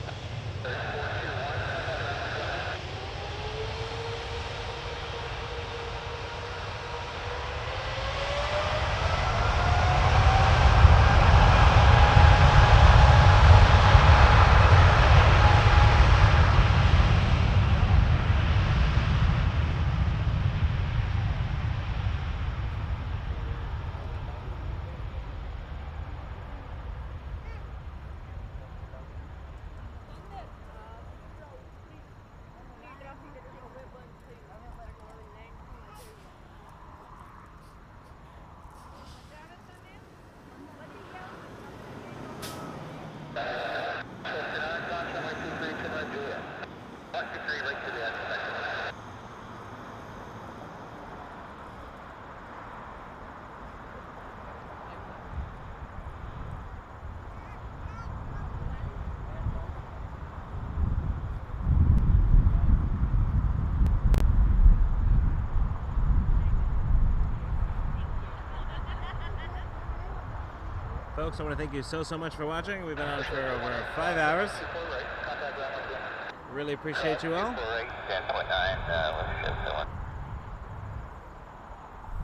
Folks, I want to thank you so much for watching. We've been on for over 5 hours. Really appreciate you all.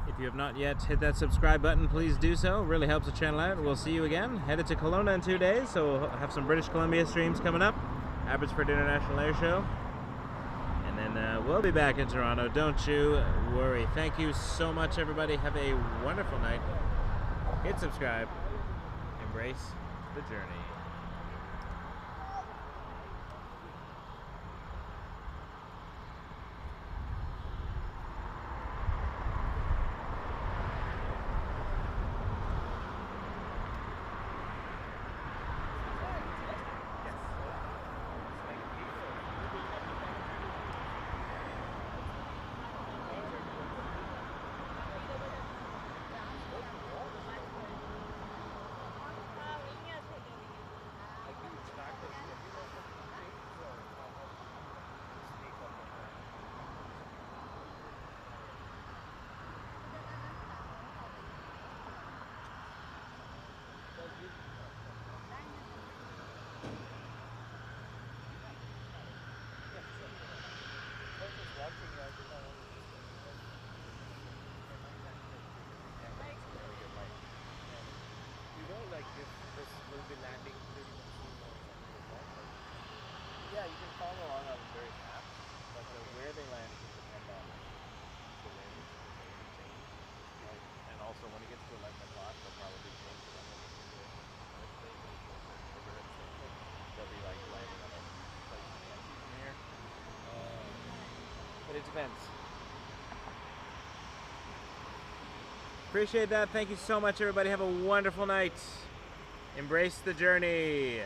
If you have not yet hit that subscribe button, please do so. It really helps the channel out. We'll see you again. Headed to Kelowna in 2 days, so we'll have some British Columbia streams coming up. Abbotsford International Air Show. And then we'll be back in Toronto. Don't you worry. Thank you so much, everybody. Have a wonderful night. Hit subscribe. Embrace the journey. but it depends. Appreciate that. Thank you so much, everybody. Have a wonderful night. Embrace the journey.